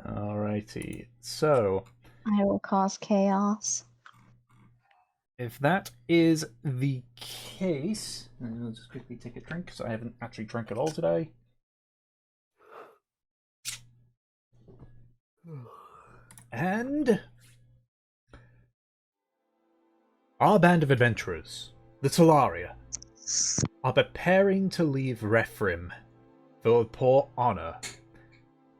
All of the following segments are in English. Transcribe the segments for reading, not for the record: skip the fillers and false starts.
Alrighty, so I will cause chaos. if that is the case, I'll just quickly take a drink because I haven't actually drank at all today. And our band of adventurers, the Telaria, are preparing to leave Rethrim for Port Honor.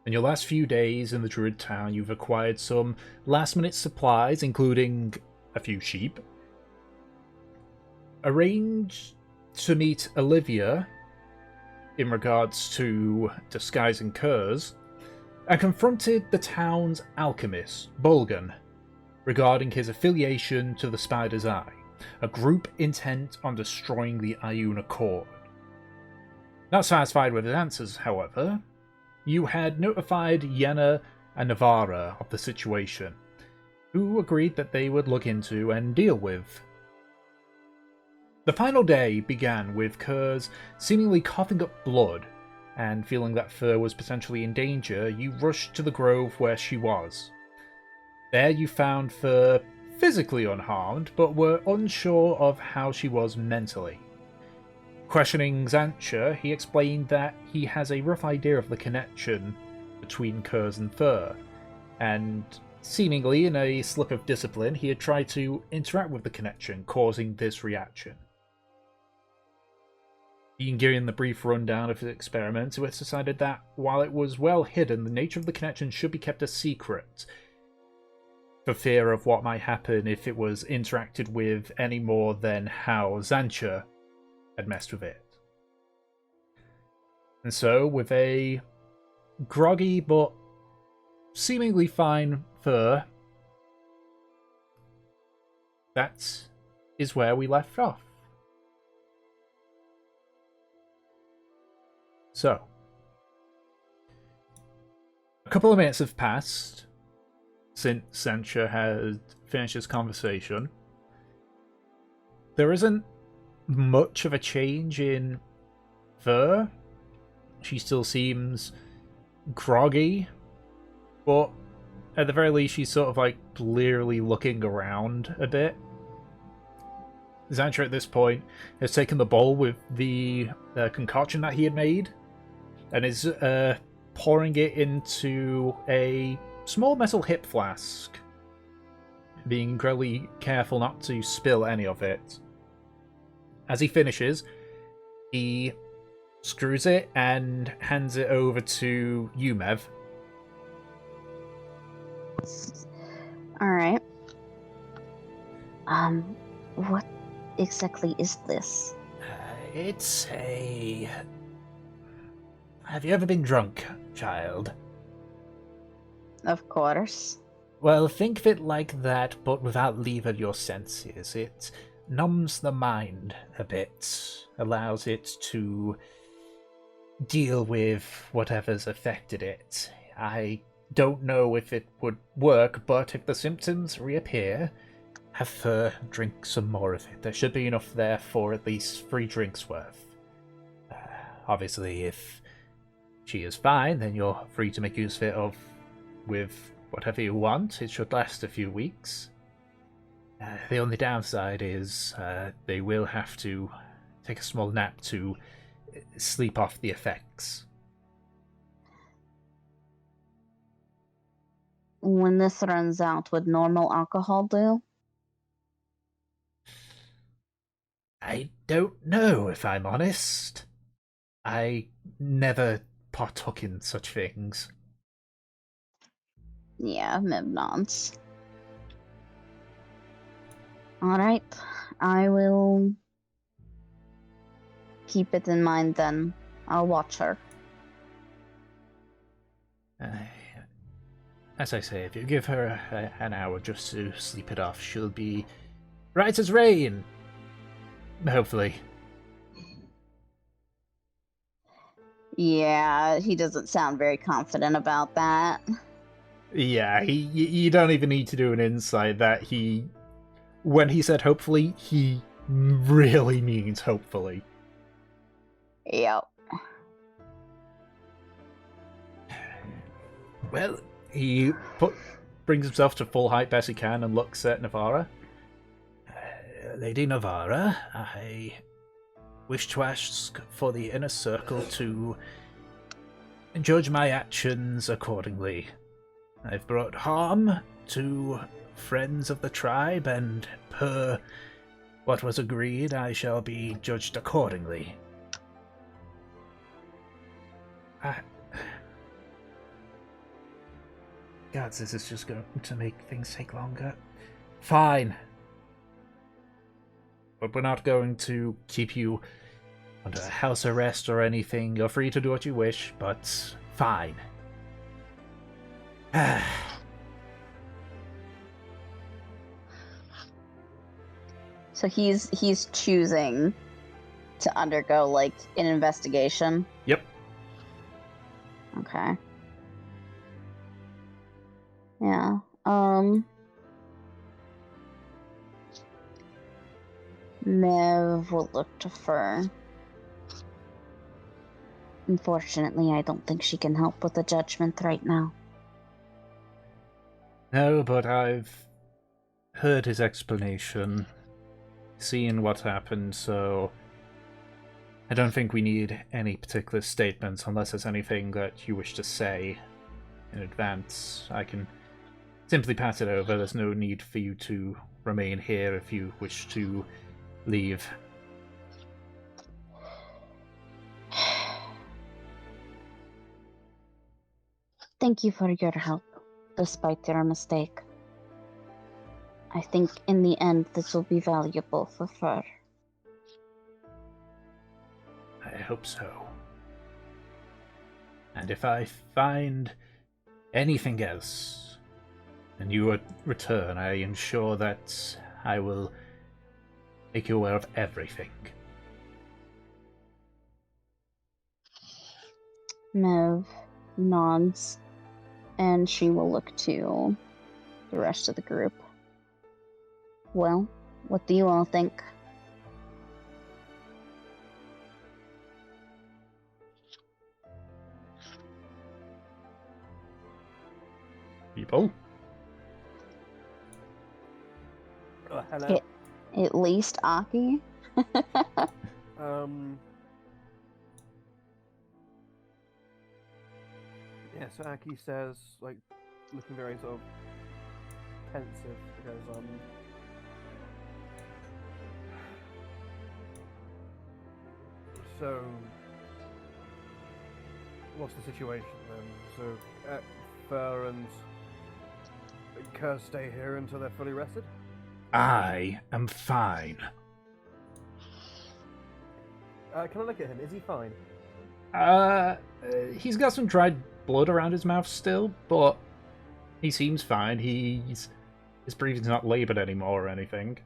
In your last few days in the Druid town, you've acquired some last-minute supplies, including a few sheep, arranged to meet Olivia in regards to disguising curs, and confronted the town's alchemist, Bulgan, regarding his affiliation to the Spider's Eye, a group intent on destroying the Ioun Accord. Not satisfied with his answers, however, you had notified Yenna and Navarra of the situation, who agreed that they would look into and deal with. The final day began with Kurz seemingly coughing up blood, and feeling that Fur was potentially in danger, you rushed to the grove where she was. There you found Fur physically unharmed, but were unsure of how she was mentally. Questioning Xancha, he explained that he has a rough idea of the connection between Kurz and Fur, and seemingly in a slip of discipline, he had tried to interact with the connection, causing this reaction. Being given the brief rundown of his experiment, it was decided that, while it was well hidden, the nature of the connection should be kept a secret, for fear of what might happen if it was interacted with any more than how Xancha had messed with it. And so, with a groggy but seemingly fine Fur, that is where we left off. So, a couple of minutes have passed since Xancha had finished his conversation. There isn't much of a change in Fur. She still seems groggy, but at the very least she's sort of like blearily looking around a bit. Xancha at this point has taken the bowl with the concoction that he had made and is pouring it into a small metal hip flask, being incredibly careful not to spill any of it. As he finishes, he screws it and hands it over to Yumev. Alright. What exactly is this? It's a... Have you ever been drunk, child? Of course. Well, think of it like that, but without leaving your senses. It numbs the mind a bit, allows it to deal with whatever's affected it. I don't know if it would work, but if the symptoms reappear, have her drink some more of it. There should be enough there for at least 3 drinks worth. Obviously, if she is fine, then you're free to make use of it with whatever you want. It should last a few weeks. The only downside is they will have to take a small nap to sleep off the effects. When this runs out, would normal alcohol do? I don't know, if I'm honest. I never partook in such things. Yeah, Mibnons. Alright, I will keep it in mind then. I'll watch her. As I say, if you give her an hour just to sleep it off, she'll be right as rain. Hopefully. Yeah, he doesn't sound very confident about that. Yeah, you don't even need to do an insight that when he said hopefully, he really means hopefully. Yep. Well, He brings himself to full height best he can and looks at Navara. Lady Navara, I wish to ask for the inner circle to judge my actions accordingly. I've brought harm to friends of the tribe, and per what was agreed, I shall be judged accordingly. God, this is just going to make things take longer. Fine. But we're not going to keep you under house arrest or anything. You're free to do what you wish, but fine. So he's choosing to undergo like an investigation. Yep. Okay. Yeah. Mev will look to Fur. Unfortunately, I don't think she can help with the judgment right now. No, but I've heard his explanation, seen what happened, so I don't think we need any particular statements unless there's anything that you wish to say in advance. I can simply pass it over. There's no need for you to remain here if you wish to leave. Thank you for your help, despite your mistake. I think in the end this will be valuable for Fur. I hope so. And if I find anything else, and you return, I ensure that I will make you aware of everything. Mev nods, and she will look to the rest of the group. Well, what do you all think? People? Oh, hello. At least Aki? Yeah, so Aki says, like, looking very sort of pensive, because, so, what's the situation then? So, Fur and Kerr stay here until they're fully rested? I am fine. Can I look at him? Is he fine? He's got some dried blood around his mouth still, but he seems fine. His breathing's not labored anymore or anything.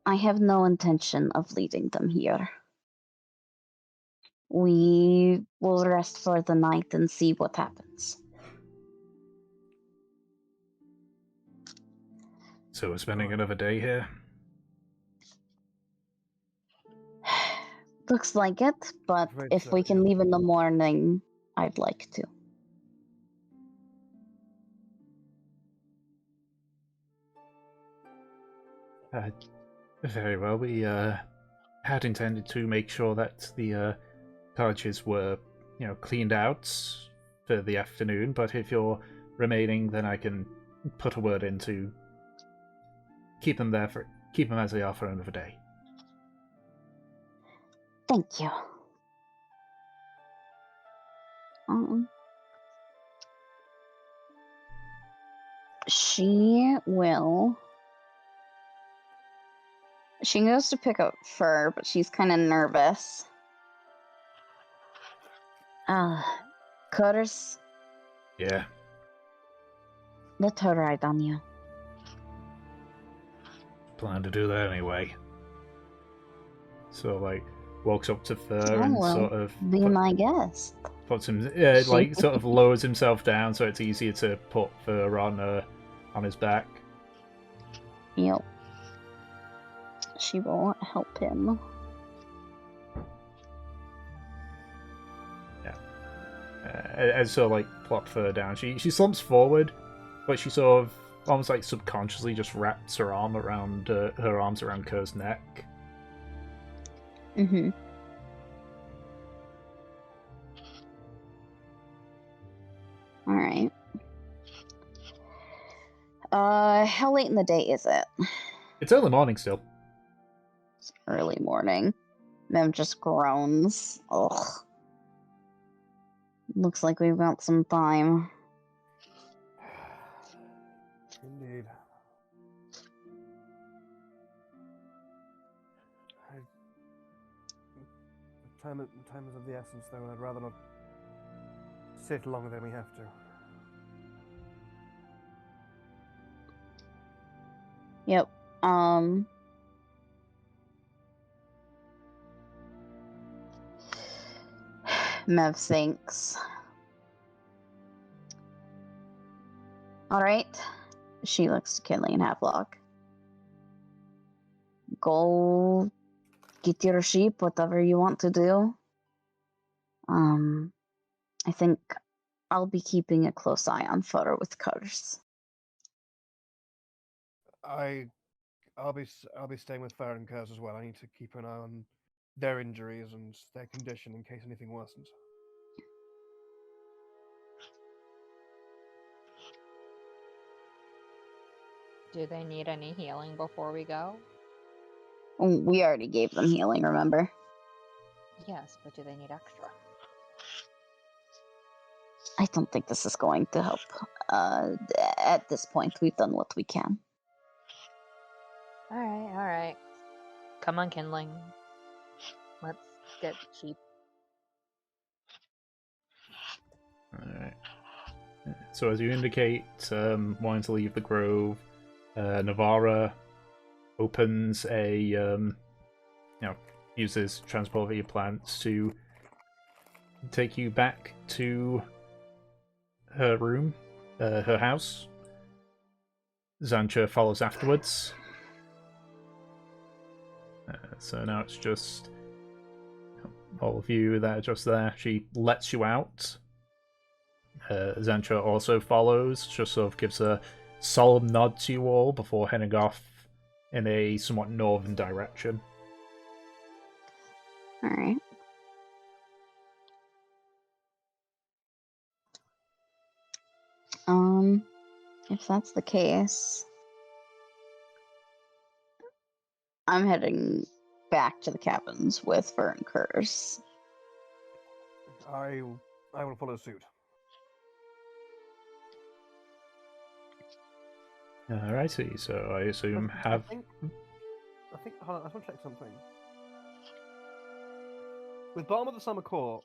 I have no intention of leading them here. We will rest for the night and see what happens. So we're spending another day here? Looks like it, but Afraid if so, we can yeah. leave in the morning, I'd like to. Very well. We had intended to make sure that the cottages were, cleaned out for the afternoon, but if you're remaining, then I can put a word in to keep them as they are for another day. Thank you. She goes to pick up Fur, but she's kind of nervous. Curtis, Yeah. let her ride on you. Plan to do that anyway. So, walks up to Fur Oh, and well, sort of be my guest. puts him, sort of lowers himself down so it's easier to put Fur on his back. Yep. She will help him. Yeah. and sort of like plop further down. She slumps forward, but she sort of almost like subconsciously just wraps her arms around Kerr's neck. Mm-hmm. All right. How late in the day is it? It's early morning still. It's early morning. Mem just groans. Ugh. Looks like we've got some time. Indeed. Time is of the essence, though, and I'd rather not sit longer than we have to. Yep. Mev thinks. Alright. She looks to Kinley and Havelock. Go get your sheep, whatever you want to do. I think I'll be keeping a close eye on Fur with Curse. I'll be staying with Farron and Kurz as well. I need to keep an eye on their injuries and their condition in case anything worsens. Do they need any healing before we go? We already gave them healing, remember? Yes, but do they need extra? I don't think this is going to help. At this point, we've done what we can. Alright. Come on, Kindling. Let's get cheap. Alright. So as you indicate, wanting to leave the grove, Navarra opens a, uses transport via plants to take you back to her room, her house. Zancha follows afterwards. So now it's just all of you that are just there. She lets you out. Zancha also follows, just sort of gives a solemn nod to you all before heading off in a somewhat northern direction. Alright. If that's the case, I'm heading back to the cabins with Fur and Curse. I will follow suit. Alrighty, so I assume I think. Hold on, I just want to check something. With Bottom of the Summer Court,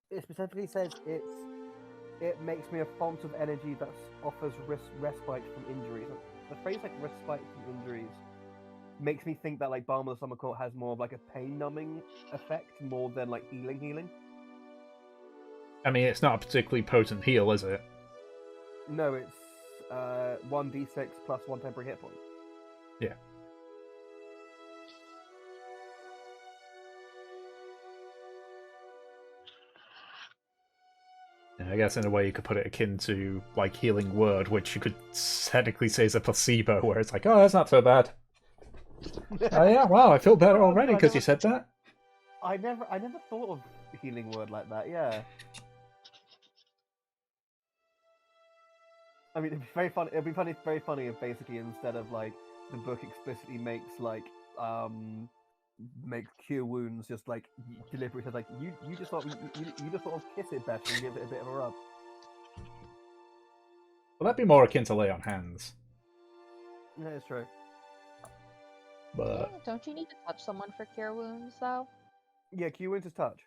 it specifically says it makes me a font of energy that offers respite from injuries. The phrase like respite from injuries makes me think that like Balm of the Summer Court has more of like a pain numbing effect more than like healing. I mean, it's not a particularly potent heal, is it? No, it's 1d6 plus 1 temporary hit point. Yeah. I guess in a way you could put it akin to like Healing Word, which you could technically say is a placebo, where it's like, oh, that's not so bad. Oh yeah, wow, I feel better already because you said that. I never thought of Healing Word like that. Yeah. I mean, it'd be very funny. It'd be very funny if basically instead of like the book explicitly makes like makes cure wounds just like deliberately says like you just sort of kiss it better and give it a bit of a rub. Well, that'd be more akin to lay on hands. Yeah, it's true. But Yeah, don't you need to touch someone for cure wounds, though? Yeah, cure wounds is touch.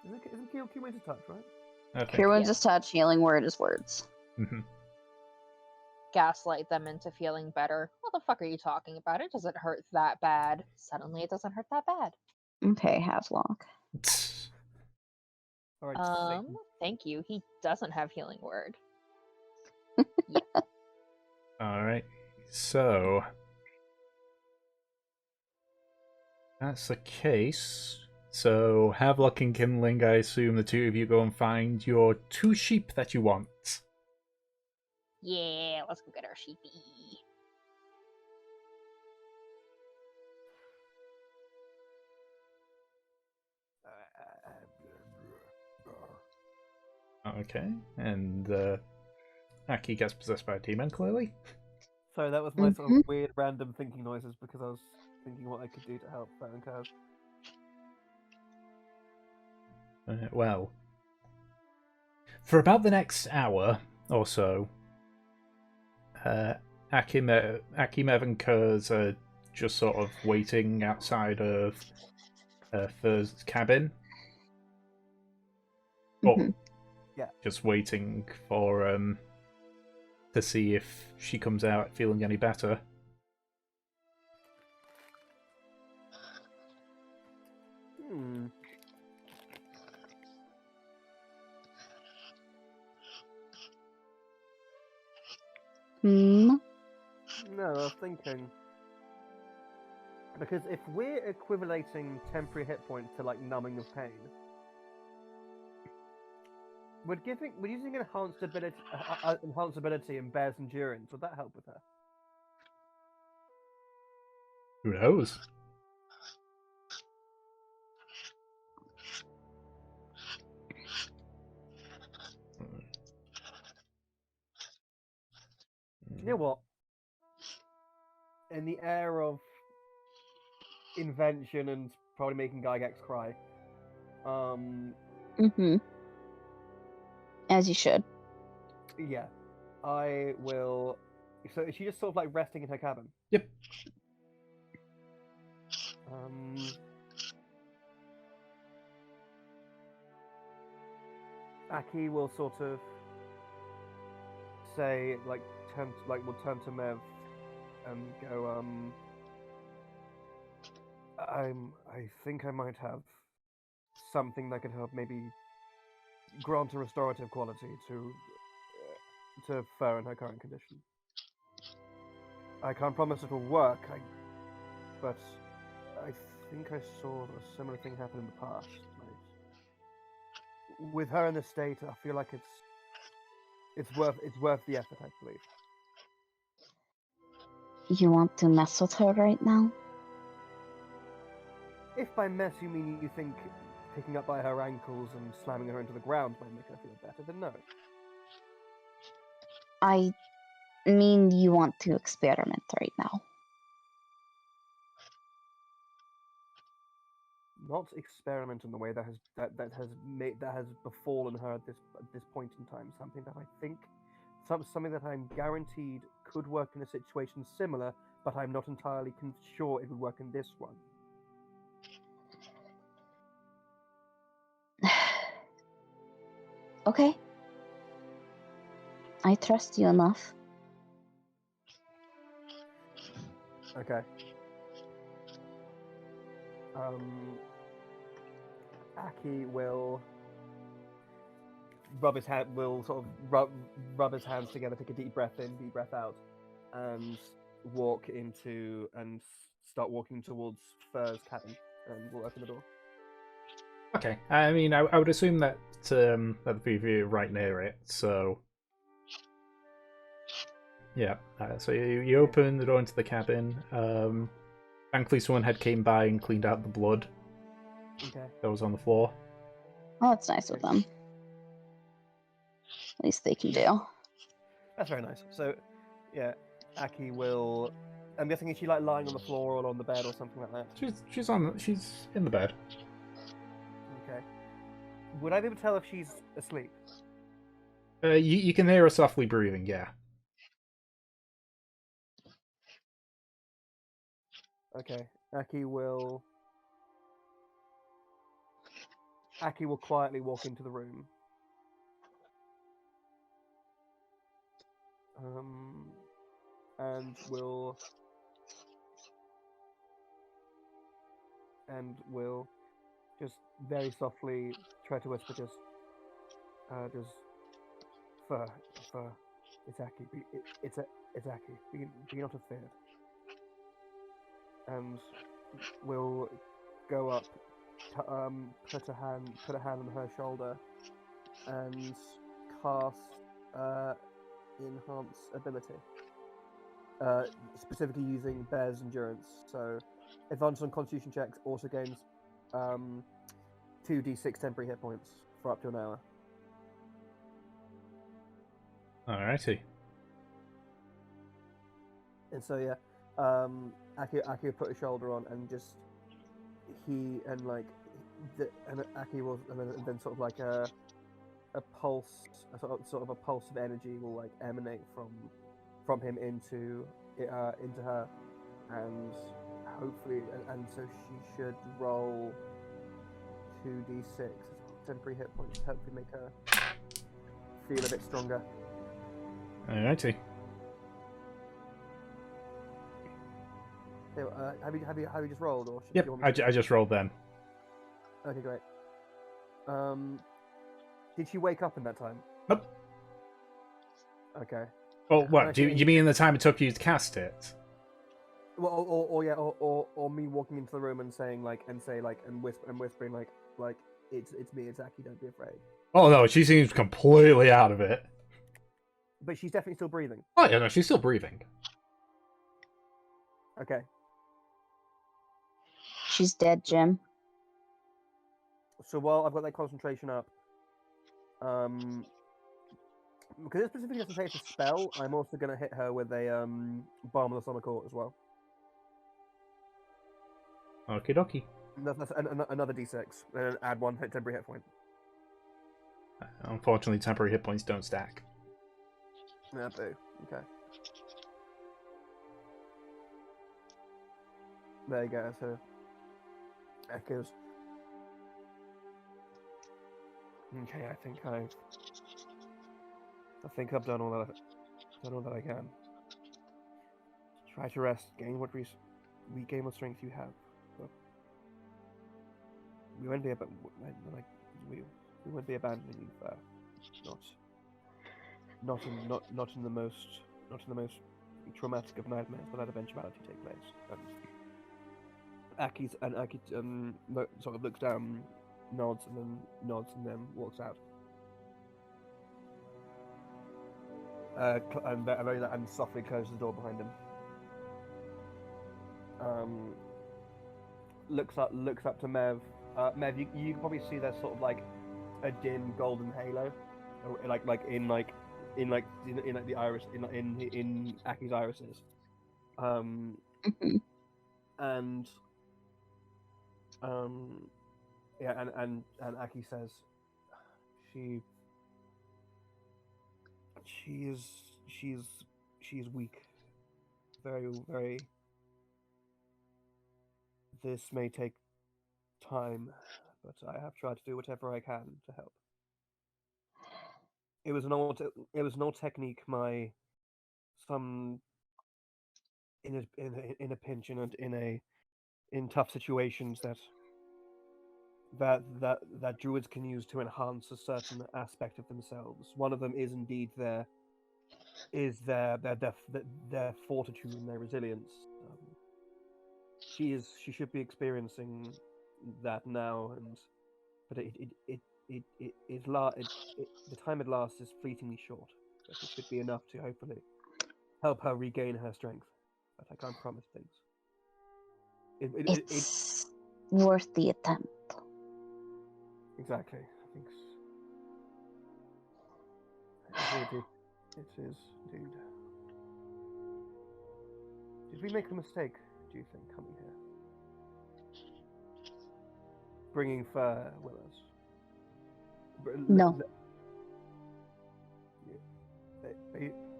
Isn't cure wounds is touch, right? Cure Wounds is touch, Healing Word is words. Mm-hmm. Gaslight them into feeling better. What the fuck are you talking about? It doesn't hurt that bad. Suddenly it doesn't hurt that bad. Okay, Havelock. All right, thank you. He doesn't have Healing Word. Alright, so that's the case. So, have luck in kindling. I assume the two of you go and find your 2 sheep that you want. Yeah, let's go get our sheepy. Okay, and Aki gets possessed by a demon, clearly. So that was my sort of weird random thinking noises because I was thinking what I could do to help Baron Curve. Well, for about the next hour or so, Akimev and Kurz are just sort of waiting outside of Fur's cabin. Mhm. Yeah. Just waiting for to see if she comes out feeling any better. Hmm. No, I was thinking because if we're equivalating temporary hit points to like numbing of pain, would using enhanced ability in Bear's endurance, would that help with her? Who knows? You know what? In the air of invention and probably making Gygax cry, Mhm. As you should. yeah, I will. So is she just sort of like resting in her cabin? Yep. Aki will sort of say, like, will turn to Mev and go, I think I might have something that could help maybe grant a restorative quality to Fur in her current condition. I can't promise it will work, but I think I saw a similar thing happen in the past. With her in this state, I feel like it's worth the effort, I believe. You want to mess with her right now? If by mess you mean you think picking up by her ankles and slamming her into the ground might make her feel better, then no. I mean, you want to experiment right now. Not experiment in the way that has befallen her at this point in time. Something that I think, something that I'm guaranteed could work in a situation similar, but I'm not entirely sure it would work in this one. Okay. I trust you enough. Okay. Aki will rub his hand. Will sort of rub his hands together, take a deep breath in, deep breath out, and start walking towards Fur's cabin, and we'll open the door. Okay. I mean, I would assume that the three of you are right near it, so yeah. So you open the door into the cabin. Thankfully, someone had came by and cleaned out the blood that was on the floor. Oh, that's nice of them. At least they can do. That's very nice. So, yeah, Aki will. I'm guessing, is she like lying on the floor or on the bed or something like that? She's in the bed. Okay. Would I be able to tell if she's asleep? You can hear her softly breathing. Yeah. Okay. Aki will quietly walk into the room. And will just very softly try to whisper, just Fur, it's Aki. It's Aki. Be not afraid. And we'll go up put a hand on her shoulder and cast enhance ability. Specifically using Bear's endurance. So advantage on Constitution checks also gains 2d6 temporary hit points for up to an hour. Alrighty. And so yeah, Aki put a shoulder on and just Aki will and then sort of like a pulse, sort of a pulse of energy will like emanate from him into her, and hopefully, and so she should roll 2d6 temporary hit points to hopefully make her feel a bit stronger. Alrighty. So, have you just rolled, or Yep, do you want I me to... just rolled then. Okay, great. Did she wake up in that time? Nope. Okay. Well, what? Okay. You mean in the time it took you to cast it? Well, or me walking into the room and saying whispering like it's me, it's Aki, don't be afraid. Oh no, she seems completely out of it. But she's definitely still breathing. Oh yeah, no, she's still breathing. Okay. She's dead, Jim. So while I've got that concentration up, because it specifically doesn't say it's a spell, I'm also going to hit her with a Balm of the Summer Court as well. Okie dokie. That's another d6, and add one temporary hit point. Unfortunately, temporary hit points don't stack. Yeah, boo. Okay. There you go. So echoes. Okay, I think I've done all that I can. Try to rest, gain what regain what strength you have. But we won't be abandoning you, not in the most traumatic of nightmares, but that eventuality take place. Aki sort of looks down, nods, and then walks out. And softly closes the door behind him. Looks up to Mev. Mev, you can probably see there's sort of like a dim golden halo, like in the iris in Aki's irises. And Aki says she's weak. Very, very. This may take time, but I have tried to do whatever I can to help. It was an old technique. In a pinch and in tough situations that druids can use to enhance a certain aspect of themselves. One of them is indeed their fortitude and their resilience. She should be experiencing that now, but the time it lasts is fleetingly short. But it should be enough to hopefully help her regain her strength. But I can't promise things. It's worth the attempt. Exactly. I think it is indeed. Did we make a mistake, do you think, coming here? Bringing Fur with us? No.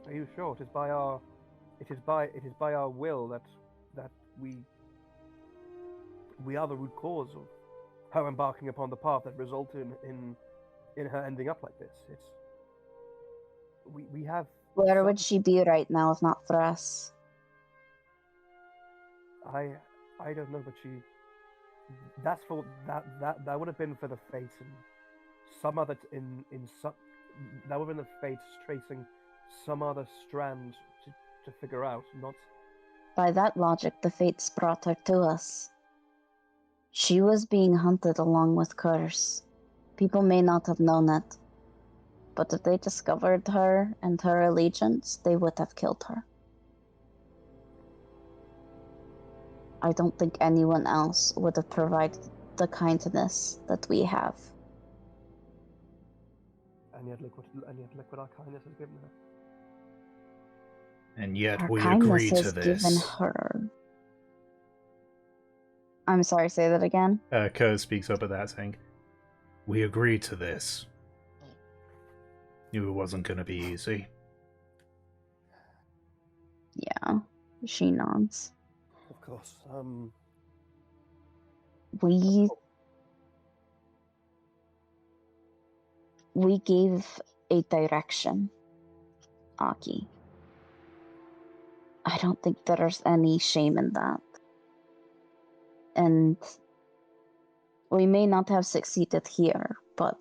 Are you sure? It is by our will that we are the root cause of her embarking upon the path that resulted in her ending up like this. We have. Where would she be right now if not for us? I don't know, but that would have been for the fates and some other that would have been the fates tracing some other strand to figure out, not. By that logic, the fates brought her to us. She was being hunted along with Curse. People may not have known it, but if they discovered her and her allegiance, they would have killed her. I don't think anyone else would have provided the kindness that we have. And yet look what our kindness has given her. And yet Her we kindness agree to has given this. her. I'm sorry, say that again. Kerr speaks up at that, saying, "We agreed to this. Knew it wasn't going to be easy." Yeah, she nods. Of course. We gave a direction, Aki. I don't think there's any shame in that. And we may not have succeeded here, but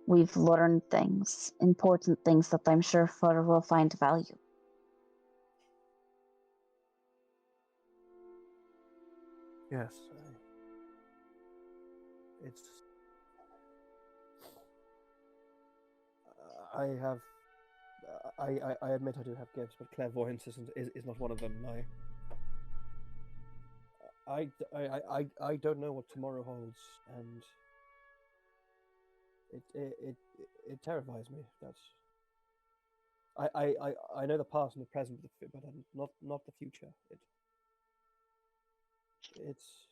we've learned things, important things that I'm sure Fur will find value. Yes. It's. I have. I admit I do have gifts, but clairvoyance is not one of them. I don't know what tomorrow holds, and it terrifies me. That's. I know the past and the present, but not the future. It's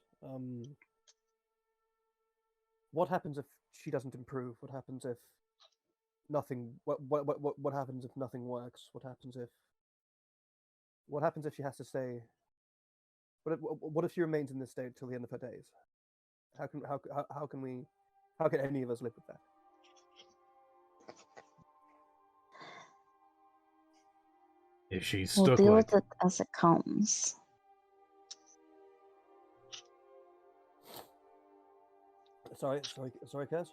what happens if she doesn't improve? What happens if nothing? What happens if nothing works? What happens if she has to stay? What if she remains in this state till the end of her days? How can any of us live with that? If she's We'll stuck deal like... with it as it comes. Sorry, Kaz?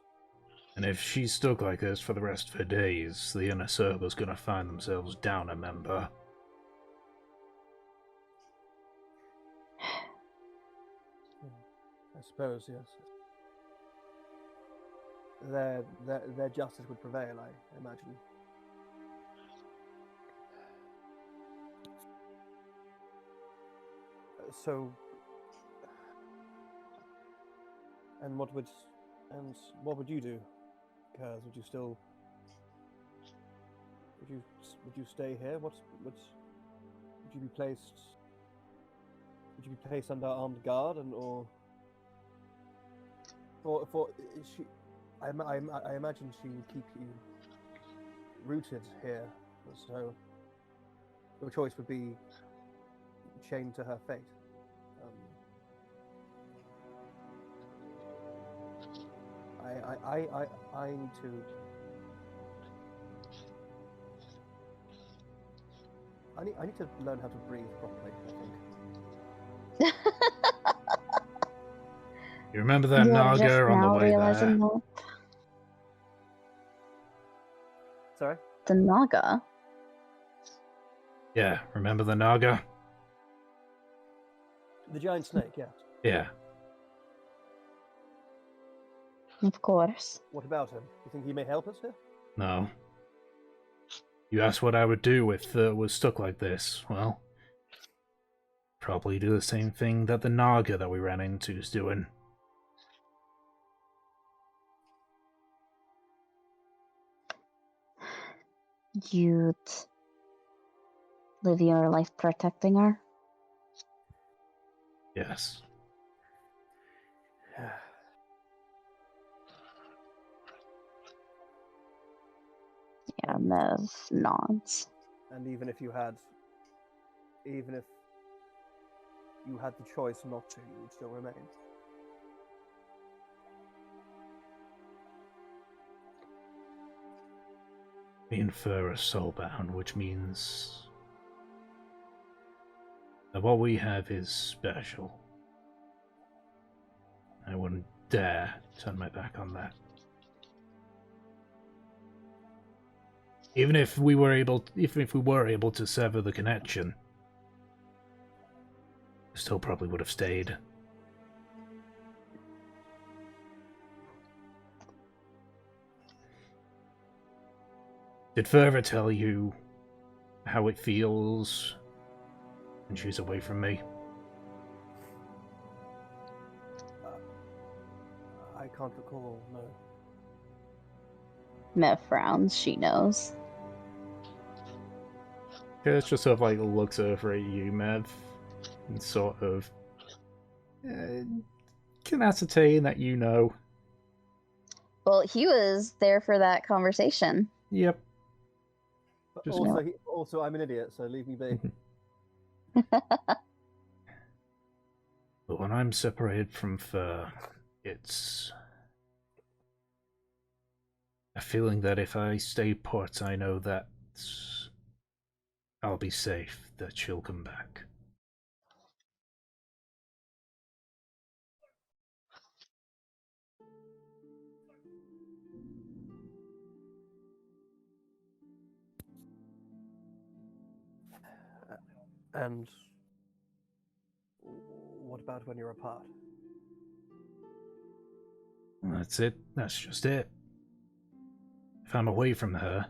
And if she's stuck like this for the rest of her days, the inner circle's gonna find themselves down a member. I suppose, yes. Their justice would prevail, I imagine. So, and what would you do? Kaz, would you stay here? Would you be placed under armed guard, or for she? I imagine she would keep you rooted here, so your choice would be chained to her fate. I need to. I need to learn how to breathe properly, I think. You remember that You're Naga just on the now way realizing there? that? Sorry? The Naga? Yeah, remember the Naga? The giant snake, yes. Yeah. Of course. What about him? Do you think he may help us here? No. You asked what I would do if was stuck like this. Well, probably do the same thing that the Naga that we ran into is doing. You'd live your life protecting her? Yes. Yeah, Mev nods. And even if you had the choice not to, you would still remain. Me and Fur are soulbound, which means that what we have is special. I wouldn't dare turn my back on that. Even if we were able to sever the connection, I still probably would have stayed. Did Further tell you how it feels when she's away from me? I can't recall, no. Mev frowns. She knows. Curse just sort of like looks over at you, Mev, and sort of can ascertain that you know. Well, he was there for that conversation. Yep. But Just- also, I'm an idiot, so leave me be. But when I'm separated from Fur, it's a feeling that if I stay put, I know that I'll be safe, that she'll come back. And what about when you're apart? That's it. That's just it. If I'm away from her,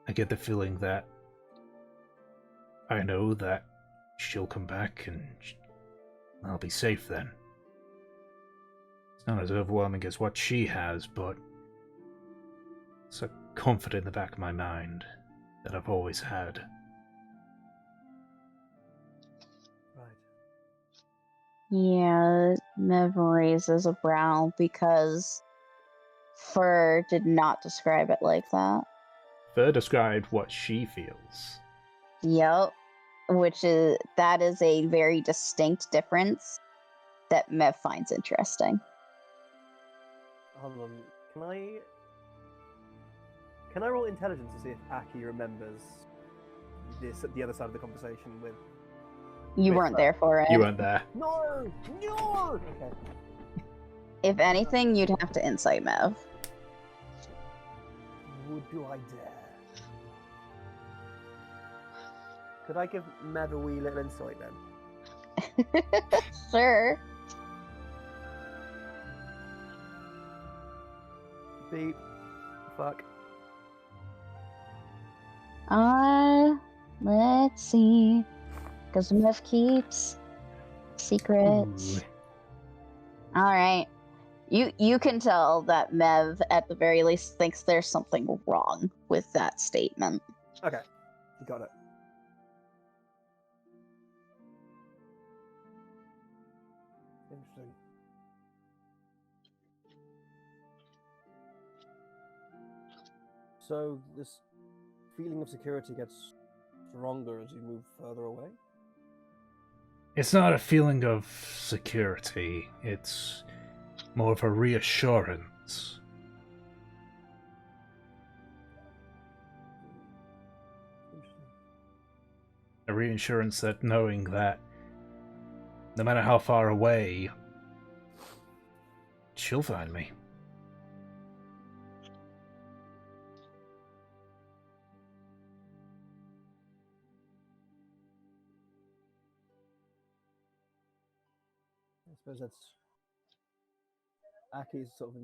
I get the feeling that I know that she'll come back and I'll be safe then. It's not as overwhelming as what she has, but it's a comfort in the back of my mind that I've always had. Right. Yeah, Mev raises a brow because Fur did not describe it like that. Fur described what she feels. Yep. That is a very distinct difference that Mev finds interesting. Hold on. Can I roll intelligence to see if Aki remembers the other side of the conversation with? You Wait, weren't there for it. You weren't there. No! Okay. If anything, you'd have to insight Mev. Do I dare? Could I give Mev a wee little insight then? Sure. Beep. Fuck. Let's see. Because Mev keeps secrets. Ooh. Alright. You can tell that Mev, at the very least, thinks there's something wrong with that statement. Okay. Got it. Interesting. So this feeling of security gets stronger as you move further away? It's not a feeling of security, it's more of a reassurance. Interesting. A reassurance that knowing that no matter how far away, she'll find me. I suppose that's Aki's sort of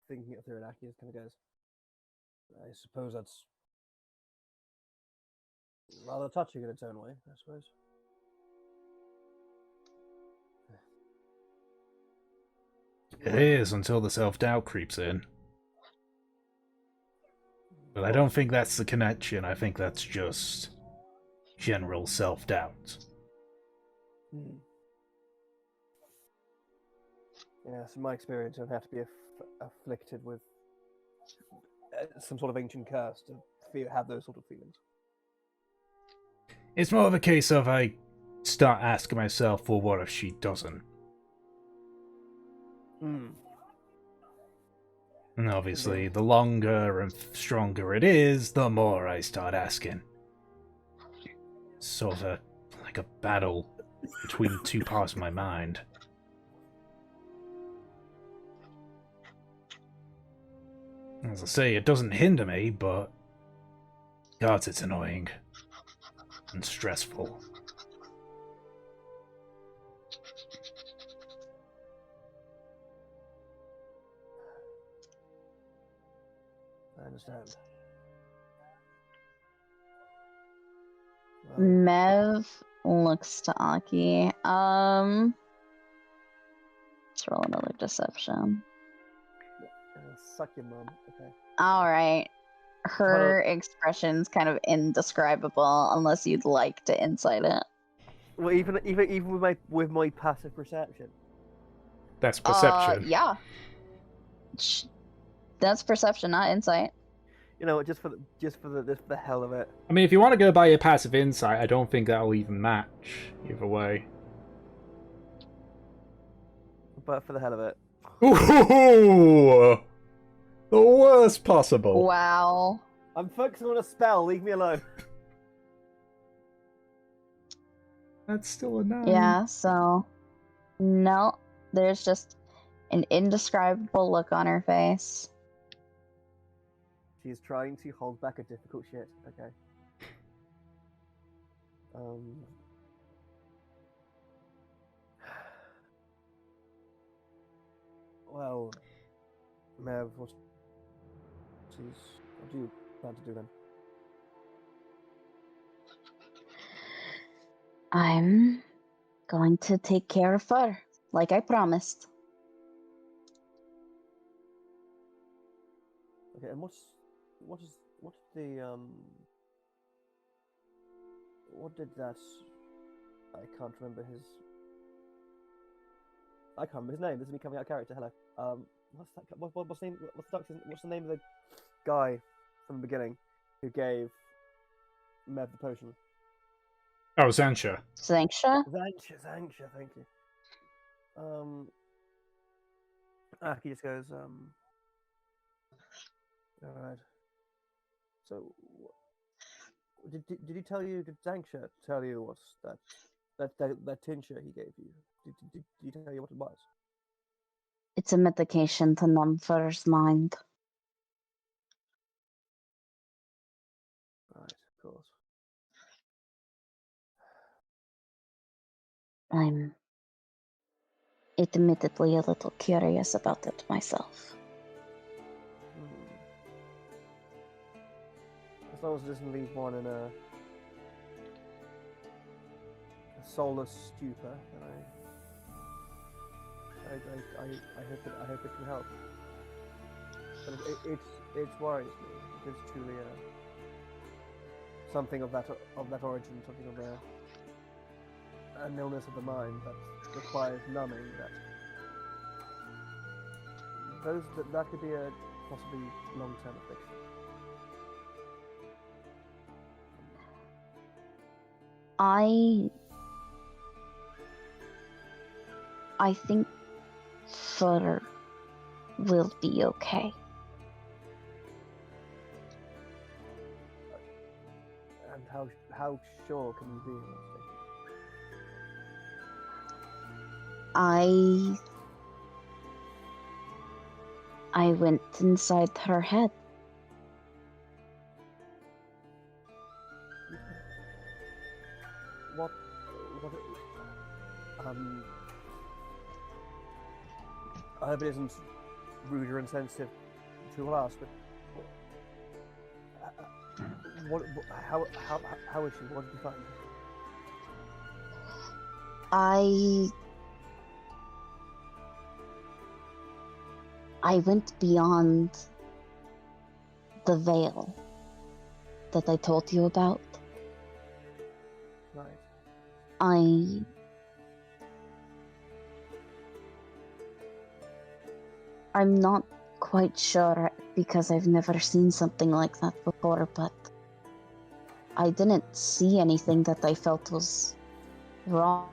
thinking it through, and Aki kind of goes, I suppose that's rather touching in its own way, I suppose. It is until the self-doubt creeps in. But I don't think that's the connection, I think that's just general self-doubt. Hmm. Yes, in my experience, I'd have to be afflicted with some sort of ancient curse to have those sort of feelings. It's more of a case of I start asking myself, well, what if she doesn't? Hmm. And obviously, the longer and stronger it is, the more I start asking. Sort of like a battle between two parts of my mind. As I say, it doesn't hinder me, but God, it's annoying and stressful. I understand. Well, Mev looks to Aki. Let's roll another deception. suck your mum. Okay. All right. Her expression's kind of indescribable unless you'd like to insight it. Well, even with my passive perception. That's perception. Yeah. That's perception, not insight. You know, just for the hell of it. I mean, if you want to go by your passive insight, I don't think that'll even match either way. But for the hell of it. Ooh! The worst possible. Wow. I'm focusing on a spell. Leave me alone. That's still a 9. Yeah, so no, there's just an indescribable look on her face. She's trying to hold back a difficult shit. Okay. Well, Mev, what do you plan to do then? I'm going to take care of her, like I promised. Okay, and what did that? I can't remember his name. This is me coming out of character. Hello. What's the name? What's the name of the guy from the beginning who gave Mev the potion? Oh, Xantia. Zanksha? Zanksha, thank you. He just goes, alright. So, did Zanksha tell you what's that tincture he gave you? Did he tell you what it was? It's a medication to numb Fur's mind. Right, of course. I'm admittedly a little curious about it myself. As long as it doesn't leave one in a soulless stupor, then I hope it can help. But it worries me. It is truly something of that origin, something of an illness of the mind that requires numbing. That could be a possibly long-term affliction. I think Fur will be okay. And how sure can you be in that statement? I went inside her head. What I hope it isn't rude or insensitive to ask, but how is she? What did you find? I went beyond the veil that I told you about. Right. I'm not quite sure because I've never seen something like that before, but I didn't see anything that I felt was wrong.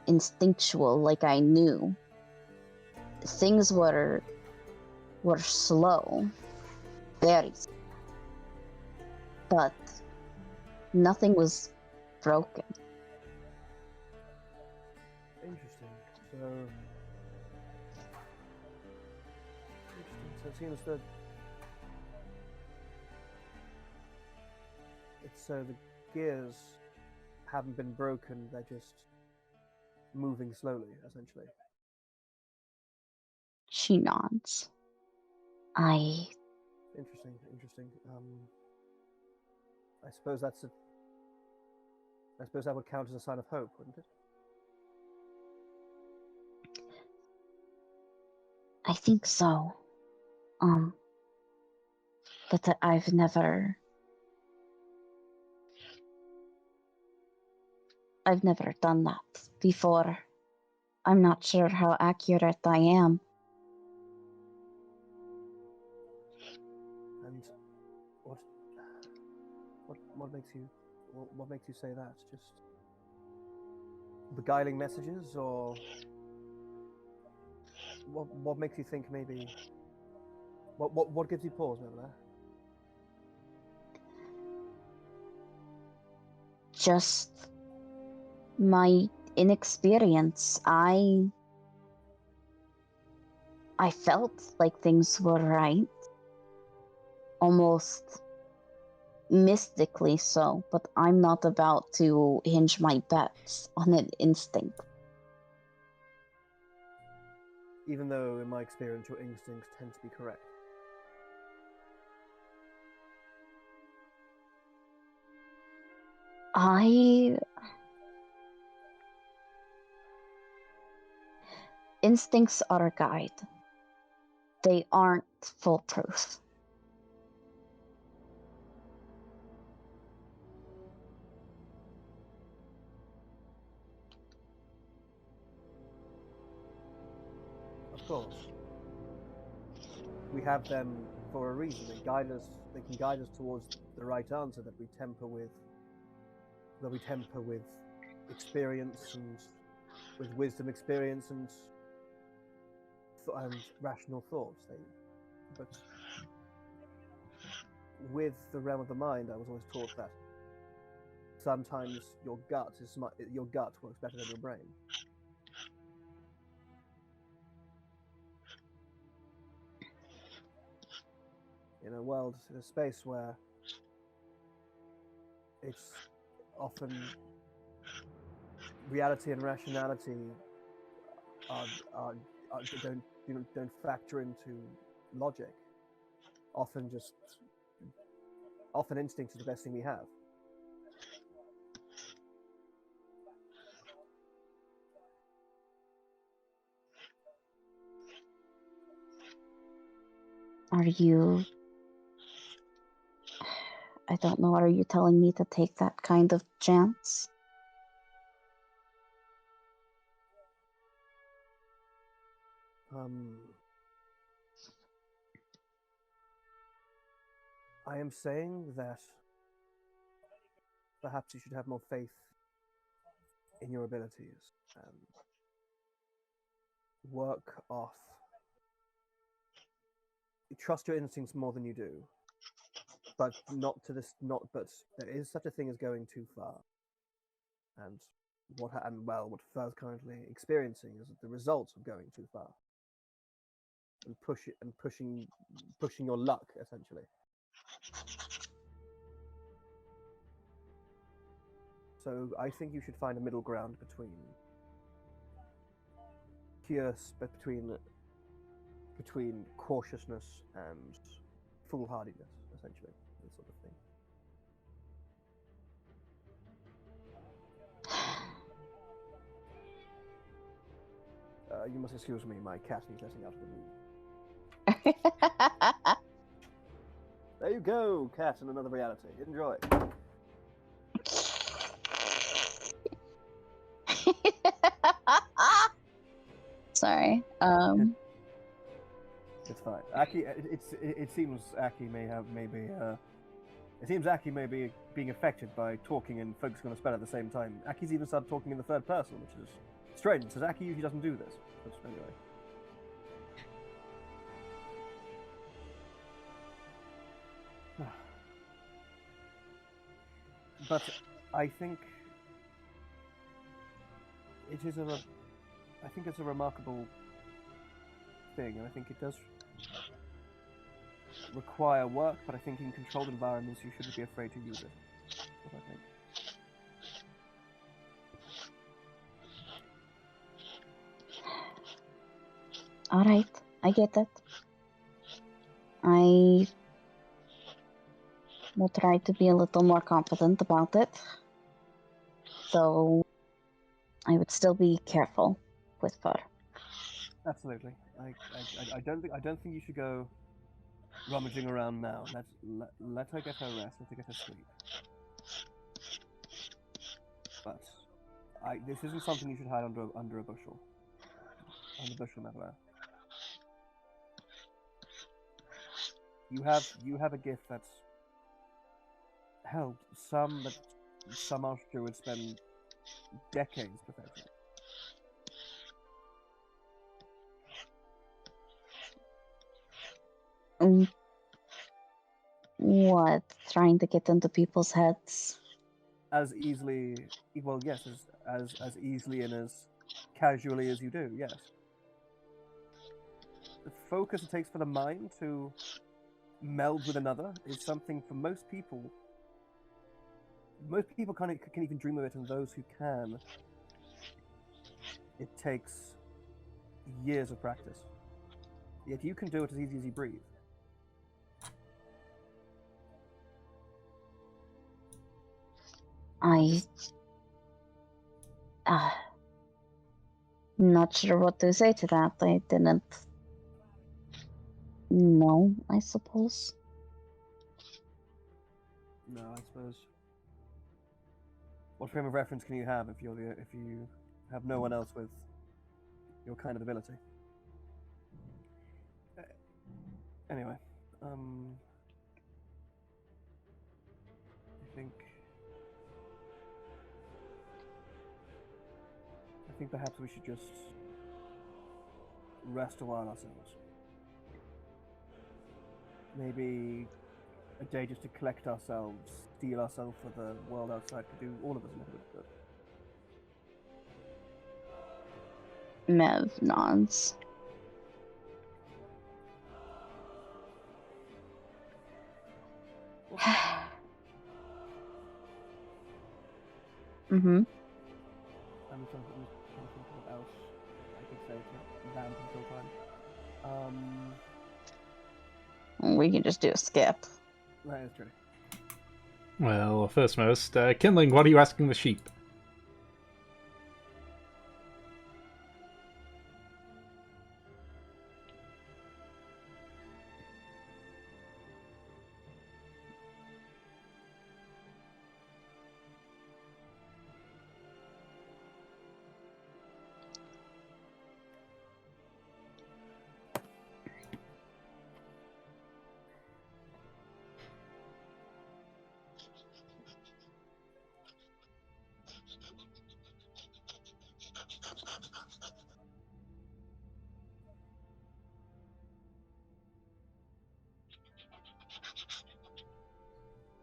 Instinctual, like I knew. Things were slow, very slow. But nothing was broken. Interesting. So it seems that the gears haven't been broken, they're just moving slowly, essentially. She nods. I Interesting, interesting. I suppose that's a. I suppose that would count as a sign of hope, wouldn't it? think so. But I've never done that before. I'm not sure how accurate I am. And what makes you say that? Just beguiling messages, or what makes you think maybe? What gives you pause, Mevla? Just my inexperience. I felt like things were right. Almost mystically so, but I'm not about to hinge my bets on an instinct. Even though, in my experience, your instincts tend to be correct. Instincts are a guide. They aren't foolproof. Of course. We have them for a reason. They guide us. They can guide us towards the right answer that we temper with. That we temper with experience and with wisdom, experience, and rational thoughts. But with the realm of the mind, I was always taught that sometimes your gut works better than your brain. In a world, in a space where it's often reality and rationality don't factor into logic. Often instinct is the best thing we have. Are you... I don't know, are you telling me to take that kind of chance? I am saying that perhaps you should have more faith in your abilities and work off. Trust your instincts more than you do, but not to this. Not, but there is such a thing as going too far, and what Fur's currently experiencing is the result of going too far and pushing your luck essentially. So I think you should find a middle ground between cautiousness and foolhardiness, essentially, this sort of thing. You must excuse me, my cat is letting out of the room. There you go, cat in another reality. Enjoy. Sorry. It's fine. Aki, it seems Aki may be being affected by talking and focusing on a spell at the same time. Aki's even started talking in the third person, which is strange, because Aki usually doesn't do this. But anyway. But I think it's a remarkable thing, and I think it does require work, but I think in controlled environments you shouldn't be afraid to use it. That's what I think. All right. I get that. I will try to be a little more confident about it. Though I would still be careful with fur. Absolutely. I don't think you should go rummaging around now. Let her get her rest. Let her get her sleep. But this isn't something you should hide under a bushel. Under a bushel, never. You have a gift that's held some archer would spend decades perfecting. What? Trying to get into people's heads? As easily, well, yes, as easily and as casually as you do, yes. The focus it takes for the mind to meld with another is something for most people. Most people can even dream of it, and those who can, it takes years of practice. Yet you can do it as easy as you breathe. Not sure what to say to that. I didn't know, I suppose. No, I suppose. What frame of reference can you have if you have no one else with your kind of ability? Anyway, I think perhaps we should just rest a while ourselves. Maybe a day just to collect ourselves, steel ourselves for the world outside could do all of us a little bit good. Mev nods. Mm-hmm. I'm trying to think of what else I could say to vamp until time. We can just do a skip. That is true. Well, first most, Kindling, what are you asking the sheep?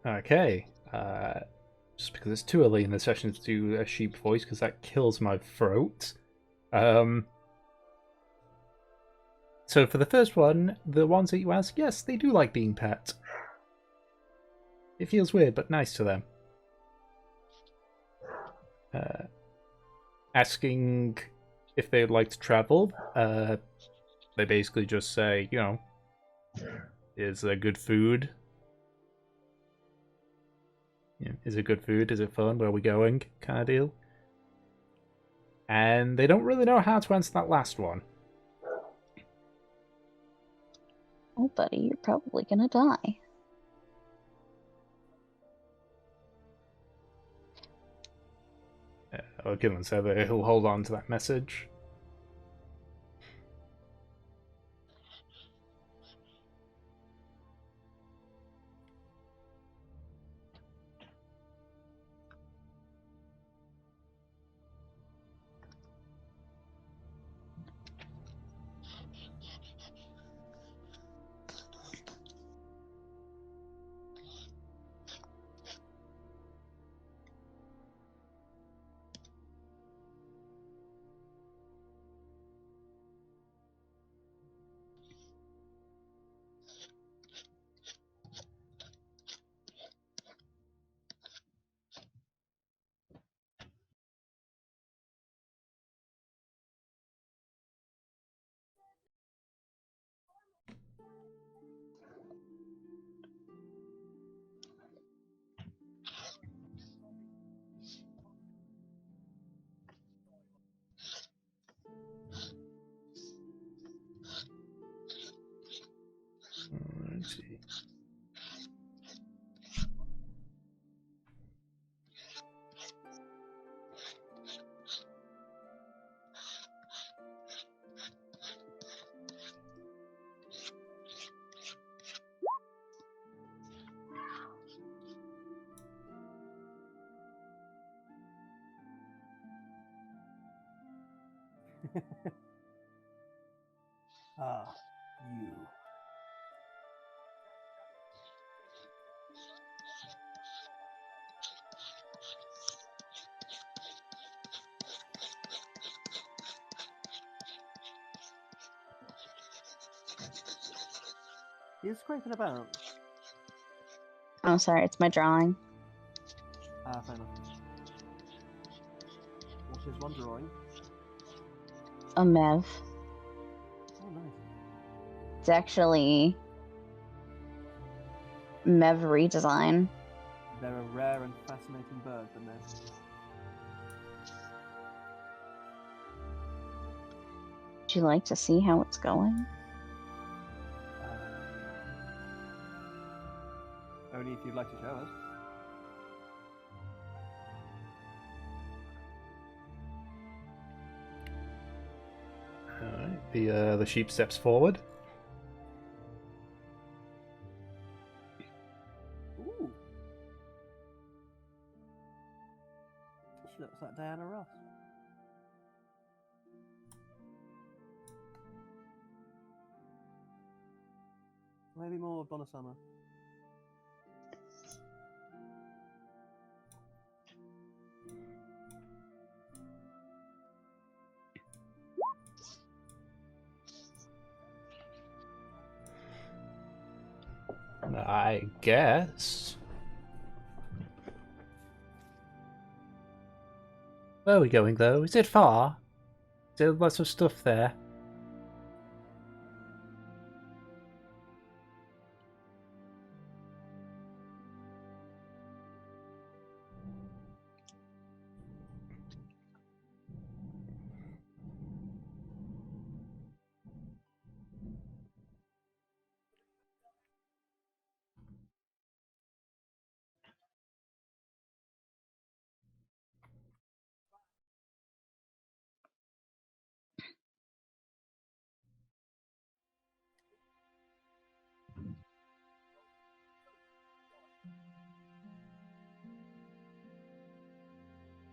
Okay. Just because it's too early in the session to do a sheep voice, because that kills my throat. So for the first one, the ones that you ask, yes, they do like being pet. It feels weird, but nice to them. Asking if they'd like to travel, they basically just say, you know, is there good food? Yeah, is it good food? Is it fun? Where are we going? Kind of deal. And they don't really know how to answer that last one. Oh, buddy, you're probably gonna die. Gillen said that he'll hold on to that message. Ah, you. He's scraping about. Oh, sorry, it's my drawing. Ah, fair enough. What is one drawing? A Mev. Oh, nice. It's actually Mev redesign. They're a rare and fascinating bird, the nest. Would you like to see how it's going? Only if you'd like to show us. Alright, the sheep steps forward. Ooh. She looks like Diana Ross. Maybe more Donna Summer. I guess. Where are we going, though? Is it far? Is there lots of stuff there?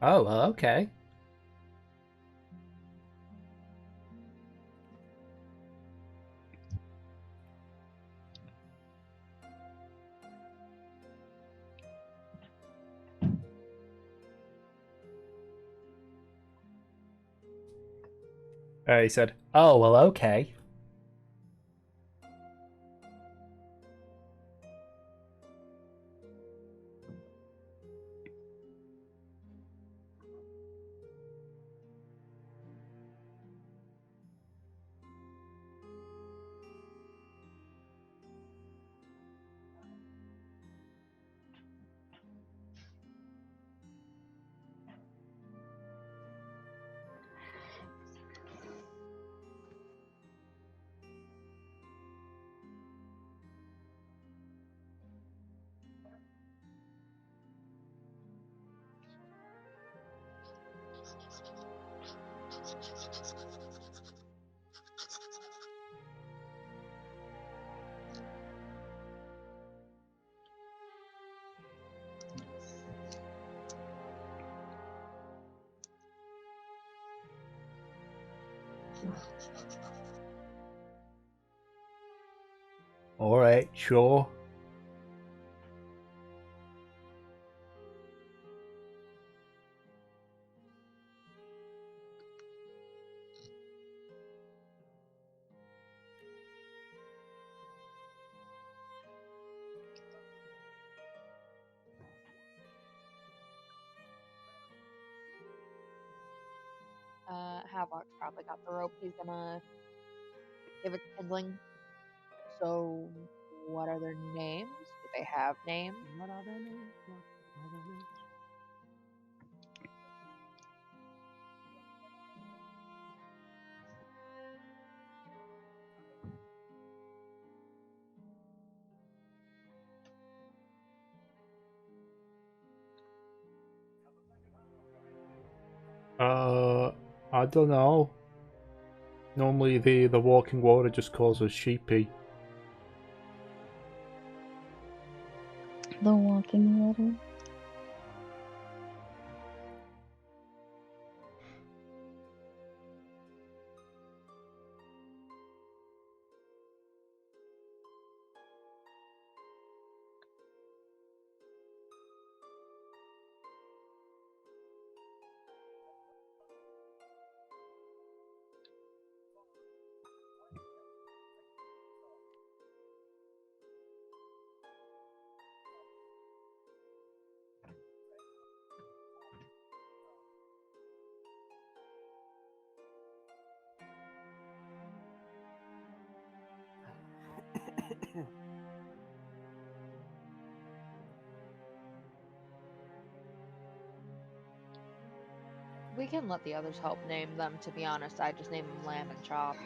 Oh, well, okay. He said, oh, well, okay. Alright, sure. Havok's probably got the rope. He's gonna give it to Kindling. So, what are their names? Do they have names? What are their names? What are their names? I don't know. Normally the walking water just calls us sheepy. The walking water. We can let the others help name them, to be honest. I just name them Lamb and Chop.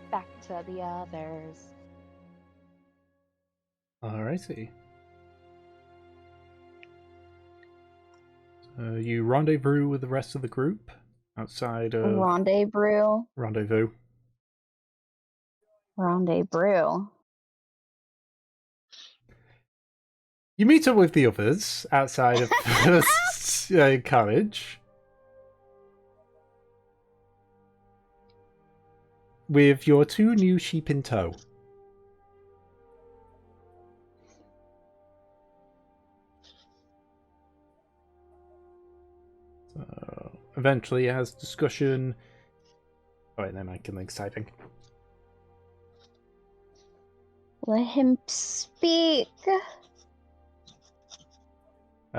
Back to the others. Alrighty. You rendezvous with the rest of the group outside of Rendezvous. Rendezvous. Rendezvous. You meet up with the others outside of the carriage. With your 2 new sheep in tow. So, eventually, as discussion. Oh, wait, never mind. Kindling's typing. Let him speak.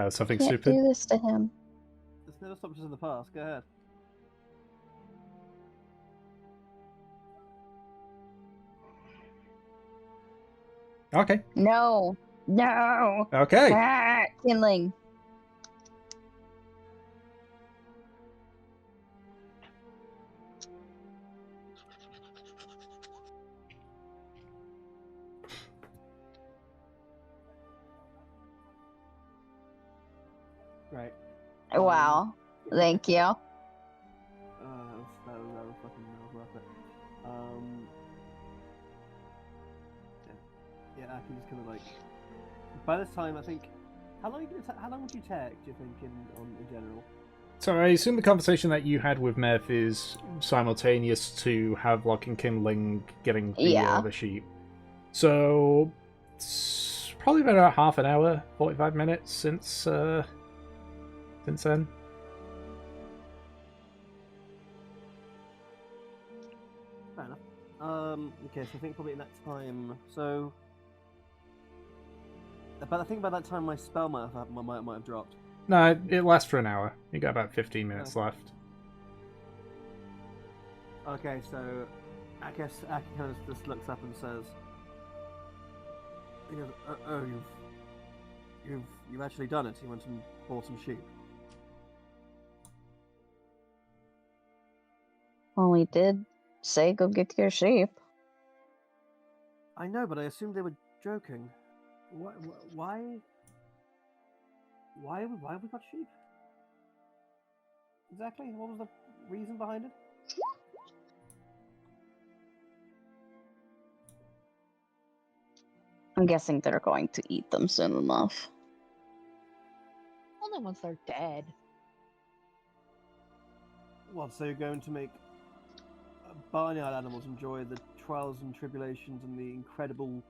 Something Can't stupid. do this to him. It's never stopped us in the past. Go ahead. Okay. No. No. Okay. Ah, Kindling. Right. Wow. Thank you. That was fucking worth it. Yeah, I can just kind of like. By this time, I think. How long would you take? Do you think in general? So I assume the conversation that you had with Mev is simultaneous to Havelock and Kindling getting the sheep. So it's probably been about half an hour, 45 minutes since then. Fair enough. Okay, so I think probably in that time. So, but I think by that time my spell might have dropped. No, it lasts for an hour. You got about 15 minutes left. Okay, so I guess Aki kind of just looks up and says, he goes, "Oh, you've actually done it. You went and bought some sheep." Well, we did say go get your sheep. I know, but I assumed they were joking. Why? Why have we got sheep? Exactly. What was the reason behind it? I'm guessing they're going to eat them soon enough. Only once they're dead. What? So you're going to make barnyard animals enjoy the trials and tribulations and the incredible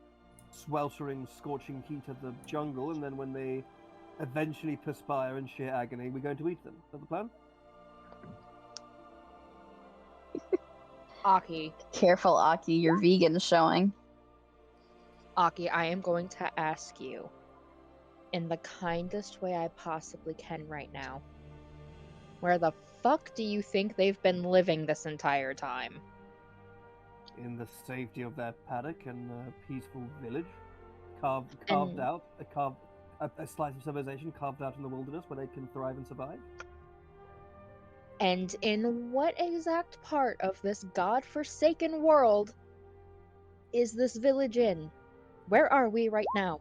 sweltering, scorching heat of the jungle, and then when they eventually perspire in sheer agony, we're going to eat them. Is that the plan? Aki, Careful, Aki, your vegan showing. I am going to ask you, in the kindest way I possibly can right now, where the fuck do you think they've been living this entire time? In the safety of their paddock and a peaceful village, carved And- out, a slice of civilization carved out in the wilderness where they can thrive and survive. And in what exact part of this godforsaken world is this village in? Where are we right now?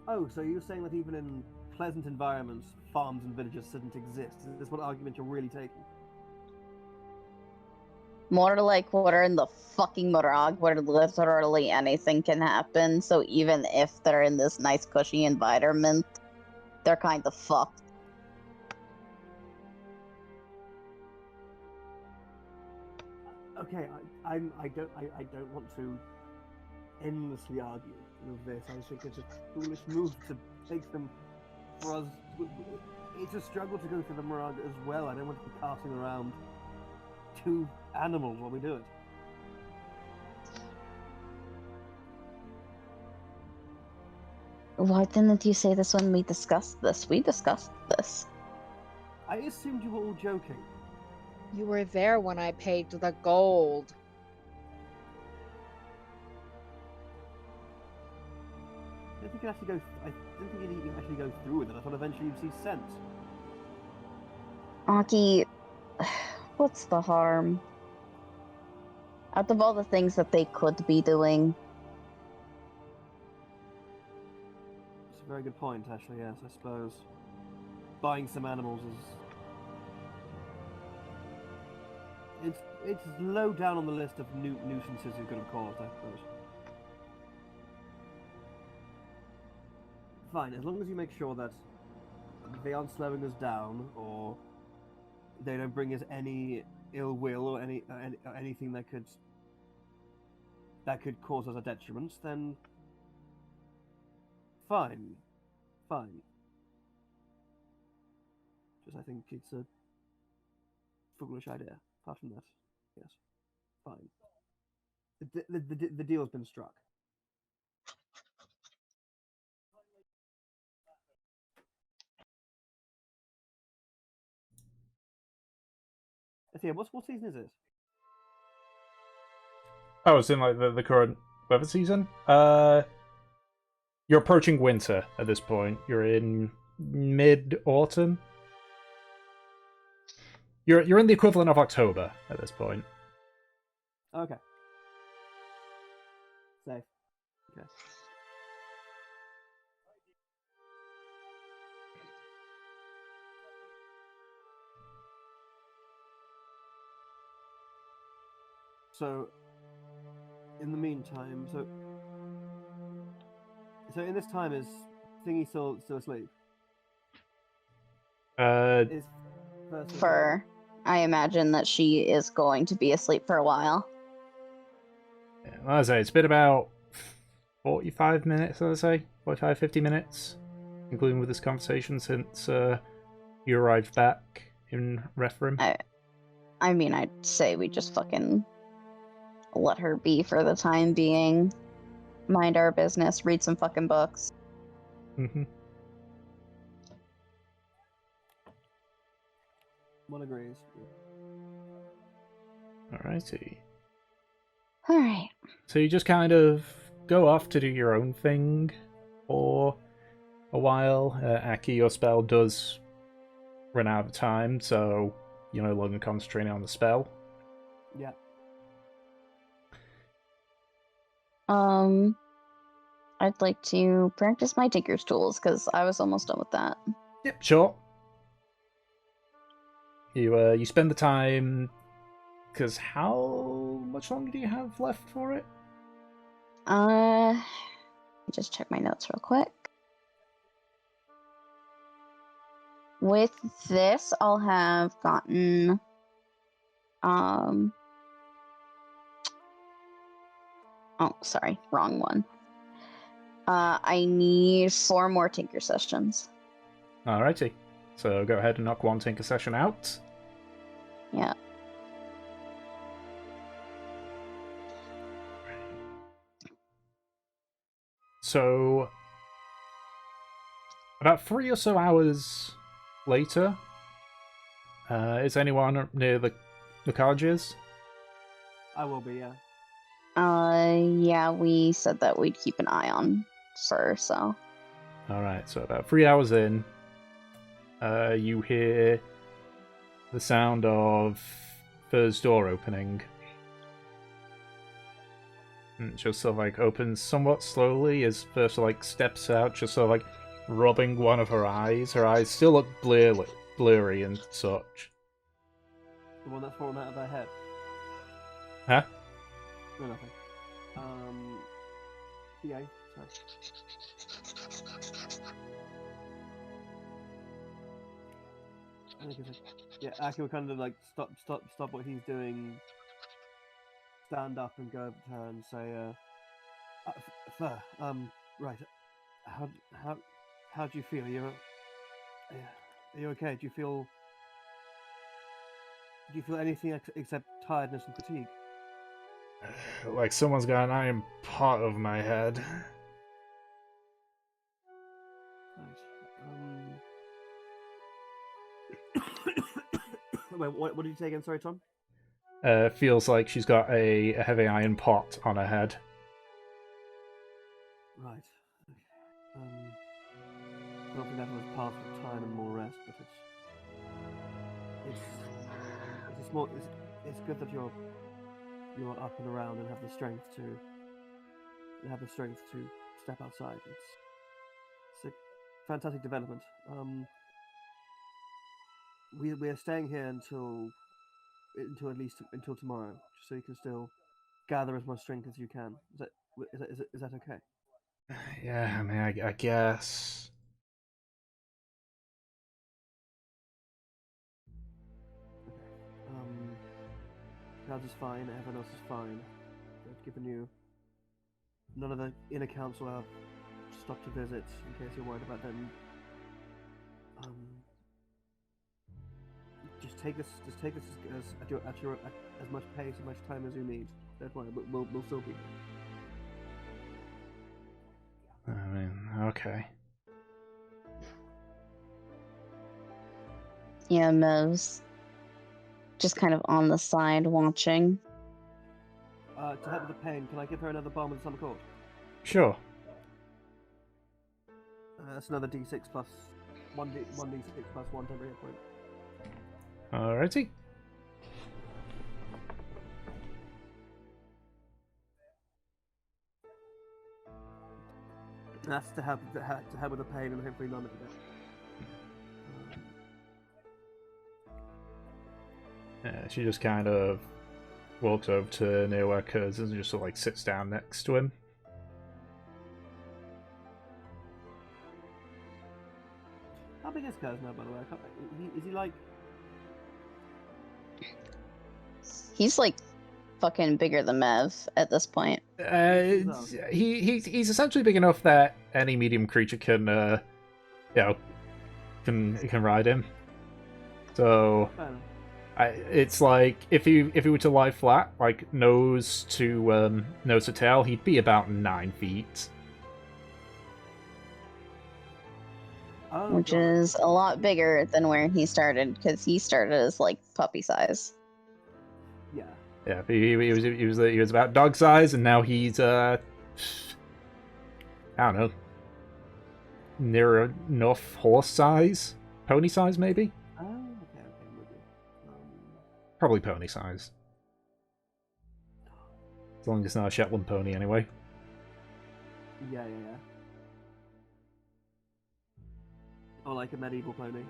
Oh, so you're saying that even in pleasant environments, farms and villages shouldn't exist? Is this what argument you're really taking? More like we're in the fucking Morag where literally anything can happen, so even if they're in this nice cushy environment, they're kind of fucked. Okay, I don't want to endlessly argue with this. I just think it's a foolish move to take them for us. It's a struggle to go through the Morag as well. I don't want to be passing around two animals while we do it. Why didn't you say this when we discussed this? We discussed this. I assumed you were all joking. You were there when I paid the gold. I don't think you actually go. I don't think you actually go through with it. I thought eventually you'd see sense. Aki, what's the harm? Out of all the things that they could be doing, It's a very good point, actually. Yes, I suppose buying some animals is it's low down on the list of nuisances you could have caused, I suppose. Fine, as long as you make sure that they aren't slowing us down, or they don't bring us any ill will or anything that could cause us a detriment, then fine. Just I think it's a foolish idea. Apart from that, yes, fine. The deal's been struck. Let's see, what season is this? Oh, it's in like the current weather season. You're approaching winter at this point. You're in mid-autumn. You're in the equivalent of October at this point. Okay. Safe. Okay. So, in the meantime, so in this time, is Thingy still asleep? Is for I imagine that she is going to be asleep for a while. Yeah, I say it's been about 45 minutes. I'd say 45, 50 minutes, including with this conversation since you arrived back in Rethrim. I mean, I'd say we just fucking let her be for the time being. Mind our business, read some fucking books. Mm-hmm. One agrees. Alrighty. Alright. So you just kind of go off to do your own thing for a while. Aki, your spell does run out of time, so you're no longer concentrating on the spell. Yeah. I'd like to practice my Tinker's Tools, because I was almost done with that. Yep, sure. You spend the time, because how much longer do you have left for it? Just check my notes real quick. With this, I'll have gotten, oh, sorry, wrong one. I need 4 more Tinker sessions. Alrighty. So go ahead and knock one Tinker session out. Yeah. So, about 3 or so hours later, is anyone near the colleges? I will be, yeah. Yeah, we said that we'd keep an eye on Fur, so. Alright, so about 3 hours in, you hear the sound of Fur's door opening. And it just sort of like opens somewhat slowly as Fur sort of like steps out, just sort of like rubbing one of her eyes. Her eyes still look blurry and such. The one that's fallen out of her head. Huh? No, nothing. Yeah, sorry. I think it's like, yeah, Aki will kind of like stop what he's doing, stand up and go over to her and say, Fur, right, how do you feel? Are you okay? Do you feel anything except tiredness and fatigue? Like someone's got an iron pot over my head. Right. Wait, what did you say again? Sorry, Tom. Feels like she's got a heavy iron pot on her head. Right. Okay. I don't think that was part of time and more rest, but it's good that you're up and around and have the strength to step outside. It's a fantastic development. We're staying here until at least until tomorrow, just so you can still gather as much strength as you can. Is that okay? Yeah, I mean, I guess. Kaz is fine. Everyone else is fine. They've given you. None of the inner council have stopped to visit in case you're worried about them. Just take this at your as much pace, as much time as you need. Don't worry, we'll still be there. I mean, okay. Yeah, Mev's just kind of on the side watching. To help with the pain, can I give her another bomb with some court? Sure. That's another D6 plus 1D6 plus 1 temporary hit point. Alrighty. That's to help with the pain and hopefully numb it a bit. She just kind of walks over to near where Kurz is and just sort of like sits down next to him. How big is Kaz now, by the way? Is he like? He's like fucking bigger than Mev at this point. He's essentially big enough that any medium creature can can ride him. So it's like if he were to lie flat, like nose to tail, he'd be about 9 feet. Which is a lot bigger than where he started, because he started as like puppy size. Yeah. Yeah, he was about dog size, and now he's I don't know, near enough horse size, pony size maybe. Oh, okay, with you. Probably pony size. As long as it's not a Shetland pony, anyway. Yeah. Or like a medieval pony.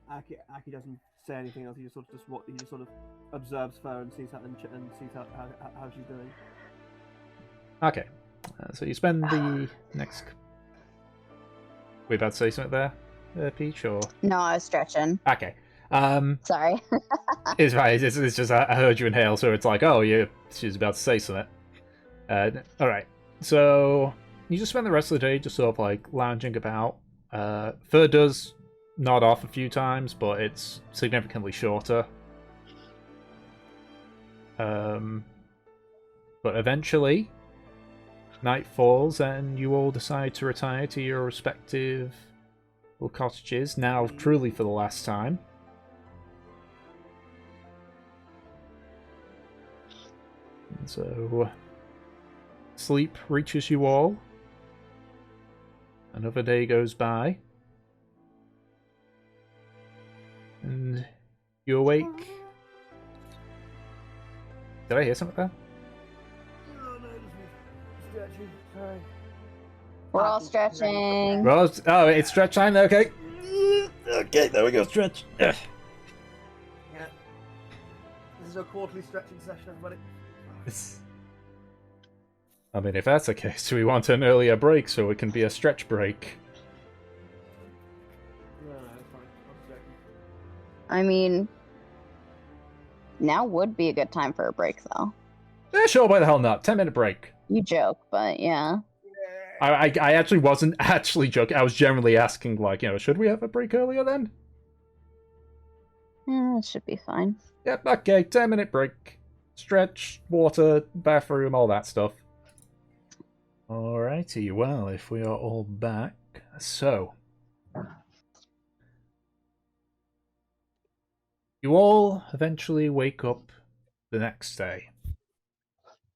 Aki doesn't say anything else. He just sort of observes her and sees how she's doing. Okay, so you spend the next. We about to say something there, Peach, or No, I was stretching. okay. Sorry. It's right. It's just I heard you inhale, so it's like, oh, yeah, she's about to say something. All right, so you just spend the rest of the day just sort of like lounging about. Fur does nod off a few times, but it's significantly shorter. But eventually, night falls, and you all decide to retire to your respective little cottages. Now, truly for the last time. And so, sleep reaches you all. Another day goes by. And you awake. Did I hear something there? stretching. Sorry. We're all stretching. Well, oh, it's stretch time. Okay. Okay, there we go. Stretch. Yeah. This is a quarterly stretching session, everybody. I mean, if that's the case, we want an earlier break so it can be a stretch break. No, it's fine. I'm joking. I mean, now would be a good time for a break, though. Yeah, sure, why the hell not? 10-minute break. You joke, but yeah. I actually wasn't actually joking. I was generally asking, like, should we have a break earlier then? Yeah, it should be fine. Yep, okay, 10-minute break. Stretch, water, bathroom, all that stuff. Alrighty, well, if we are all back, so... You all eventually wake up the next day.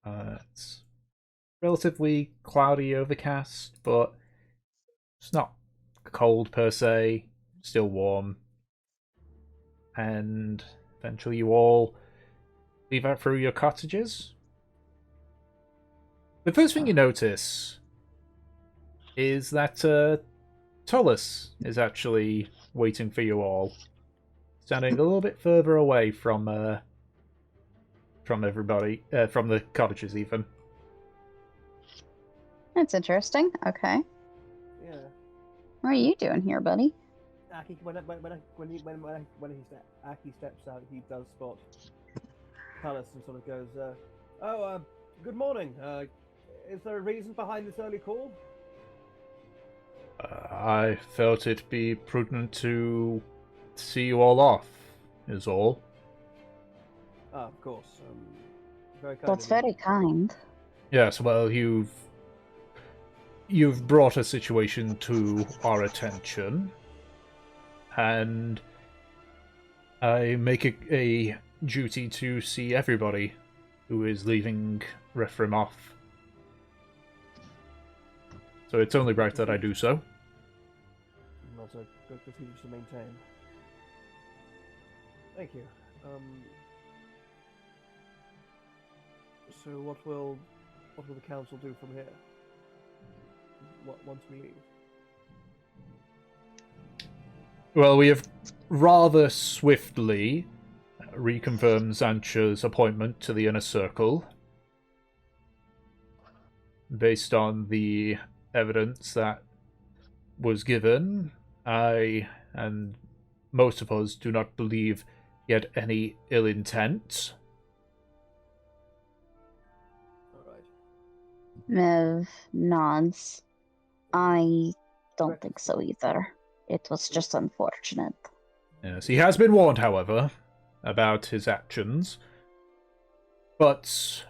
It's relatively cloudy, overcast, but it's not cold per se, still warm. And eventually you all leave out through your cottages. The first thing you notice is that Tullus is actually waiting for you all, standing a little bit further away from everybody, from the cottages even. That's interesting. Okay. Yeah. What are you doing here, buddy? Aki, when Aki steps out, he does spot Palace and sort of goes, good morning. Is there a reason behind this early call? I felt it be prudent to see you all off, is all. Ah, of course. Very kind. That's very kind. Yes, well, you've brought a situation to our attention, and I make it a duty to see everybody who is leaving Rethrim off. So it's only right that I do so. That's a good procedure to maintain. Thank you. So what will the council do from here? Once we leave? Well, we have rather swiftly reconfirmed Zancha's appointment to the Inner Circle, based on the evidence that was given. I and most of us do not believe he had any ill intent. Alright. Mev nods. I don't think so either. It was just unfortunate. Yes, he has been warned, however, about his actions. But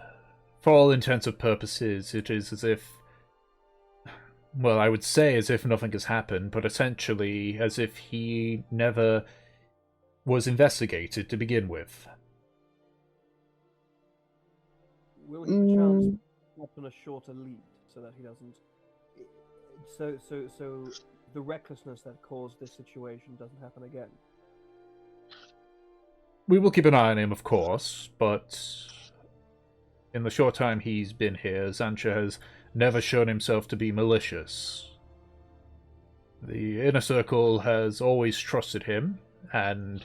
for all intents and purposes, it is as if... Well, I would say as if nothing has happened, but essentially as if he never was investigated to begin with. Will he perchance put on a shorter lead so that he doesn't... So the recklessness that caused this situation doesn't happen again? We will keep an eye on him, of course, but in the short time he's been here, Zancha has never shown himself to be malicious. The Inner Circle has always trusted him, and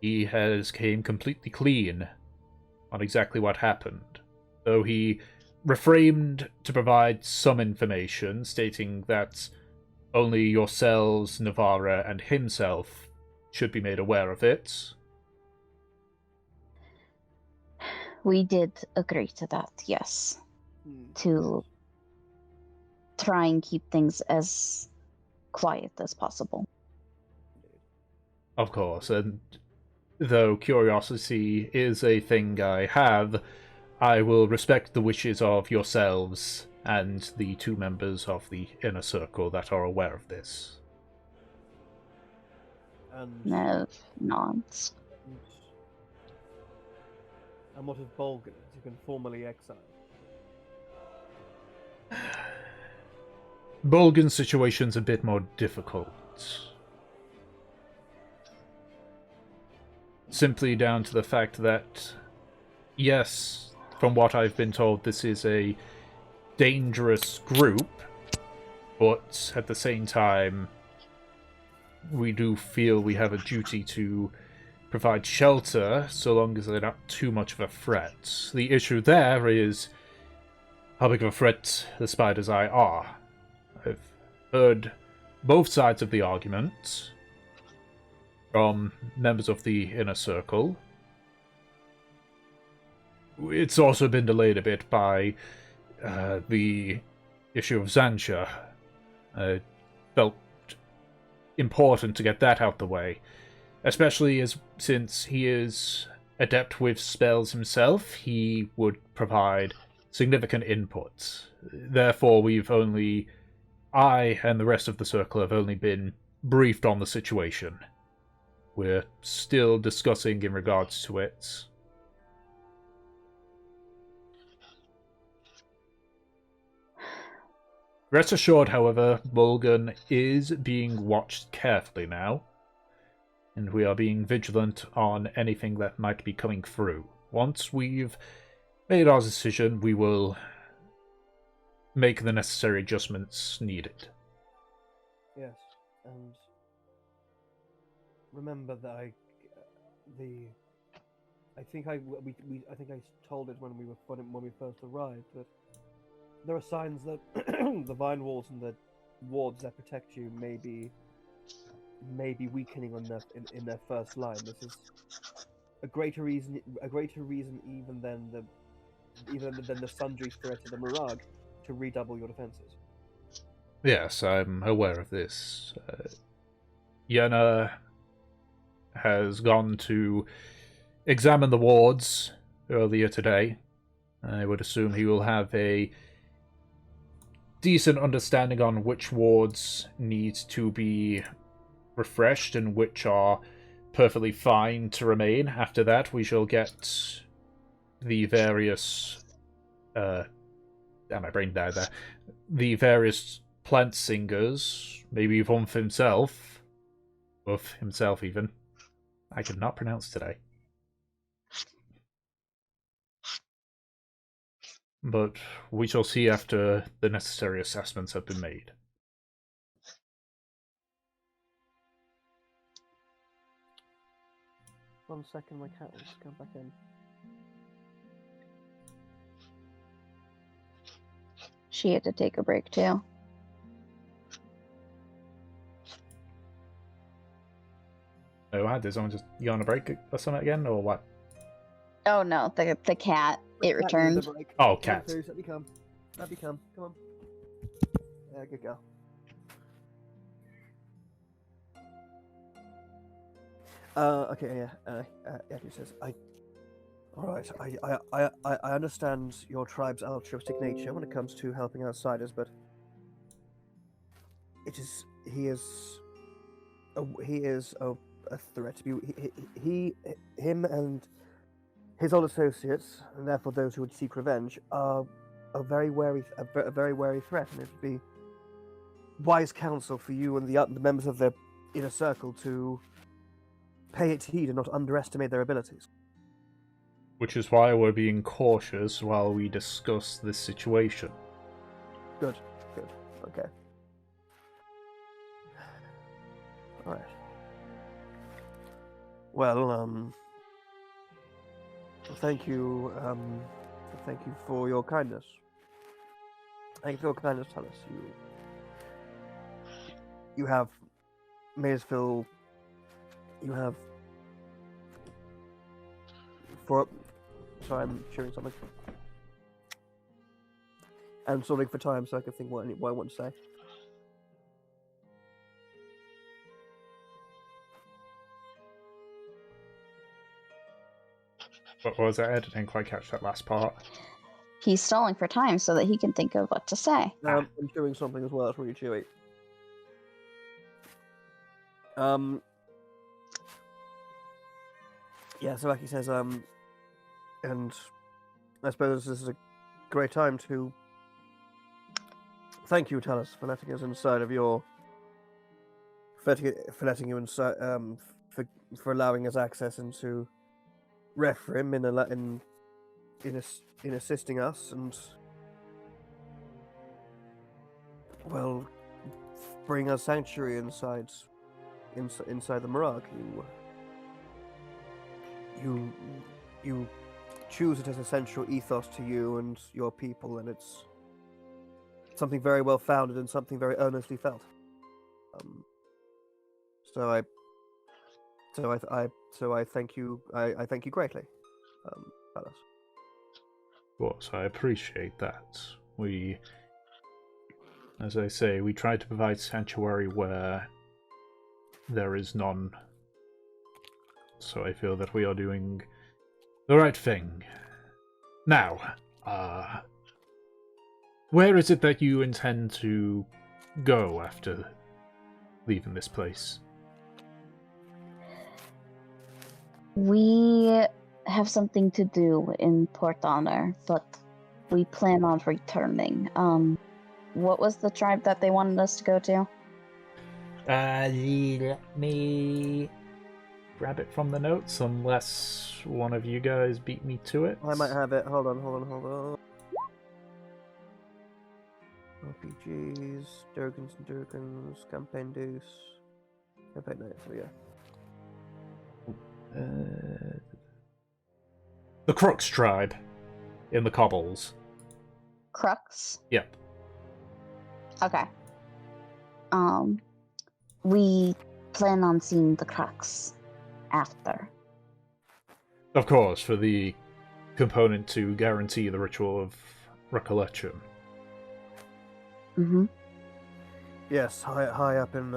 he has came completely clean on exactly what happened, though he refrained to provide some information, stating that only yourselves, Navarra, and himself should be made aware of it. We did agree to that, yes. To try and keep things as quiet as possible. Of course, and though curiosity is a thing I have, I will respect the wishes of yourselves and the two members of the Inner Circle that are aware of this. And Nev nods. And what of Bolgan? Has he been formally exiled? Bolgan's situation's a bit more difficult. Simply down to the fact that, yes, from what I've been told, this is a dangerous group, but at the same time, we do feel we have a duty to provide shelter so long as they're not too much of a threat. The issue there is how big of a threat the Spider's Eye are. I've heard both sides of the argument from members of the Inner Circle. It's also been delayed a bit by the issue of Zansha. Felt important to get that out the way, especially since he is adept with spells himself. He would provide significant input. Therefore, I and the rest of the circle have only been briefed on the situation. We're still discussing in regards to it. Rest assured, however, Mulgan is being watched carefully now, and we are being vigilant on anything that might be coming through. Once we've made our decision, we will make the necessary adjustments needed. Yes, and remember that I think I told it when we first arrived that there are signs that the vine walls and the wards that protect you may be weakening in their first line. This is a greater reason even than the sundry threat of the Mirage to redouble your defenses. Yes, I'm aware of this. Yenna has gone to examine the wards earlier today. I would assume he will have a decent understanding on which wards need to be refreshed and which are perfectly fine to remain. After that, we shall get the various... my brain died there. The various plant singers, maybe Wumf himself. Woof himself, even. I could not pronounce today. But we shall see after the necessary assessments have been made. One second, my cat wants to come back in. She had to take a break too. Oh, wow, did someone just go on a break or something again, or what? Oh no, the cat. It returned. Oh, cat. Let me come. Come on. Yeah, good girl. Okay, yeah. He says, Alright, I understand your tribe's altruistic nature when it comes to helping outsiders, but he is a threat. Him and his old associates, and therefore those who would seek revenge, are a very wary threat, and it would be wise counsel for you and the members of the Inner Circle to pay it heed and not underestimate their abilities. Which is why we're being cautious while we discuss this situation. Good. Okay. Alright. Well, thank you for your kindness. Thank you for your kindness, Talus. You have Maysville. You have Sorry, I'm chewing something. And sorting for time so I can think what I want to say. What was that? I didn't quite catch that last part. He's stalling for time so that he can think of what to say. I'm doing something as well. It's really chewy. Yeah, so like he says, and I suppose this is a great time to thank you, Talus, for letting us inside of your, for letting you inside, for allowing us access into Rethrim in assisting us, and well, bring a sanctuary inside the Mirage. You choose it as a central ethos to you and your people, and it's something very well founded and something very earnestly felt. So I thank you. I thank you greatly, fellas. Of course, I appreciate that. As I say, we try to provide sanctuary where there is none. So I feel that we are doing the right thing. Now, where is it that you intend to go after leaving this place? We have something to do in Port Honor, but we plan on returning. What was the tribe that they wanted us to go to? Let me grab it from the notes, unless one of you guys beat me to it. I might have it. Hold on. RPGs, Durgans and Durgans, Campaign Deuce, Campaign Night, so yeah. The Crux tribe in the Cobbles. Crux? Yep. Okay. We plan on seeing the Crux after. Of course, for the component to guarantee the ritual of recollection. Mm-hmm. Yes, high up in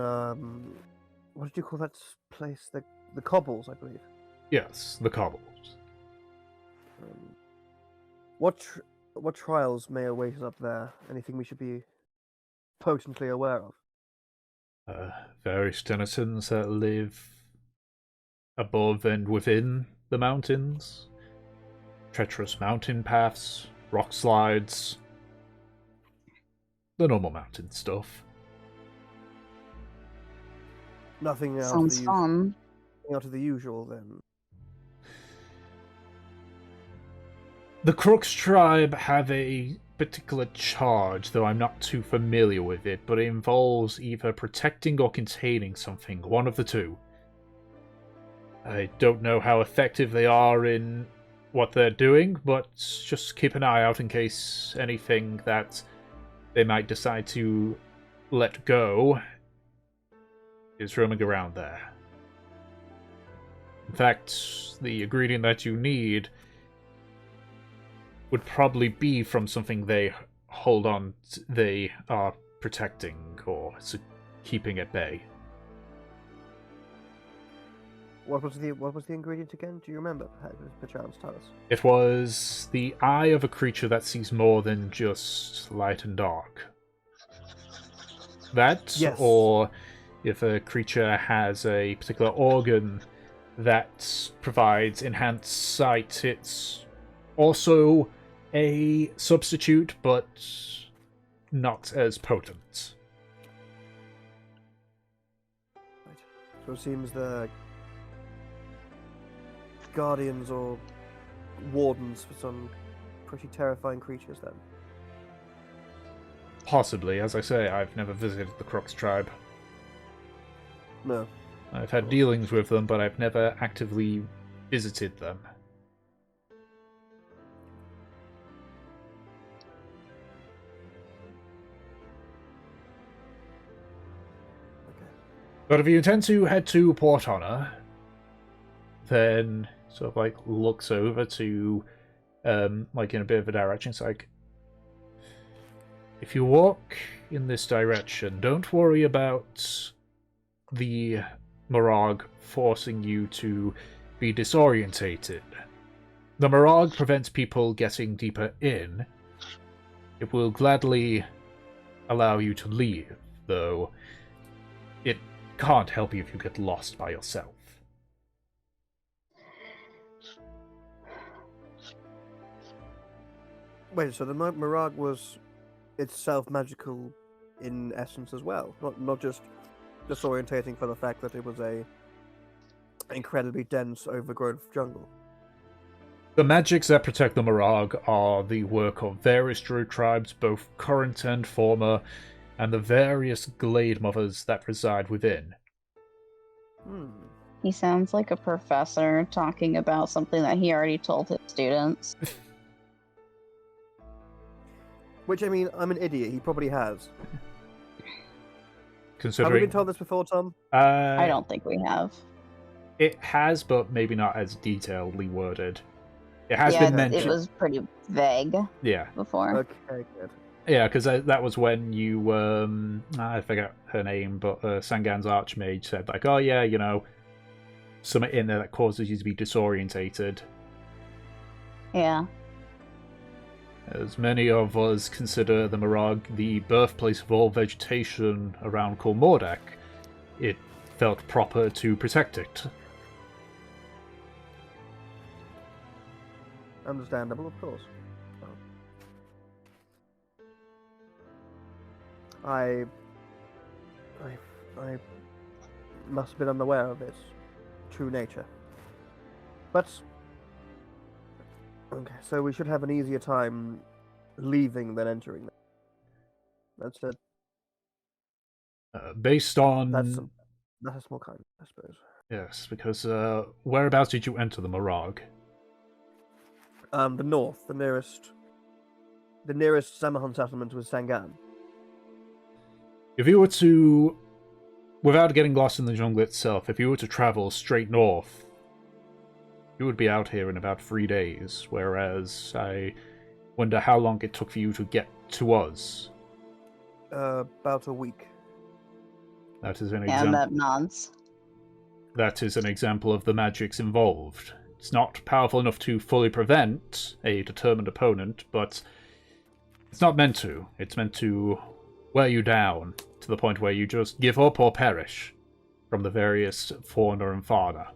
what did you call that place? The Cobbles, I believe. Yes, the Cobbles. What trials may await us up there? Anything we should be potently aware of? Various denizens that live above and within the mountains. Treacherous mountain paths, rock slides. The normal mountain stuff. Nothing out Sounds of the fun. out of the usual, then. The Crux tribe have a particular charge, though I'm not too familiar with it, but it involves either protecting or containing something, one of the two. I don't know how effective they are in what they're doing, but just keep an eye out in case anything that they might decide to let go is roaming around there. In fact, the ingredient that you need would probably be from something they hold on to, they are protecting or keeping at bay. What was the ingredient again? Do you remember? Perchance, tell us. It was the eye of a creature that sees more than just light and dark. That, yes. Or if a creature has a particular organ that provides enhanced sight, it's also a substitute, but not as potent. Right. So it seems the guardians or wardens for some pretty terrifying creatures, then. Possibly. As I say, I've never visited the Crux tribe. No. I've had dealings with them, but I've never actively visited them. Okay. But if you intend to head to Port Honor, then sort of like looks over to like in a bit of a direction. It's like, if you walk in this direction, don't worry about the Mirage forcing you to be disorientated. The Mirage prevents people getting deeper in. It will gladly allow you to leave, though it can't help you if you get lost by yourself. Wait, so the Mirage was itself magical in essence as well, not just disorientating for the fact that it was a incredibly dense, overgrown jungle. The magics that protect the Mirage are the work of various druid tribes, both current and former, and the various glade mothers that reside within. He sounds like a professor talking about something that he already told his students. Which, I mean, I'm an idiot. He probably has. Considering, Have we been told this before, Tom? I don't think we have. It has, but maybe not as detailedly worded. It has Yeah, been mentioned. it was pretty vague Yeah, before. Okay, good. yeah, because that was when you I forget her name, but Sangan's Archmage said like, oh yeah, you know, something in there that causes you to be disorientated. Yeah. As many of us consider the Morag the birthplace of all vegetation around Karmora, it felt proper to protect it. Understandable, of course. I must have been unaware of its true nature. But okay, so we should have an easier time leaving than entering. That's it. Based on... That's a small kind, I suppose. Yes, because whereabouts did you enter the Morag? The north, the nearest Samahan settlement was Sangan. If you were to, without getting lost in the jungle itself, if you were to travel straight north, you would be out here in about 3 days, whereas I wonder how long it took for you to get to us. About a week. That is an Yeah, example. that nods. That is an example of the magics involved. It's not powerful enough to fully prevent a determined opponent, but it's not meant to. It's meant to wear you down to the point where you just give up or perish from the various fauna and fauna.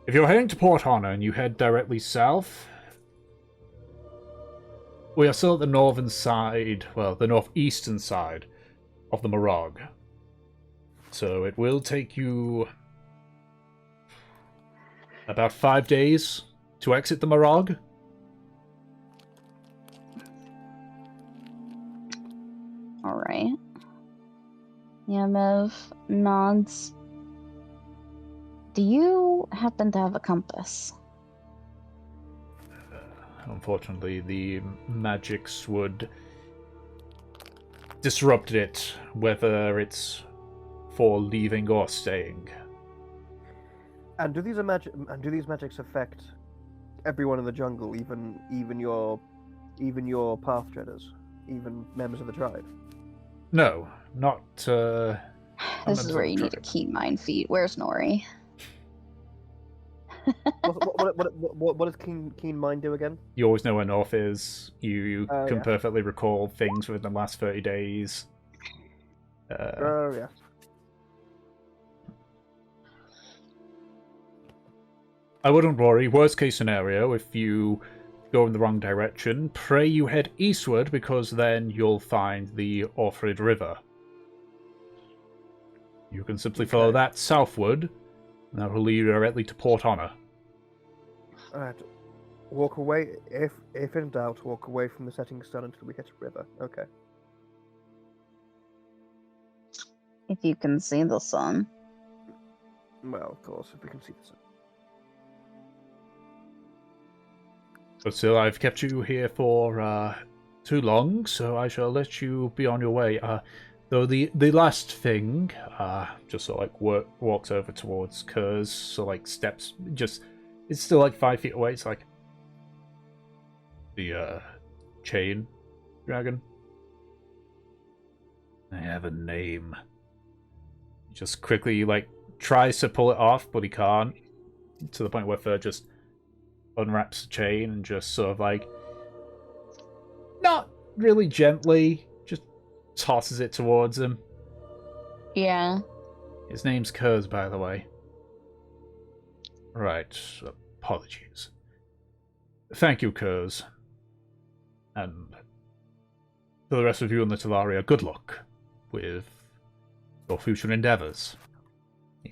If you're heading to Port Honor and you head directly south, we are still at the northern side, well, the northeastern side of the Morag. So it will take you about 5 days to exit the Morag. Alright. Yamev nods. Do you happen to have a compass? Unfortunately, the magics would disrupt it, whether it's for leaving or staying. And do these magics affect everyone in the jungle, even your path treaders, even members of the tribe? No, not. This is where you need a keen mind feat. Where's Nori? What does keen mind do again? You always know where north is. You can Yeah. perfectly recall things within the last 30 days. Yeah. I wouldn't worry. Worst case scenario, if you go in the wrong direction, pray you head eastward, because then you'll find the Orfrid River. You can simply follow that southward, and that will lead you directly to Port Honor. Alright. Walk away, if in doubt, walk away from the setting sun until we hit a river. Okay. If you can see the sun. Well, of course, if we can see the sun. But still, I've kept you here for too long, so I shall let you be on your way. Though the last thing, just sort of like walks over towards Kurz, so like steps, just, it's still like 5 feet away. It's like the chain dragon. I have a name. He just quickly like tries to pull it off, but he can't. To the point where Fur just unwraps the chain and just sort of like, not really gently, just tosses it towards him. Yeah. His name's Kurz, by the way. Right, apologies. Thank you, Kurz. And for the rest of you in the Telaria, good luck with your future endeavors. He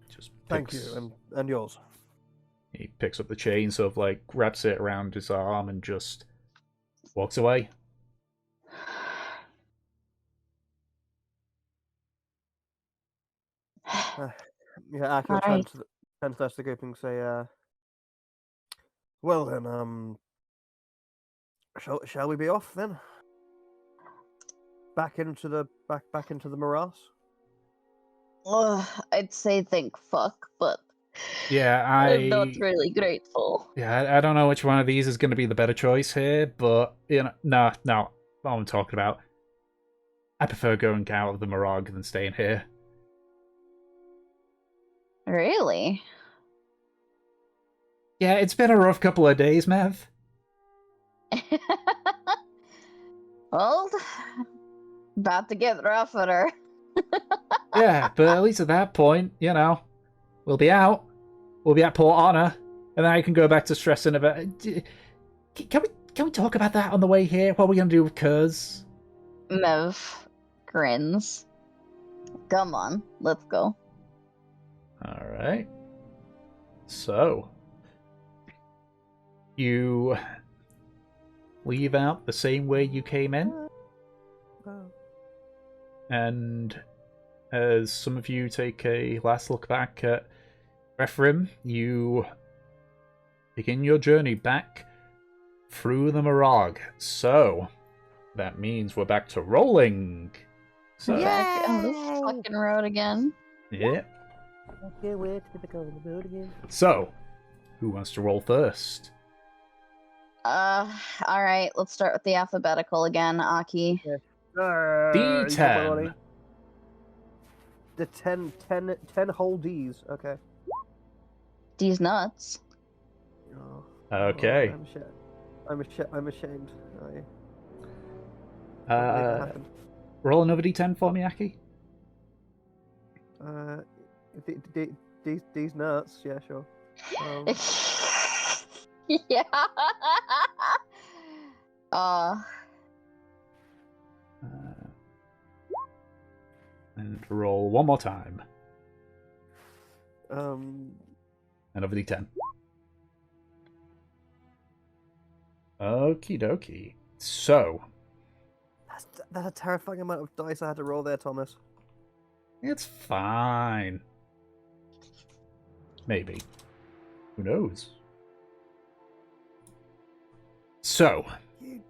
just Thank you, and yours. He picks up the chain, sort of like wraps it around his arm and just walks away. Yeah, Aki will Alright. turn to the group and say, well then, shall we be off then? Back into the morass. Ugh, I'd say thank fuck, but Yeah, I'm not really grateful. I don't know which one of these is going to be the better choice here, but you know, no, what I'm talking about. I prefer going out of the Morag than staying here. Really? Yeah, it's been a rough couple of days, Mev. Well, about to get rougher. Yeah, but at least at that point, you know, we'll be out. We'll be at Port Honor, and then I can go back to stressing about. Can we talk about that on the way here? What are we gonna do with Kurz? Mev grins. Come on, let's go. All right. So you leave out the same way you came in, and as some of you take a last look back at Rethrim, you begin your journey back through the Morag. So that means we're back to rolling. So Back on this fucking road again. yeah. I can't wait to get on the road again. So who wants to roll first? Alright, let's start with the alphabetical again, Aki. D10. The 10 whole D's. Okay. These nuts. Oh, Okay. I'm ashamed. That happened. Roll another D10 for me, Aki. These nuts. Yeah, sure. Yeah. And roll one more time. Another D10. Okie dokie. So That's a terrifying amount of dice I had to roll there, Thomas. it's fine. Maybe. Who knows? So You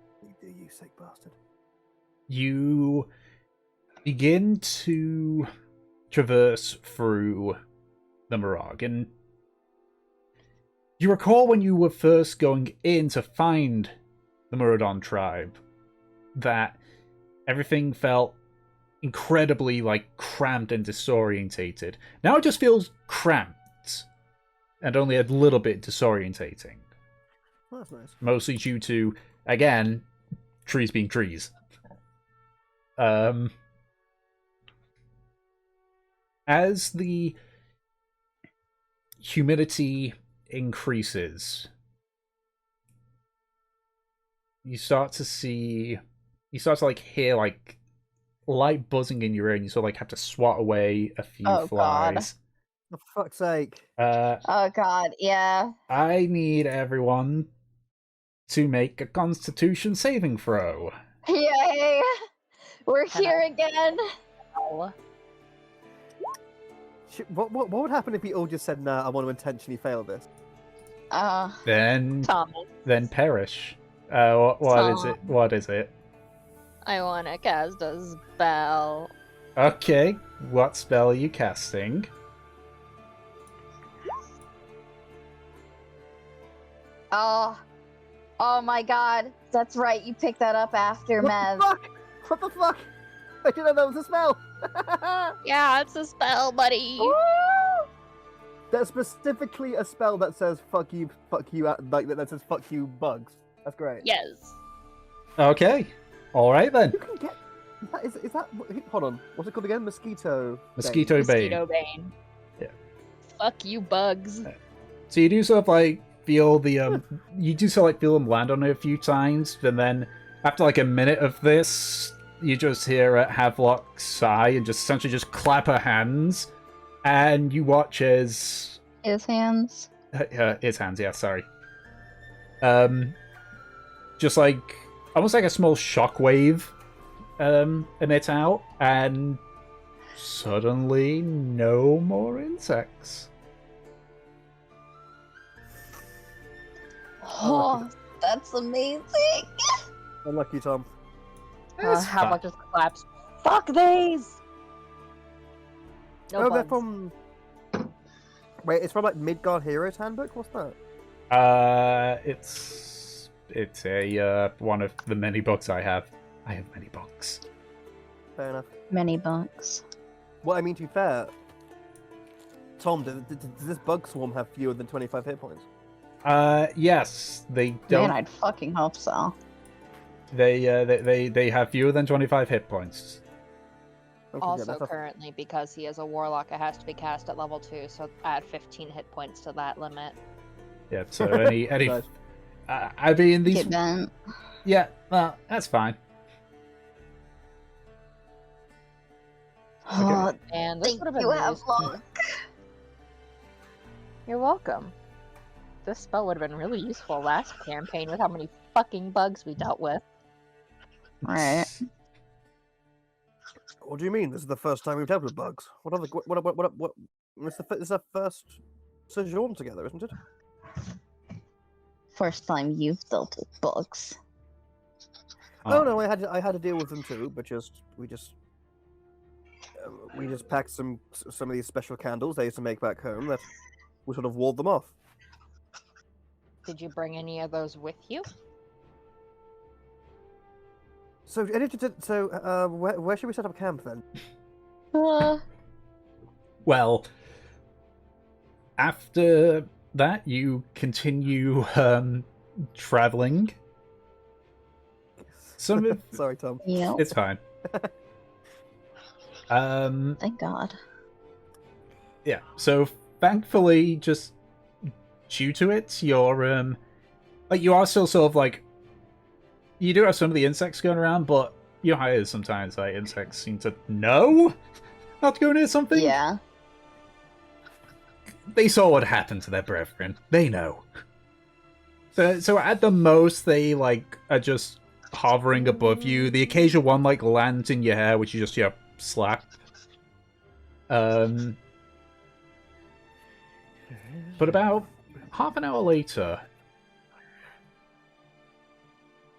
sick bastard. you begin to traverse through the Morag, and you recall when you were first going in to find the Muradon tribe that everything felt incredibly cramped and disorientated. Now it just feels cramped and only a little bit disorientating. Well, that's nice. Mostly due to, again, trees being trees. As the humidity increases, you start to hear light buzzing in your ear, and you sort of have to swat away a few Oh, God. flies. For fuck's sake. Oh god, yeah. I need everyone to make a Constitution saving throw. Yay! We're here again. Oh. What would happen if we all just said, nah, I want to intentionally fail this? Then Thomas, perish. What is it? What is it? I want to cast a spell. Okay, what spell are you casting? Oh my god. That's right, you picked that up after Mev. What the fuck? I didn't know that was a spell! Yeah, it's a spell, buddy. That's specifically a spell that says fuck you, that says fuck you bugs. That's great. Yes. Okay, alright then. You can get... Is that... Hold on. What's it called again? Mosquito Mosquito Bane. Mosquito Bane. Yeah. Fuck you, bugs. So you do sort of feel the you do sort of feel them land on it a few times, and then after a minute of this, you just hear Havelock sigh and just essentially just clap her hands, and you watch as His hands. his hands, yeah, sorry. Just almost like a small shockwave emit out, and Suddenly, no more insects. Oh, that's amazing. Unlucky, Tom. It's Have fine. like just collapse. Fuck these! No They're bugs. from. Wait, it's from like Midgard Heroes Handbook. What's that? It's a one of the many books I have. I have many books. Fair enough. Many bugs. Well, I mean, to be fair, Tom, does this bug swarm have fewer than 25 hit points? Yes, they Man, don't. I'd fucking hope so. They have fewer than 25 hit points. Okay, yeah, Also, that's a- currently, because he is a warlock, it has to be cast at level 2, so add 15 hit points to that limit. Yeah. So any Nice. I mean these. Get bent. Yeah. Well, that's fine. Oh, And this thank would have been you, really have useful. luck. You're welcome. This spell would have been really useful last campaign with how many fucking bugs we dealt with. Right. What do you mean? This is the first time we've dealt with bugs. What other? What? This is our first sojourn together, isn't it? First time you've dealt with bugs. Oh no, I had to deal with them too, but we just packed some of these special candles they used to make back home that we sort of walled them off. Did you bring any of those with you? So, where should we set up camp then? Well, after that, you continue traveling. Some of Sorry, Tom. Yep. it's fine. Thank God. Yeah. So thankfully, just due to it, you're like you are still sort of like you do have some of the insects going around, but you know sometimes like insects seem to know not to go near something. Yeah. They saw what happened to their brethren. They know. So at the most, they like are just hovering above you. The occasional one like lands in your hair, which you just slap. But about half an hour later,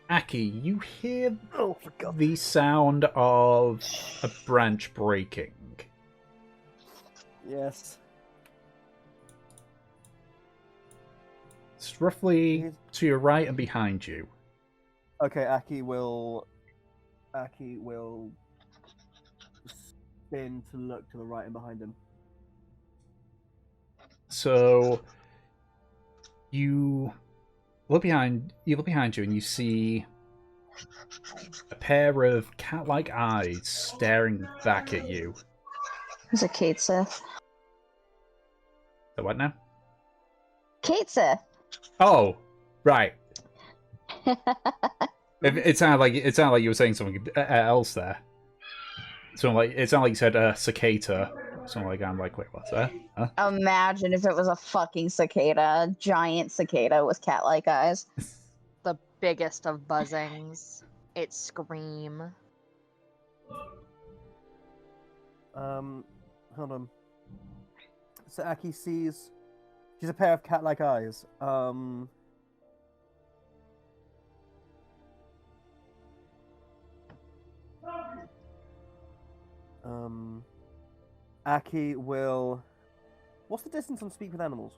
Aki, you hear Oh, for God. the sound of a branch breaking. Yes. It's roughly to your right and behind you. Okay, Aki will spin to look to the right and behind him. So you look behind you and you see a pair of cat-like eyes staring back at you. Who's a Kate Sith? So what now? Kate Sith! Oh, right. It sounded like you were saying something else there. So like it sounded like you said cicada. Something like I'm like, wait, what's that? Huh? Imagine if it was a fucking cicada, a giant cicada with cat-like eyes. The biggest of buzzings. It scream. Hold on. So Aki sees she's a pair of cat-like eyes. Aki will. What's the distance on Speak with Animals?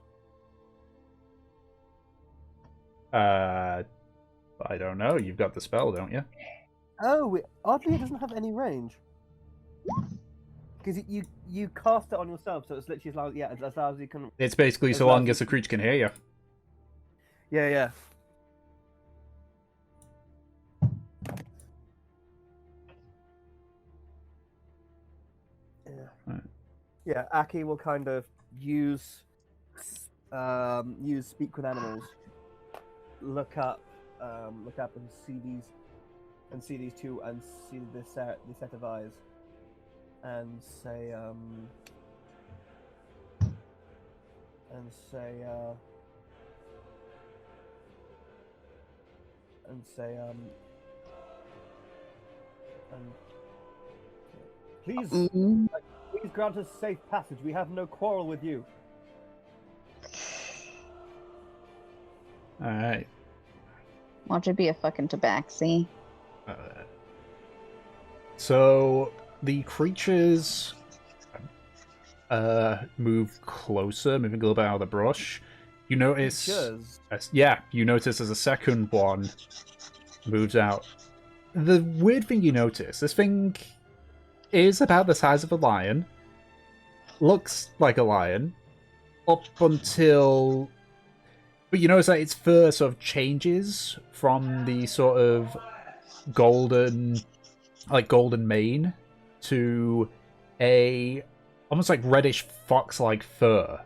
I don't know. You've got the spell, don't you? Oh, oddly, it doesn't have any range. Because you cast it on yourself, so it's literally as loud as you can. It's basically so long as the creature can hear you. Yeah. Right. Yeah, Aki will kind of use Speak with Animals. Look up and see these two and see this set of eyes, and say please, Mm-hmm. Please grant us safe passage. We have no quarrel with you. Alright. Watch it be a fucking tabaxi. So the creatures move closer, moving a little bit out of the brush. You notice, Creatures? you notice as a second one moves out. The weird thing you notice, this thing is about the size of a lion, looks like a lion, up until... But you notice that its fur sort of changes from the sort of golden mane to a almost like reddish fox-like fur.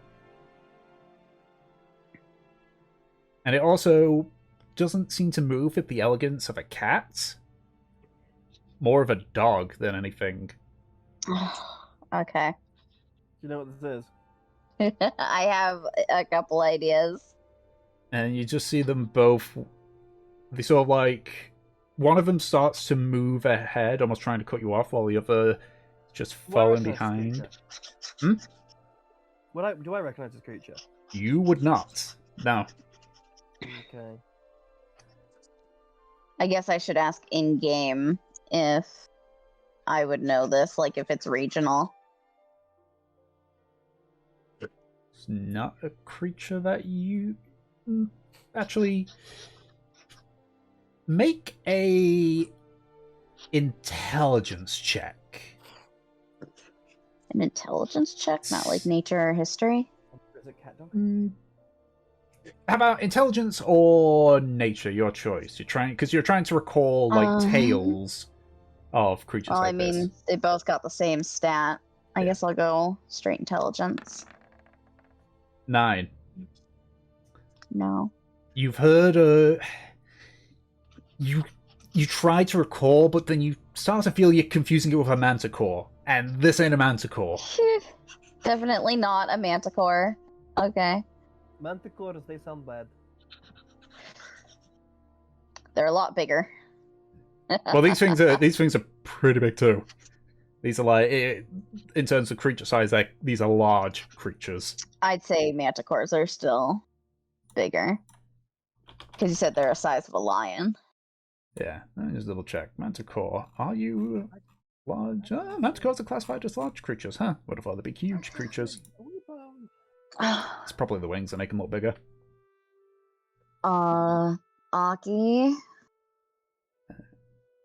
And it also doesn't seem to move with the elegance of a cat. More of a dog than anything. Okay. Do you know what this is? I have a couple ideas. And you just see them both... They sort of like... One of them starts to move ahead, almost trying to cut you off, while the other just falling behind. Do I recognize this creature? You would not. No. Okay. I guess I should ask in-game if I would know this, like if it's regional. It's not a creature that you... Actually... Make a intelligence check. An intelligence check, not like nature or history? Is it cat dog? How about intelligence or nature? Your choice. You're trying to recall like tales of creatures Well, like I mean, this. they both got the same stat. I guess I'll go straight intelligence. 9. No. You've heard you try to recall, but then you start to feel you're confusing it with a manticore, and this ain't a manticore. Definitely not a manticore. Okay. Manticores, they sound bad. They're a lot bigger. Well, these things are pretty big too. These are like, in terms of creature size, these are large creatures. I'd say manticores are still bigger. Because you said they're the size of a lion. Yeah, let me just double check. Manticore, are you large? Manticores are classified as large creatures, huh? Would have thought they'd be huge creatures. It's probably the wings that make them look bigger. Aki.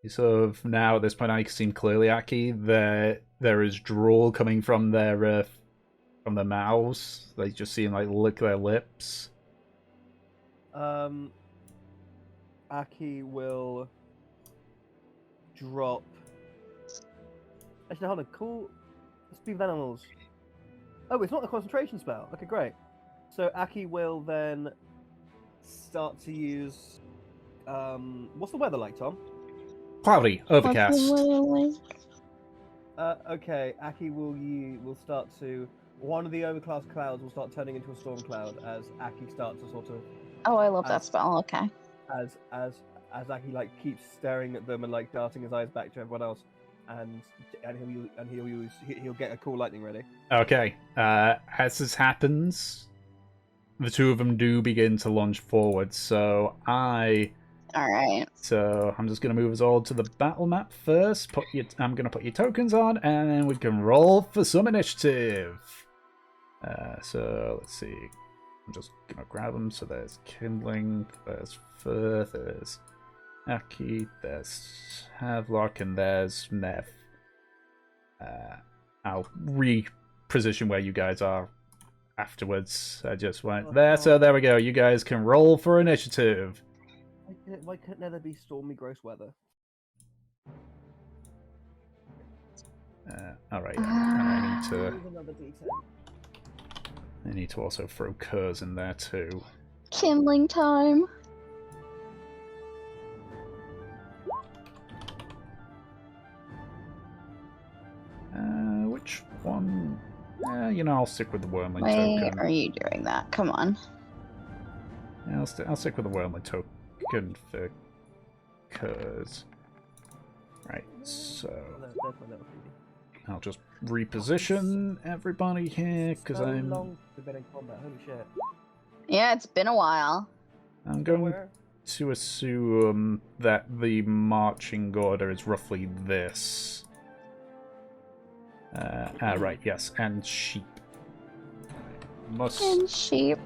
You sort of, now at this point, I can see clearly, Aki, there is drool coming from their mouths. They just seem like lick their lips. Aki will drop. Actually, hold on. Cool. Speed of animals. Oh, it's not a concentration spell. Okay, great. So Aki will then start to use. What's the weather like, Tom? Cloudy, overcast. Okay. Aki will start to. One of the overcast clouds will start turning into a storm cloud as Aki starts to sort of. Oh, I love that spell. Okay. As Aki like keeps staring at them and like darting his eyes back to everyone else, and he'll get a cool lightning ready. Okay. As this happens, the two of them do begin to lunge forward. So All right. So I'm just gonna move us all to the battle map first. I'm gonna put your tokens on, and then we can roll for some initiative. So let's see. I'm just gonna grab them. So there's Kindling, there's Fur, there's Aki, there's Havelock, and there's Nev. I'll reposition where you guys are afterwards. I just went there, so there we go. You guys can roll for initiative. Why couldn't there be stormy, gross weather? Alright, I need to also throw Kurz in there too. Kindling time. Which one? I'll stick with the Wormling Why token. are you doing that? Come on. Yeah, I'll stick with the Wormling token for Kurz. Right, so... I'll just reposition everybody here because So I'm long to been in combat. Holy shit. Yeah, it's been a while. going Where? to assume that the marching order is roughly this. Right, yes, and sheep. Must. And sheep.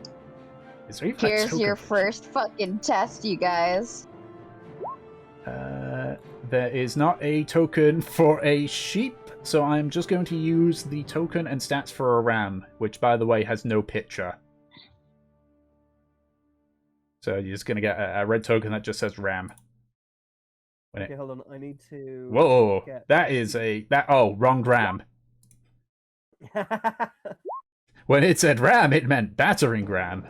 Is there even a Here's your token? first fucking test, you guys. There is not a token for a sheep, so I'm just going to use the token and stats for a ram, which, by the way, has no picture. So you're just going to get a red token that just says ram. Okay, hold on. I need to. Whoa, get that is oh, wrong ram. When it said ram, it meant battering ram.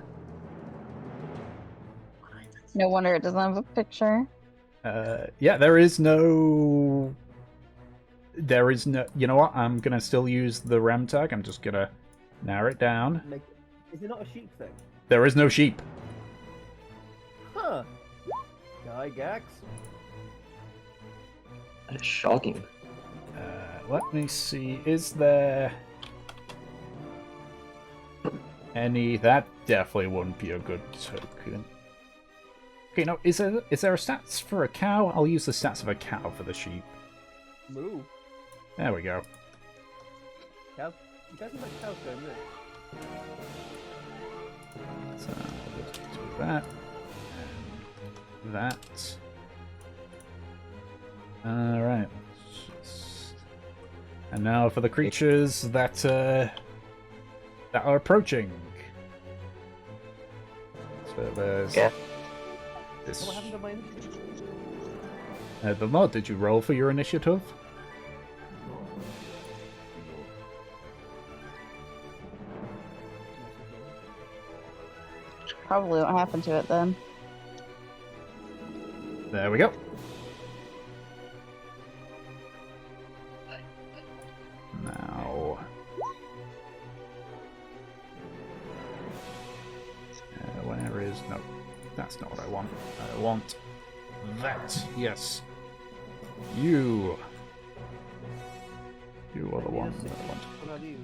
No wonder it doesn't have a picture. Yeah, there is no... You know what? I'm going to still use the ram tag. I'm just going to narrow it down. Is it not a sheep thing? There is no sheep. Huh. Guy Gax. That is shocking. Let me see. Is there any? That definitely wouldn't be a good token. Okay, no. Is there a stats for a cow? I'll use the stats of a cow for the sheep. Moo. There we go. Cow. You guys know that cows go moo. So I'll just do that and that. All right. And now for the creatures that are approaching. So there's this. What happened to my initiative? The mod, did you roll for your initiative? Probably what happened to it then. There we go. Now, where is... No, that's not what I want. I want that. Yes. You are the one that I want. What are you?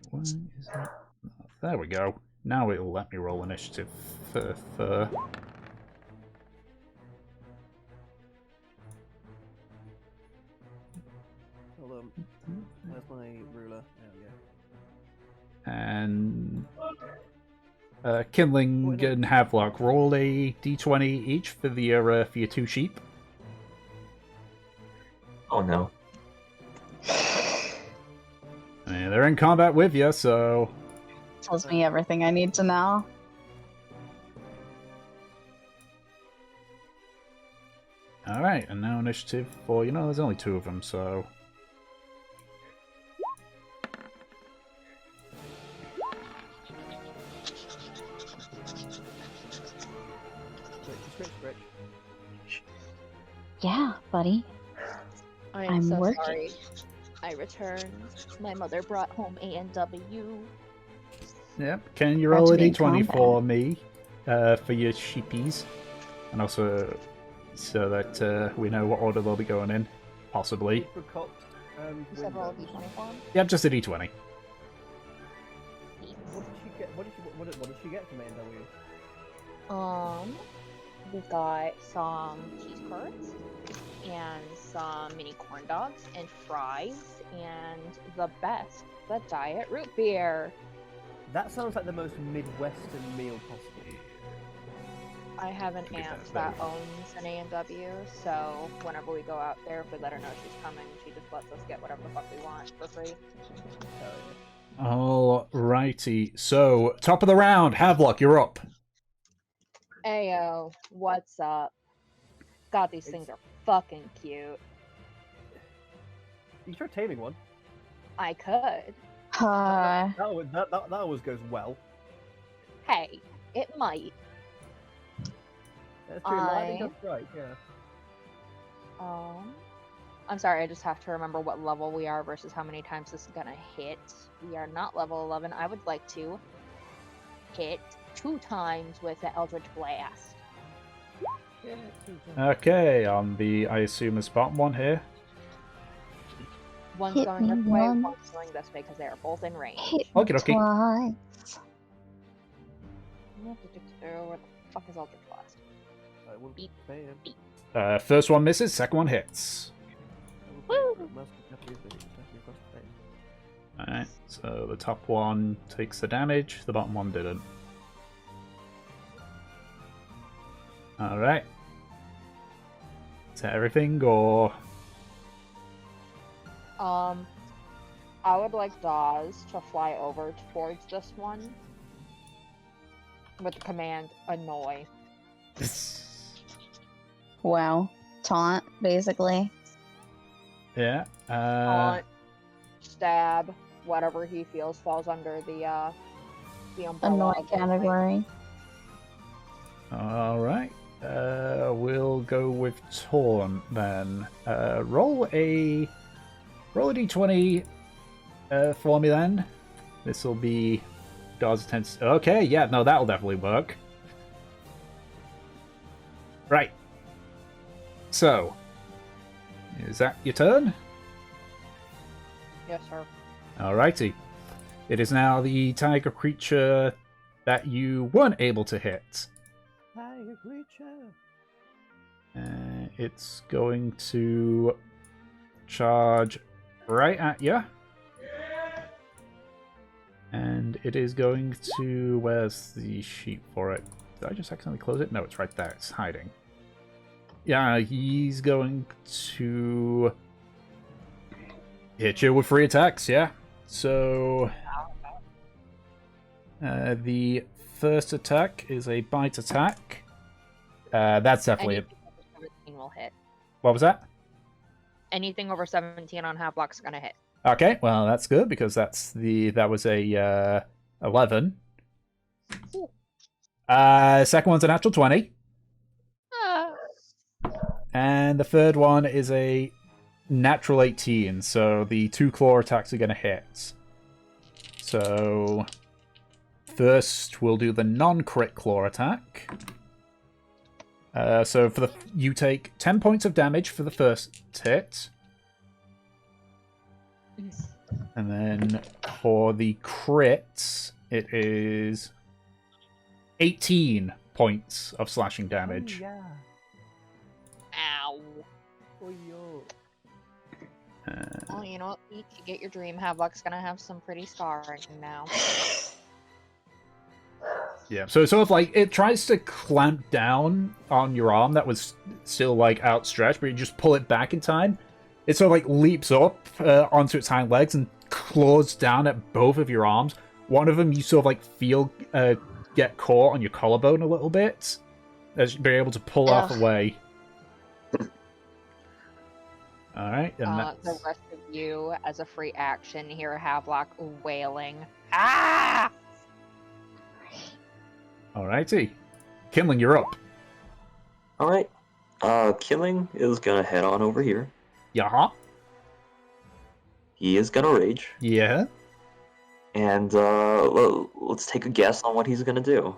Where is it? Oh, there we go. Now it'll let me roll initiative for... Hold on. Where's my ruler? There we go. And Kindling and Havelock, roll a d20 each for your two sheep. Oh no. And they're in combat with you, so Tells me everything I need to know. all right. And now initiative for there's only two of them, so Yeah, buddy. I'm so working. sorry. I returned. My mother brought home A&W. yep. Can you Glad roll to a be in d20 combat. for me, for your sheepies, and also so that we know what order they'll be going in, possibly. Apricot and You said roll a Wyndham. d20 for him? Yeah, just a d20. What did she get? What did she get from A&W? We got some cheese curds and some mini corn dogs and fries and the best, the diet root beer. That sounds like the most Midwestern meal possible. I have an Could be aunt better. that owns an A&W, so whenever we go out there, if we let her know she's coming, she just lets us get whatever the fuck we want for free. Alrighty. So top of the round, Havelock, you're up. Ayo, what's up? God, these things are fucking cute. You tried taming one. I could. That always goes well. Hey, it might. That's true. Lightning does right, yeah. I'm sorry, I just have to remember what level we are versus how many times this is gonna hit. We are not level 11. I would like to hit 2 times with the Eldritch Blast. Yeah, two jump. Okay, on the, I assume, the bottom one here. One's Hit going me this way, once. one's going this way because they are both in range. Hit me Okie dokie. twice. Where the fuck is Eldritch Blast? I wouldn't Beep. ban. First one misses, second one hits. Alright, so the top one takes the damage, the bottom one didn't. Alright. Is that everything, or...? I would like Dawes to fly over towards this one with the command annoy. Wow. Taunt, basically. Yeah. Taunt, stab, whatever he feels falls under the umbrella. Annoy of the category. Alright. We'll go with Taunt then. Roll a d20 for me then. This will be Dawes attempts. Okay, yeah, no, that'll definitely work. Right. So, is that your turn? Yes, sir. Alrighty. It is now the tiger creature that you weren't able to hit. Tiger creature. It's going to charge right at you. And it is going to... Where's the sheet for it? Did I just accidentally close it? No, it's right there. It's hiding. Yeah, he's going to hit you with 3 attacks, yeah. So... the first attack is a bite attack. That's definitely... Anything over 17 will hit. What was that? Anything over 17 on half block's gonna hit. Okay, well that's good because that was a 11. Second one's a natural 20. And the third one is a natural 18, so the 2 claw attacks are going to hit. So first we'll do the non-crit claw attack. So for you take 10 points of damage for the first hit. And then for the crit, it is 18 points of slashing damage. Oh, yeah. Ow. Oh, yo. Well, you know what, Peach? You get your dream. Havlock's gonna have some pretty scarring now. Yeah, so it's sort of like it tries to clamp down on your arm that was still like outstretched, but you just pull it back in time. It sort of like leaps up onto its hind legs and claws down at both of your arms. One of them you sort of like feel get caught on your collarbone a little bit as you're able to pull off away. Alright, and The rest of you, as a free action, hear Havlock wailing. Ah! Alrighty. Kindling, you're up. Alright. Killing is gonna head on over here. Yeah. He is gonna rage. Yeah. And let's take a guess on what he's gonna do.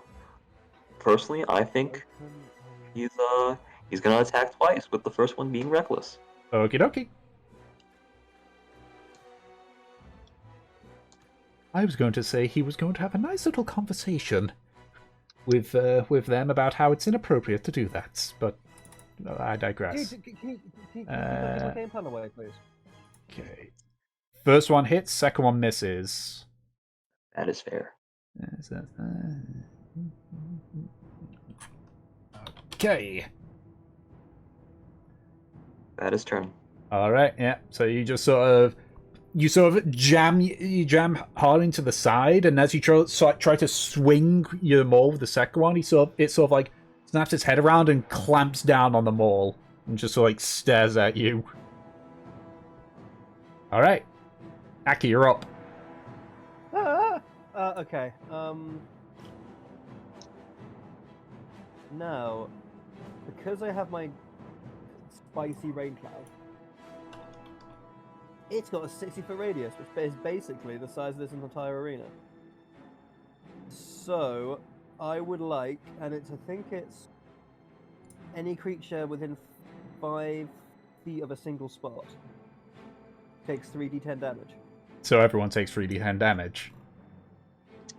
Personally, I think he's gonna attack twice, with the first one being reckless. Okie dokie. I was going to say he was going to have a nice little conversation with them about how it's inappropriate to do that, but I digress. Can you take my game plan away, please? Okay. First one hits, second one misses. That is fair. Okay. That is turn. All right. Yeah. So you just sort of jam hard into the side, and as you try to swing your maul with the second one, it sort of like snaps its head around and clamps down on the maul and just sort of like stares at you. All right, Aki, you're up. Okay. Now, because I have my spicy rain cloud, it's got a 60-foot radius, which is basically the size of this entire arena. So, I would like, and I think it's any creature within 5 feet of a single spot takes 3d10 damage. So everyone takes 3d10 damage.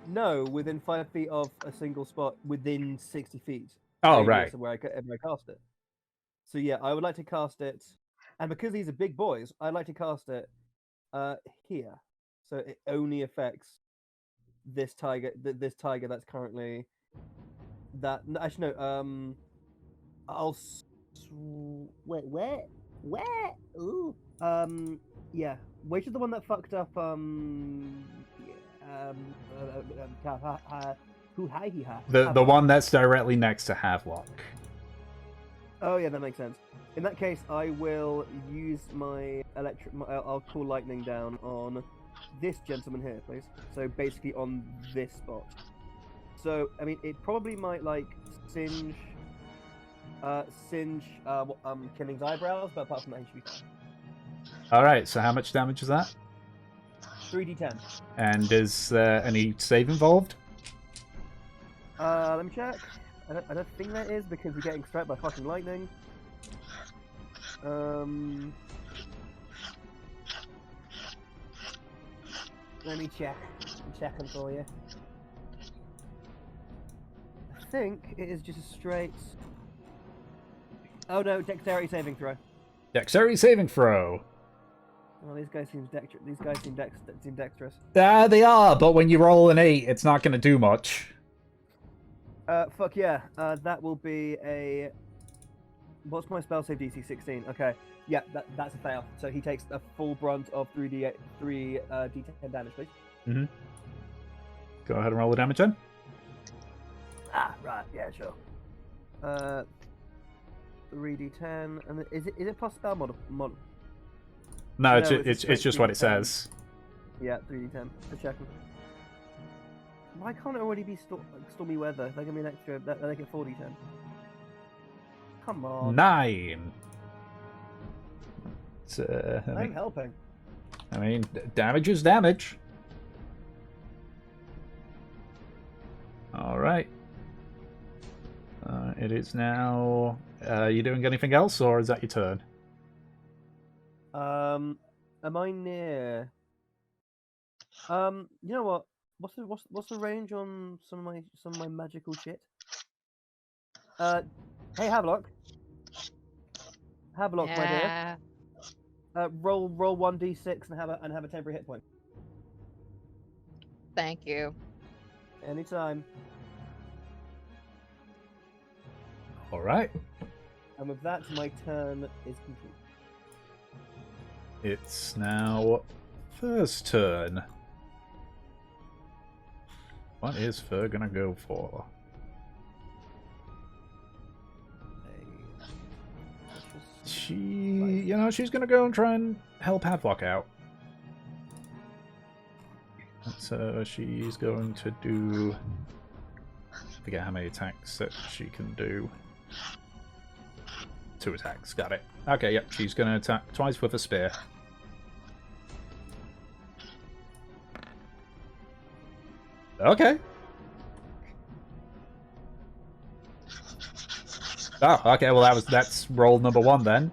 No, within 5 feet of a single spot within 60 feet. Oh, radius right. of where I cast it. So yeah, I would like to cast it, and because these are big boys, I'd like to cast it here. So it only affects this tiger. This tiger that's currently that. Actually, no. Wait, where? Ooh. Yeah. Which is the one that fucked up? The one that's directly next to Havelock. Oh yeah, that makes sense. In that case, I will use my electric. I'll call lightning down on this gentleman here, please. So basically on this spot. So I mean, it probably might like singe Killing's eyebrows, but apart from that, he should be fine. All right. So how much damage is that? 3d10. And is there any save involved? Let me check. I don't think that is because we're getting struck by fucking lightning. Let me check. I'm checking for you. I think it is just a straight. Oh no, dexterity saving throw. Dexterity saving throw. Oh, these guys seem dexterous. They are, but when you roll an 8, it's not going to do much. Fuck yeah. That will be a. What's my spell save DC? 16. Okay. Yeah, that's a fail. So he takes a full brunt of 3d10 damage, please. Mm-hmm. Go ahead and roll the damage then. Ah, right. Yeah, sure. 3d10, and is it plus spell mod? No, No, it's just what it says. Yeah, 3d10. For checking. Why can't it already be stormy weather? They're gonna be an extra. They make it 4d10. Come on. 9. I'm helping. I mean, damage is damage. All right. It is now. You doing anything else, or is that your turn? Am I near? You know what? What's the range on some of my magical shit? Hey Havelock. Havelock, my dear. Roll 1d6 and have a temporary hit point. Thank you. Anytime. All right. And with that, my turn is complete. It's now Fur's turn. What is Fur gonna go for? She's gonna go and try and help Havelock out. So she's going to do. I forget how many attacks that she can do. 2 attacks, got it. Okay, yep, she's gonna attack twice with a spear. Okay. Oh, okay, well that's roll number 1 then.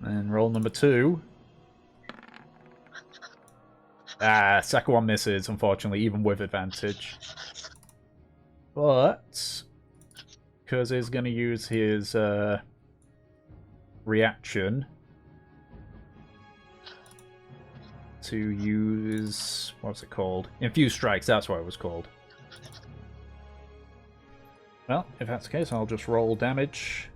And roll number 2. Second one misses, unfortunately, even with advantage. But Kurz is gonna use his reaction to use, what's it called? Infused Strikes, that's what it was called. Well, if that's the case, I'll just roll damage.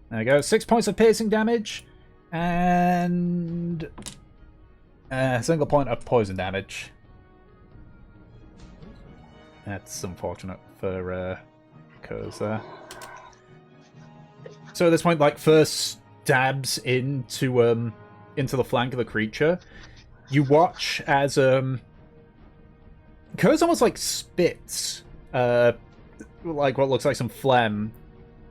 There we go, 6 points of piercing damage, and a single point of poison damage. That's unfortunate for Kurz there. So at this point, like, first stabs into the flank of the creature. You watch as Kurz almost like spits like what looks like some phlegm,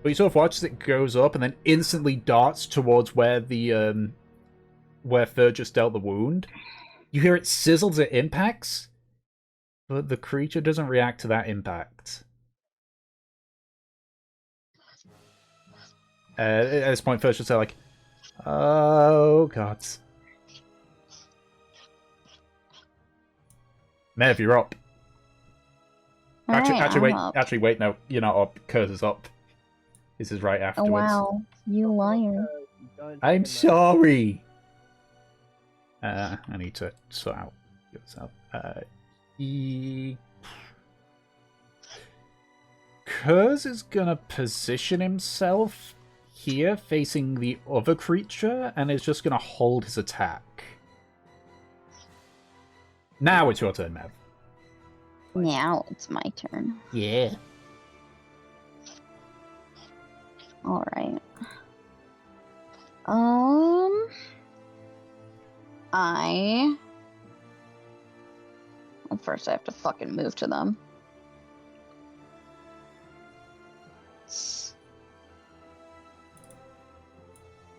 but you sort of watch as it goes up and then instantly darts towards where the where Fur just dealt the wound. You hear it sizzle as it impacts, but the creature doesn't react to that impact. At this point, first she'll say like, "Oh God." Mev, you're up. Alright, Wait. I'm up. Actually, wait. No, you're not up. Curse is up. This is right Oh afterwards. wow, you liar. I'm sorry. I need to sort out yourself. Kurz is gonna position himself here, facing the other creature, and is just gonna hold his attack. Now it's your turn, Mev. Now it's my turn. Yeah. Alright. Well, first I have to fucking move to them.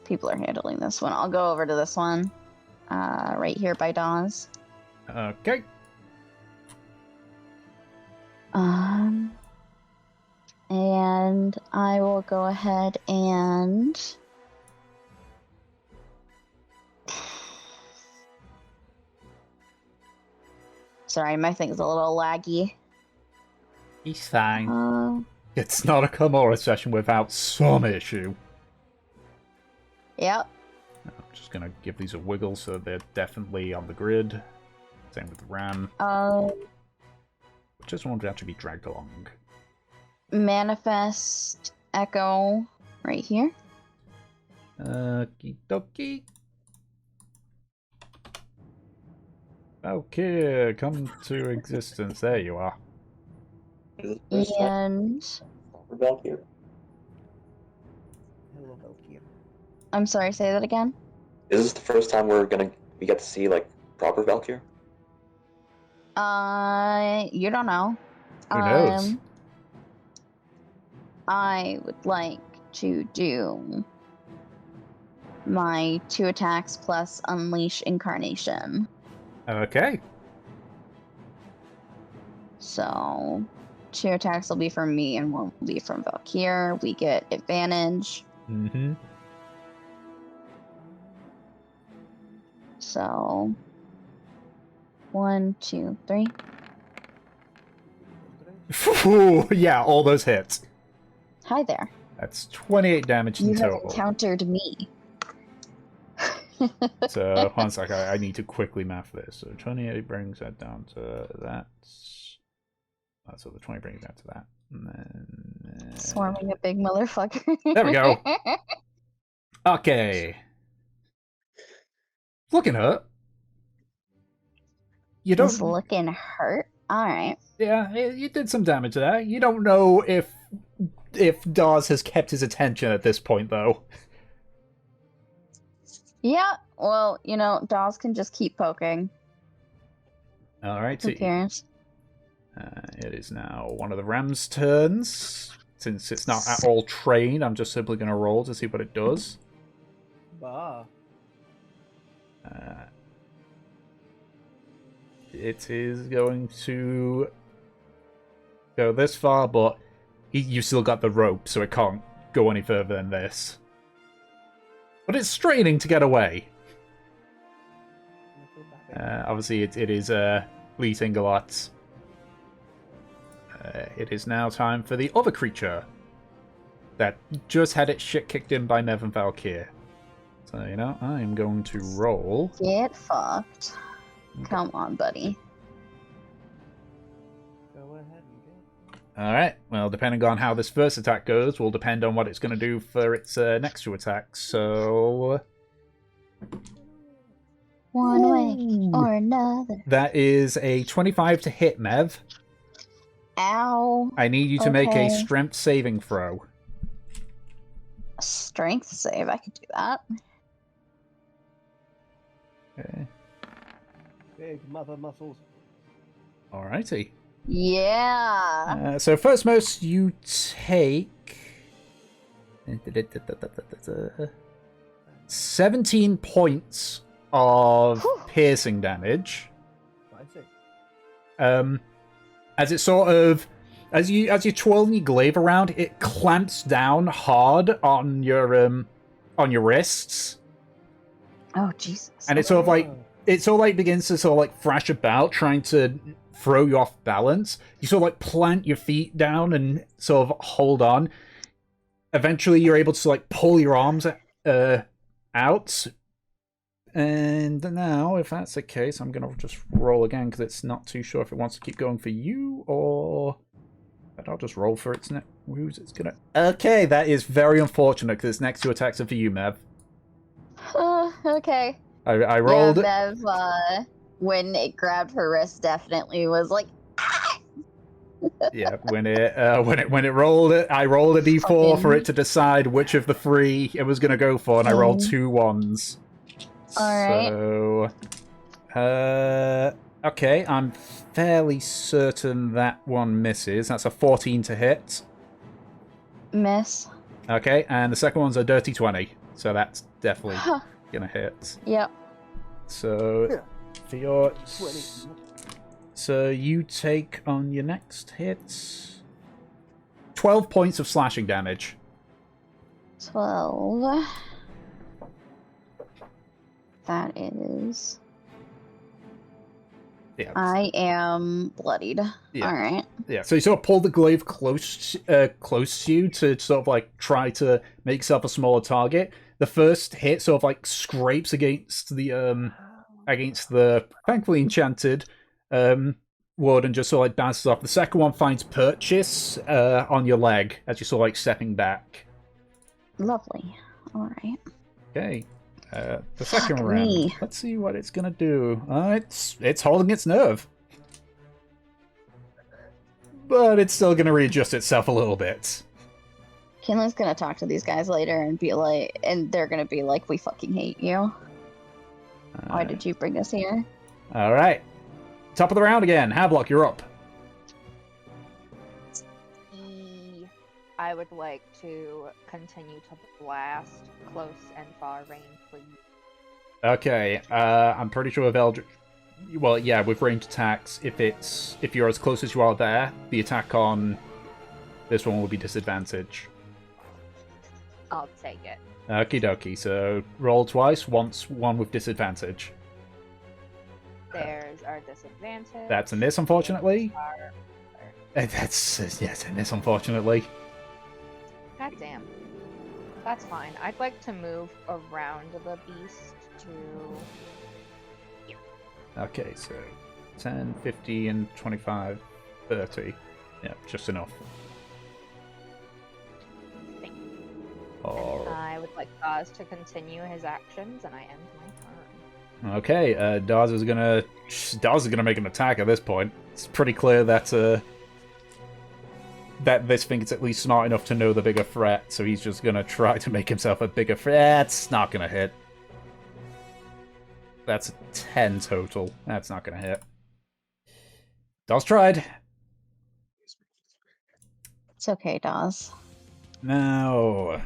People are handling this one. I'll go over to this one. Right here by Dawes. Okay. And I will go ahead and... Sorry, my thing's a little laggy. He's fine. It's not a Karmora session without some issue. Yep. I'm just gonna give these a wiggle so they're definitely on the grid. Same with the ram. Just want to actually be dragged along. Manifest Echo right here. Okie dokie. Okay, come to existence. There you are. And Valkyrie. Hello, Valkyrie. I'm sorry, say that again. Is this the first time we get to see like proper Valkyrie? You don't know. Who knows? I would like to do my 2 attacks plus Unleash Incarnation. Okay. So 2 attacks will be from me and 1 will be from Valkyrie. We get advantage. Mm-hmm. So 1, 2, 3. Yeah, all those hits. Hi there. That's 28 damage in You have total. encountered me. So, one sec, I need to quickly math this. So 28 brings that down to that. So the 20 brings that to that. And then, Swarming a big motherfucker. There we go. Okay. Looking hurt. You don't... It's looking hurt. Alright. Yeah, you did some damage there. You don't know if Dawes has kept his attention at this point, though. Yeah, well, you know, Dawes can just keep poking. Alright, Who cares? it is now one of the ram's turns. Since it's not at all trained, I'm just simply going to roll to see what it does. Bah. It is going to go this far, but you still got the rope, so it can't go any further than this. But it's straining to get away. Obviously, it is bleeding a lot. It is now time for the other creature that just had its shit kicked in by Nev and Valkyrie. So, you know, I am going to roll. Get fucked. Come on, buddy. Go ahead and go. Alright, well, depending on how this first attack goes, will depend on what it's going to do for its next 2 attacks, so... One way or another. That is a 25 to hit, Mev. Ow. I need you to make a Okay. strength saving throw. Strength save, I could do that. Okay. Big mother muscles. Alrighty. Yeah. So first most, you take... 17 points of Whew. piercing damage. I see. As it sort of As you're twirling your glaive around, it clamps down hard on your wrists, Oh Jesus! and it sort of like begins to sort of like thrash about, trying to throw you off balance. You sort of like plant your feet down and sort of hold on. Eventually, you're able to like pull your arms out. And now, if that's the case, I'm gonna just roll again because it's not too sure if it wants to keep going for you or. But I'll just roll for its next. Who's it's gonna? Okay, that is very unfortunate because its next two attacks are for you, Mev. Okay. I rolled. Yeah, Bev, when it grabbed her wrist, definitely was like. Yeah, when it rolled it, I rolled a d4 for it to decide which of the three it was gonna go for, and I rolled 2 1s. All So, okay, I'm fairly certain that one misses. That's a 14 to hit. Miss. Okay, and the second one's a dirty 20, so that's definitely gonna hit. Yep. So, for your... 20. So you take on your next hit 12 points of slashing damage. 12. That is. Yeah. I am bloodied. Yeah. All right. Yeah. So you sort of pull the glaive close to you to sort of like try to make yourself a smaller target. The first hit sort of like scrapes against the thankfully enchanted wood and just sort of like bounces off. The second one finds purchase on your leg as you're sort of like stepping back. Lovely. All right. Okay. The second Fuck round. me. Let's see what it's gonna do. It's holding its nerve, but it's still gonna readjust itself a little bit. Kinley's gonna talk to these guys later and be like, and they're gonna be like, "We fucking hate you. Why did you bring us here?" All right. Top of the round again. Havelock, you're up. I would like to continue to blast close and far range, please. Okay. I'm pretty sure with Eldritch. Well, yeah, with ranged attacks, if you're as close as you are there, the attack on this one will be disadvantage. I'll take it. Okie dokie. So roll twice. Once one with disadvantage. There's our disadvantage. That's a miss, unfortunately. That's yes, a miss, unfortunately. God damn. That's fine. I'd like to move around the beast to... Okay, so 10, 50, and 25, 30. Yeah, just enough. Thank you. Or... I would like Oz to continue his actions, and I end my turn. Okay, Daz is gonna make an attack at this point. It's pretty clear that that this thing is at least smart enough to know the bigger threat, so he's just gonna try to make himself a bigger threat. That's not gonna hit. That's a 10 total. That's not gonna hit. Daz tried. It's okay, Dawes. Now,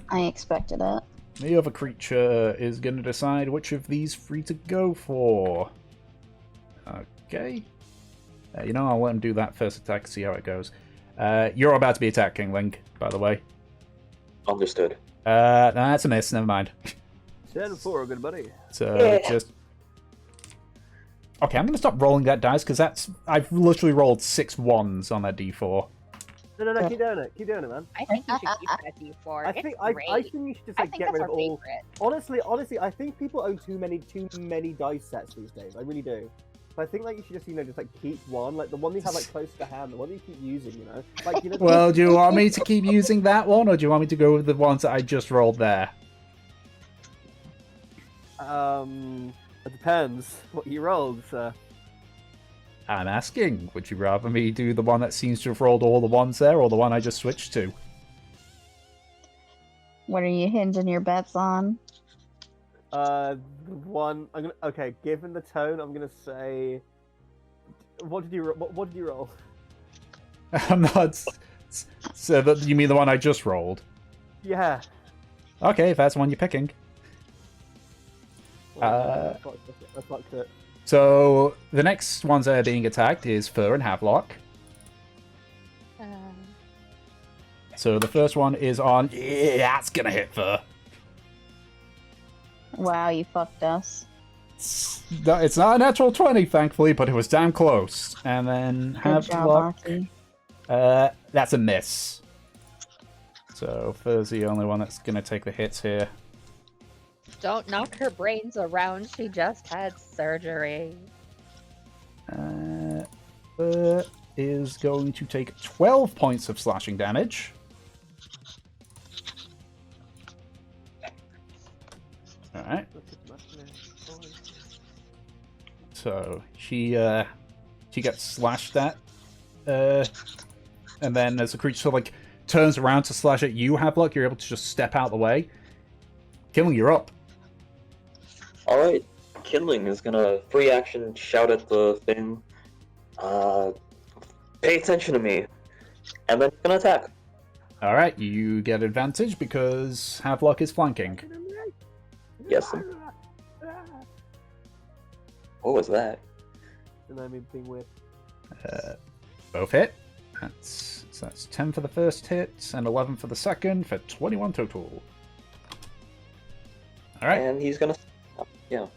I expected it. the other creature is gonna decide which of these 3 to go for. Okay. You know, I'll let him do that first attack, see how it goes. You're about to be attacked, Kingling, by the way. Understood. No, that's a miss, never mind. 10-4, good buddy. So, just... Okay, I'm going to stop rolling that dice, because I've literally rolled 6 1s on that d4. No, keep doing it, man. I think you should keep that D4. I It's think great. I think you should just I like think get that's rid of our all. favorite. Honestly, I think people own too many dice sets these days. I really do. So I think like you should just like keep one, like the one you have like close to hand, the one that you keep using, like Well, do you want me to keep using that one, or do you want me to go with the ones that I just rolled there? It depends what you rolled, sir. I'm asking, would you rather me do the one that seems to have rolled all the ones there, or the one I just switched to? What are you hinging your bets on? One. Okay. Given the tone, I'm gonna say. What did you roll? I'm not. So you mean the one I just rolled? Yeah. Okay, if that's the one you're picking. I fucked it. So the next ones that are being attacked is Fur and Havelock. So the first one is on. Yeah, that's gonna hit for. Wow, you fucked us. It's not a natural 20, thankfully, but it was damn close. And then Good have job, luck. Aki. That's a miss. So Fur's the only one that's gonna take the hits here. Don't knock her brains around. She just had surgery. Fur is going to take 12 points of slashing damage. Alright. So she gets slashed at. And then as the creature sort of like turns around to slash at you, Havelock, you're able to just step out of the way. Killing, you're up. Alright, Kindling is gonna free action shout at the thing. Pay attention to me. And then gonna attack. Alright, you get advantage because Havelock is flanking. Yes. What was that? And I mean, being weird. Both hit. That's 10 for the first hit and 11 for the second for 21 total. Alright. And he's gonna... Yeah.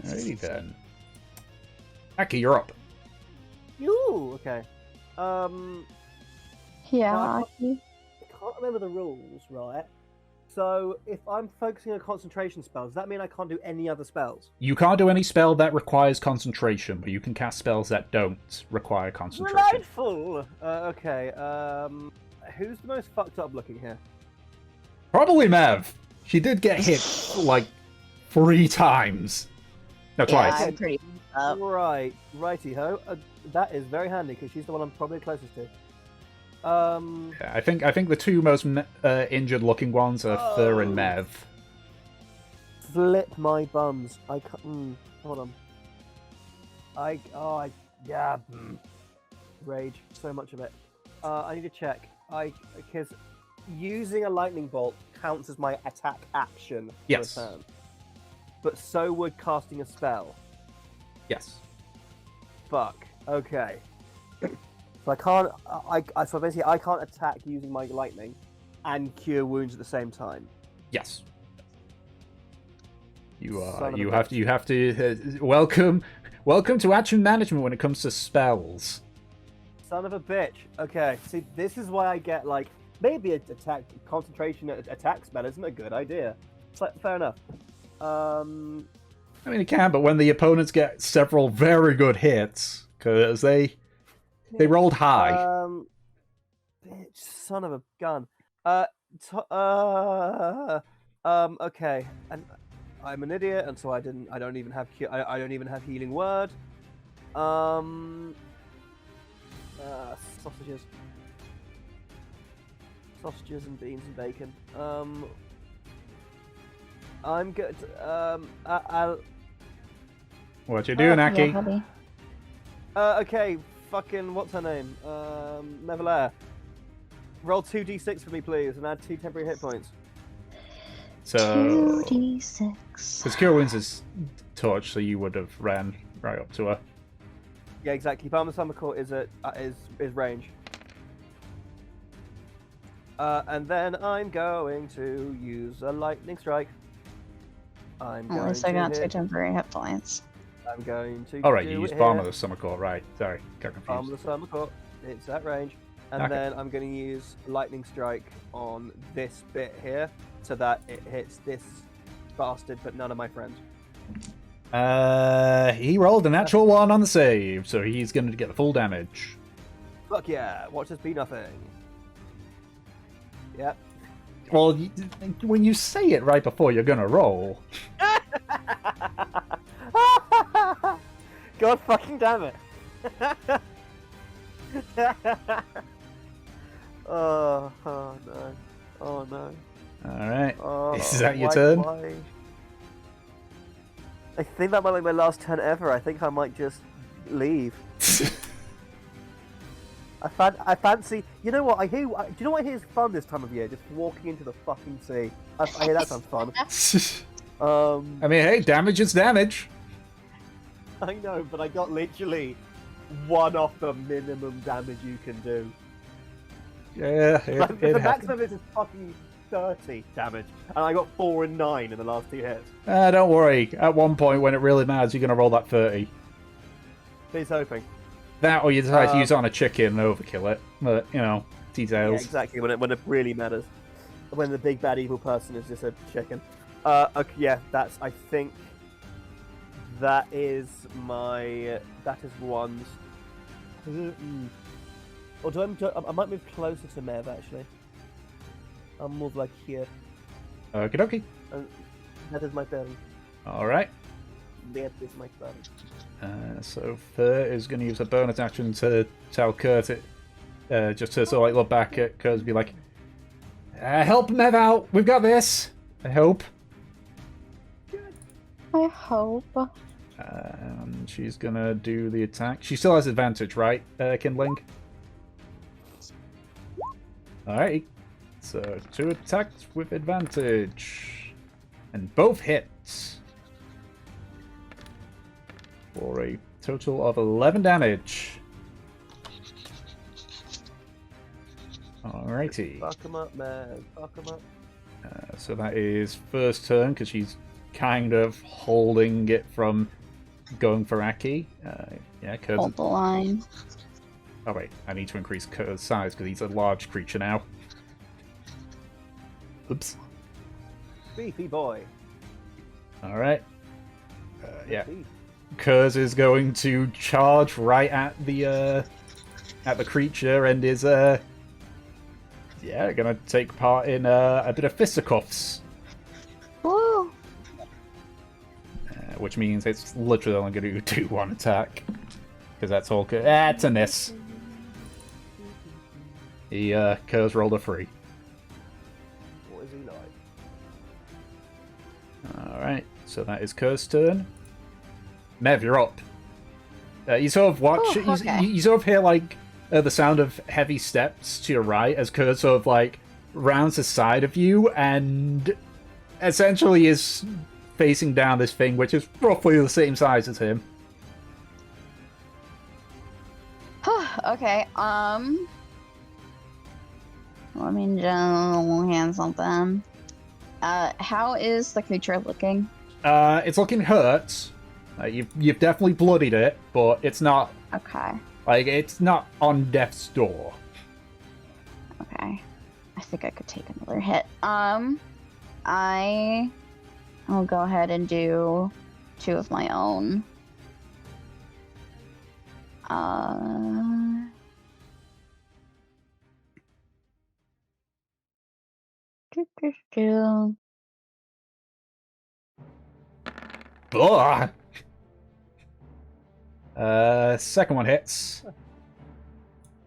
Alrighty then. Aki, you're up. Yoo! Okay. Yeah, Well, Aki. I can't remember the rules, right? So, if I'm focusing on concentration spells, does that mean I can't do any other spells? You can't do any spell that requires concentration, but you can cast spells that don't require concentration. Delightful! Okay, who's the most fucked up looking here? Probably Mev. She did get hit, like, 3 times. No, Yeah, twice. I'm pretty up. Right, righty-ho. That is very handy, because she's the one I'm probably closest to. Yeah, I think the two most injured-looking ones are Fur and Mev. Flip my bums. I can't... hold on. Yeah. Rage. So much of it. I need to check. Because using a lightning bolt counts as my attack action for Yes. a turn. But so would casting a spell. Yes. Fuck. Okay. So I can't. So basically, I can't attack using my lightning and cure wounds at the same time. Yes. You Son of a you have to welcome to action management when it comes to spells. Son of a bitch. Okay. See, this is why I get like maybe a concentration attack spell isn't a good idea. It's like fair enough. I mean, it can, but when the opponents get several very good hits, because they rolled high. Bitch, son of a gun. Okay, and I'm an idiot, and so I don't even have I don't even have healing word. Sausages and beans and bacon. I'm good. I'll. What you doing, Yeah, Aki? buddy. Okay, fucking what's her name? Mevelair. Roll 2d6 for me, please, and add 2 temporary hit points. So, 2d6. because Cure Wounds is touch, so you would have ran right up to her. Yeah, exactly. Palm of Summer Court is range. And then I'm going to use a lightning strike. At least I got 2 temporary hit points. I'm going to. All right, you do used it Palm here. of the Summer Court, right? Sorry, got Palm confused. of the Summer Court. It's at range. And Okay. then I'm going to use lightning strike on this bit here, so that it hits this bastard, but none of my friends. He rolled a natural 1 on the save, so he's going to get the full damage. Fuck yeah! Watch this be nothing. Yep. Well, when you say it right before you're going to roll. God fucking damn it! Oh no! Oh no! All right. Oh, Is that your why- turn? why? I think that might be my last turn ever. I think I might just leave. I fancy. You know what? Do you know what I hear is fun this time of year? Just walking into the fucking sea. I hear that sounds fun. I mean, hey, damage is damage. I know, but I got literally one off the minimum damage you can do. Yeah, Like, it the happens. maximum is fucking 30 damage, and I got 4 and 9 in the last 2 hits. Don't worry. At one point, when it really matters, you're going to roll that 30. He's hoping. That, or you decide to use it on a chicken and overkill it. But, you know, Yeah, details. exactly, when it really matters. When the big bad evil person is just a chicken. Okay, yeah, that's, I think, that is one's. Or I might move closer to Mev, actually. I'll move like here. Okie dokie. And that is my turn. Alright. That is my turn. So Fur is going to use a bonus action to tell Kurt it, just to sort of like look back at Kurt and be like, help Mev out, we've got this, I hope. I hope. And she's going to do the attack. She still has advantage, right, Kindling? Alright, so 2 attacks with advantage. And both hits. For a total of 11 damage. Alrighty. Fuck him up, man. Fuck him up. So that is first turn, because she's kind of holding it from going for Aki. Yeah, Kurt's... Hold the line. Oh wait, I need to increase Kurt's size, because he's a large creature now. Oops. Beefy boy. Alright. Yeah. Beef. Kurz is going to charge right at the creature and is gonna take part in a bit of fisticuffs. Woo! Which means it's literally only going to do 1 attack. Because that's all good. It's a miss. He Kurz rolled a 3. What is he like? Alright, so that is Kurz's turn. Mev, you're up. You sort of watch. Oh, okay. You sort of hear like the sound of heavy steps to your right as Kurz sort of like rounds the side of you and essentially is facing down this thing, which is roughly the same size as him. Okay, let me just hand something. How is the creature looking? It's looking hurt. You've definitely bloodied it, but it's not Okay, like it's not on death's door. okay. I think I could take another hit. I'll go ahead and do 2 of my own. Ugh. Second one hits.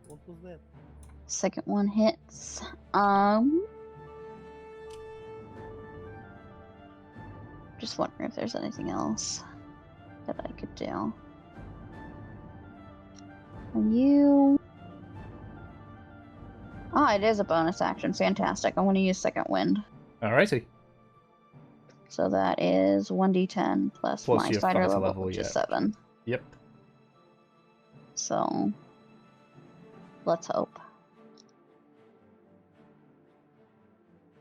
What was that? Second one hits. Just wondering if there's anything else that I could do. And you... Oh, it is a bonus action. Fantastic. I want to use Second Wind. Alrighty. So that is 1d10 plus Plus my your spider fighter level, level, which yeah. is 7. Yep. So, let's hope.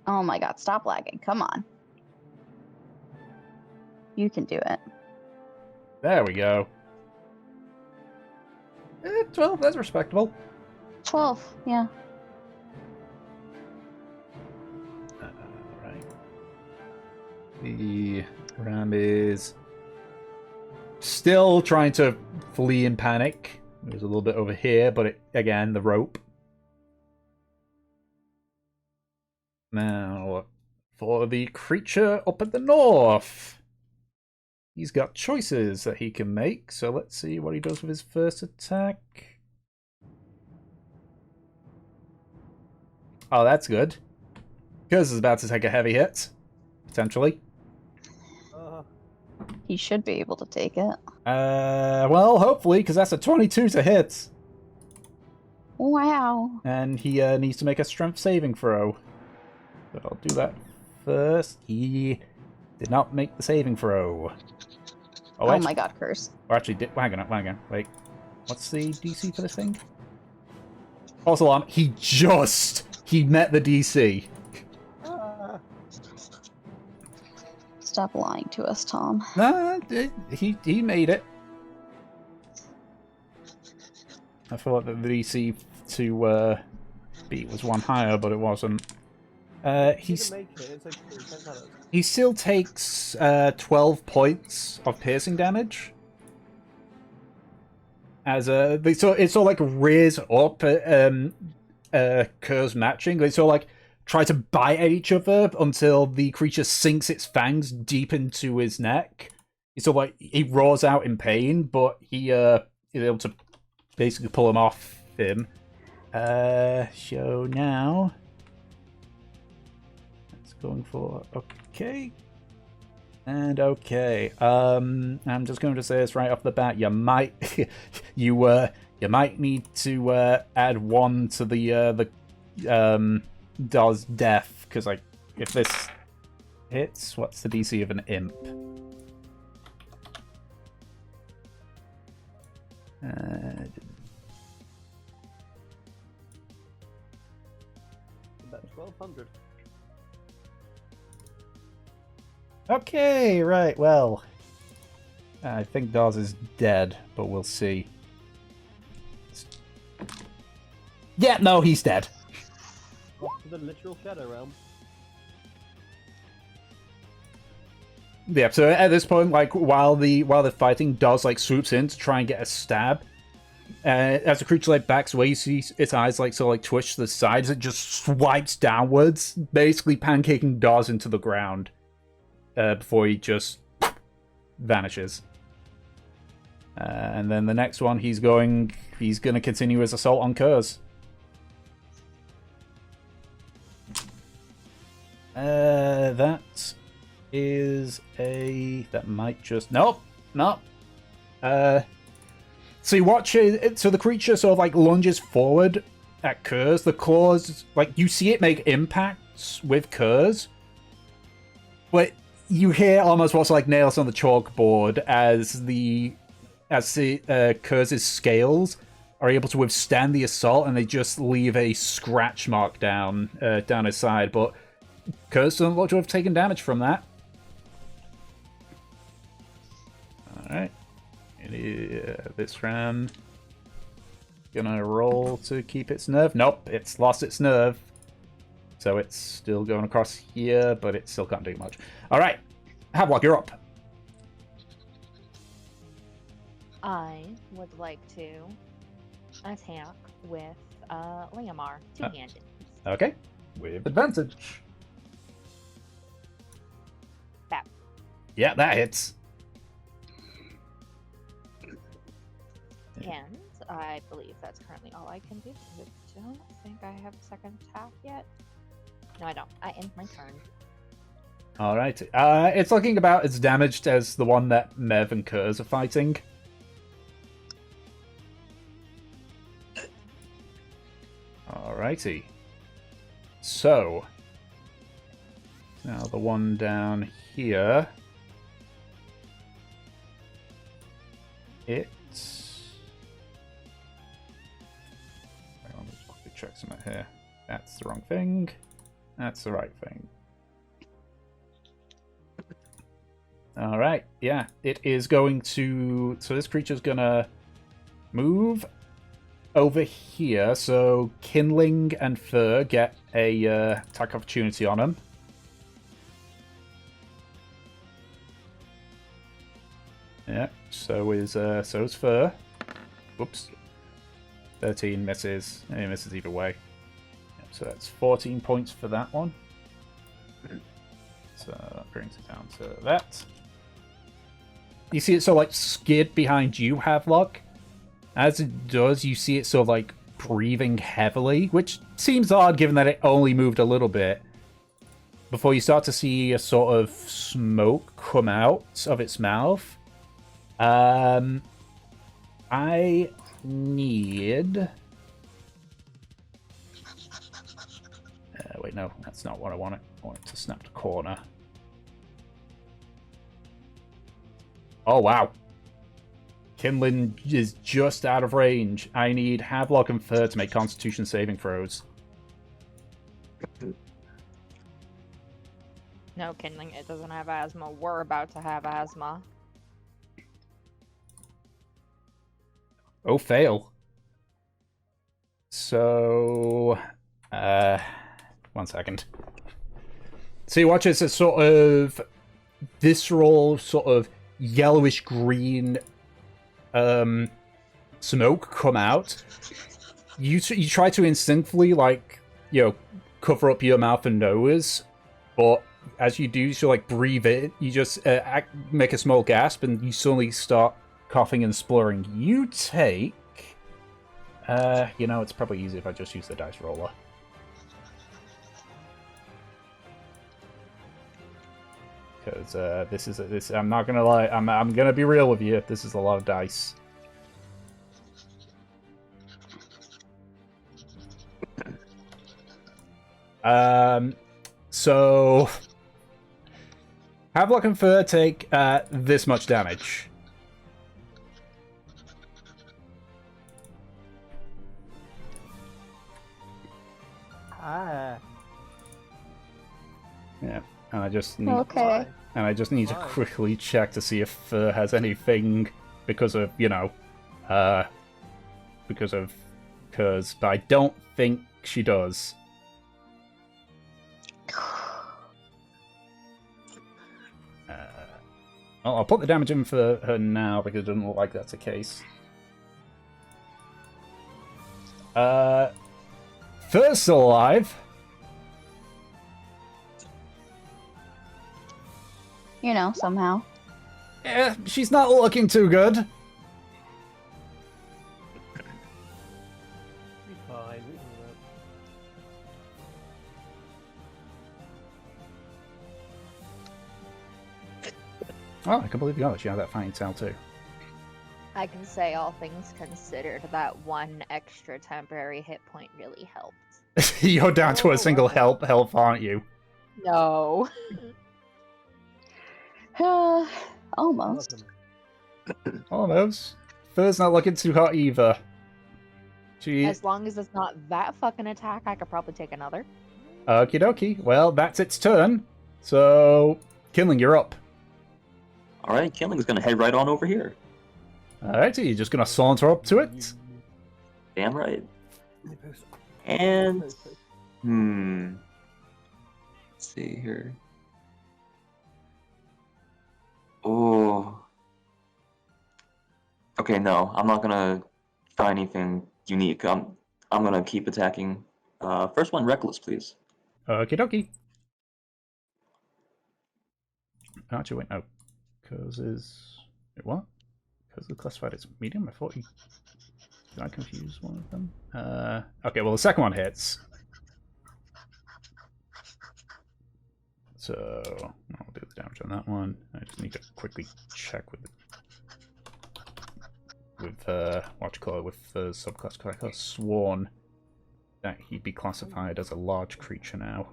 Oh my god, stop lagging. Come on. You can do it. There we go. 12, that's respectable. 12, yeah. Alright. The ram is still trying to flee in panic. There's a little bit over here, but again, the rope. Now, for the creature up at the north. He's got choices that he can make, so let's see what he does with his first attack. Oh, that's good. Kuz is about to take a heavy hit, potentially. He should be able to take it. Well, hopefully, because that's a 22 to hit. Wow. And he needs to make a strength saving throw. But I'll do that first. He did not make the saving throw. Oh my god, curse. Or actually, hang on, wait. What's the DC for this thing? False alarm. He met the DC. Stop lying to us, Tom. Nah, he made it. I thought that the DC to beat was one higher, but it wasn't. He still takes 12 points of piercing damage. As it's sort of like rears up Kerr's matching. They sort of like try to bite at each other until the creature sinks its fangs deep into his neck. He sort of like he roars out in pain, but he is able to basically pull him off him. So now that's going for okay. And okay, I'm just going to say this right off the bat. You might, you might need to add 1 to the does death, because like if this hits, what's the DC of an imp? About 1200. Okay, right, well, I think Dawes is dead, but we'll see. Yeah, no, he's dead. Off to the literal Shadow Realm. Yeah, so at this point, like, while they're fighting, Dawes, like, swoops in to try and get a stab. As the creature, like, backs away, you see its eyes, like, sort of, like, twitch to the sides. It just swipes downwards, basically pancaking Dawes into the ground. Before he just vanishes. And then the next one, he's going to continue his assault on Kurz. That might just... Nope. So you watch it, so the creature sort of like lunges forward at Kurz. The claws, like, you see it make impacts with Kurz. But you hear almost what's like nails on the chalkboard as the Kurz's scales are able to withstand the assault, and they just leave a scratch mark down his side. But Kurz doesn't look to have taken damage from that. All right, this round gonna roll to keep its nerve. Nope, it's lost its nerve. So it's still going across here, but it still can't do much. All right, Havelock, you're up. I would like to attack with Liamar, two-handed. Okay, with advantage. That. Yeah, that hits. And I believe that's currently all I can do. I don't think I have a second attack yet. No, I don't. I end my turn. Alright. It's looking about as damaged as the one that Mev and Kurz are fighting. Alrighty. So. Now the one down here. It's... Hang on, let's quickly check something here. That's the wrong thing. That's the right thing. Alright, yeah. It is going to... So this creature's gonna move over here. So Kindling and Fur get a attack opportunity on him. Yeah, so is Fur. Whoops. 13 misses. And he misses either way. So that's 14 points for that one. So that brings it down to that. You see it sort of like skid behind you, Havelock. As it does, you see it sort of like breathing heavily, which seems odd given that it only moved a little bit. Before you start to see a sort of smoke come out of its mouth. I need... wait, no, that's not what I wanted. I wanted to snap the corner. Oh, wow. Kindling is just out of range. I need Havelock and Fur to make Constitution saving throws. No, Kindling, it doesn't have asthma. We're about to have asthma. Oh, fail. So, 1 second. So you watch as a sort of visceral, sort of yellowish green smoke come out. You try to instinctively, like, you know, cover up your mouth and nose, but as you do, you like breathe it. You just make a small gasp, and you suddenly start coughing and spluttering. You take, you know, it's probably easier if I just use the dice roller. Because this. I'm not gonna lie. I'm gonna be real with you. This is a lot of dice. So Havelock and Fur take this much damage. Ah. Yeah, and I just need Okay. and I just need to Why? quickly check to see if Fur has anything because of, you know, because of Kurz, but I don't think she does. I'll put the damage in for her now because it doesn't look like that's the case. Fur's still alive. You know, somehow. Yeah, she's not looking too good. Be fine. We can live. Oh, I completely forgot she had that fighting tail too. I can say, all things considered, that one extra temporary hit point really helped. You're down to a Oh, single wow. health, aren't you? No. Almost. Welcome. Almost. Fur's not looking too hot either. She... As long as it's not that fucking attack, I could probably take another. Okie dokie. Well, that's its turn. So, Kindling, you're up. Alright, Killing's gonna head right on over here. Alrighty, you're just gonna saunter up to it. Damn right. And... Let's see here. Oh. Okay, no, I'm not gonna try anything unique. I'm gonna keep attacking. First one, Reckless, please. Okie dokie. Actually, wait, no. Because is... Wait, what? Because the classified as medium? I thought you... Did I confuse one of them? Okay, well, the second one hits. So, I'll do the damage on that one. I just need to quickly check with what you call it, with the subclass. I could have sworn that he'd be classified as a large creature now.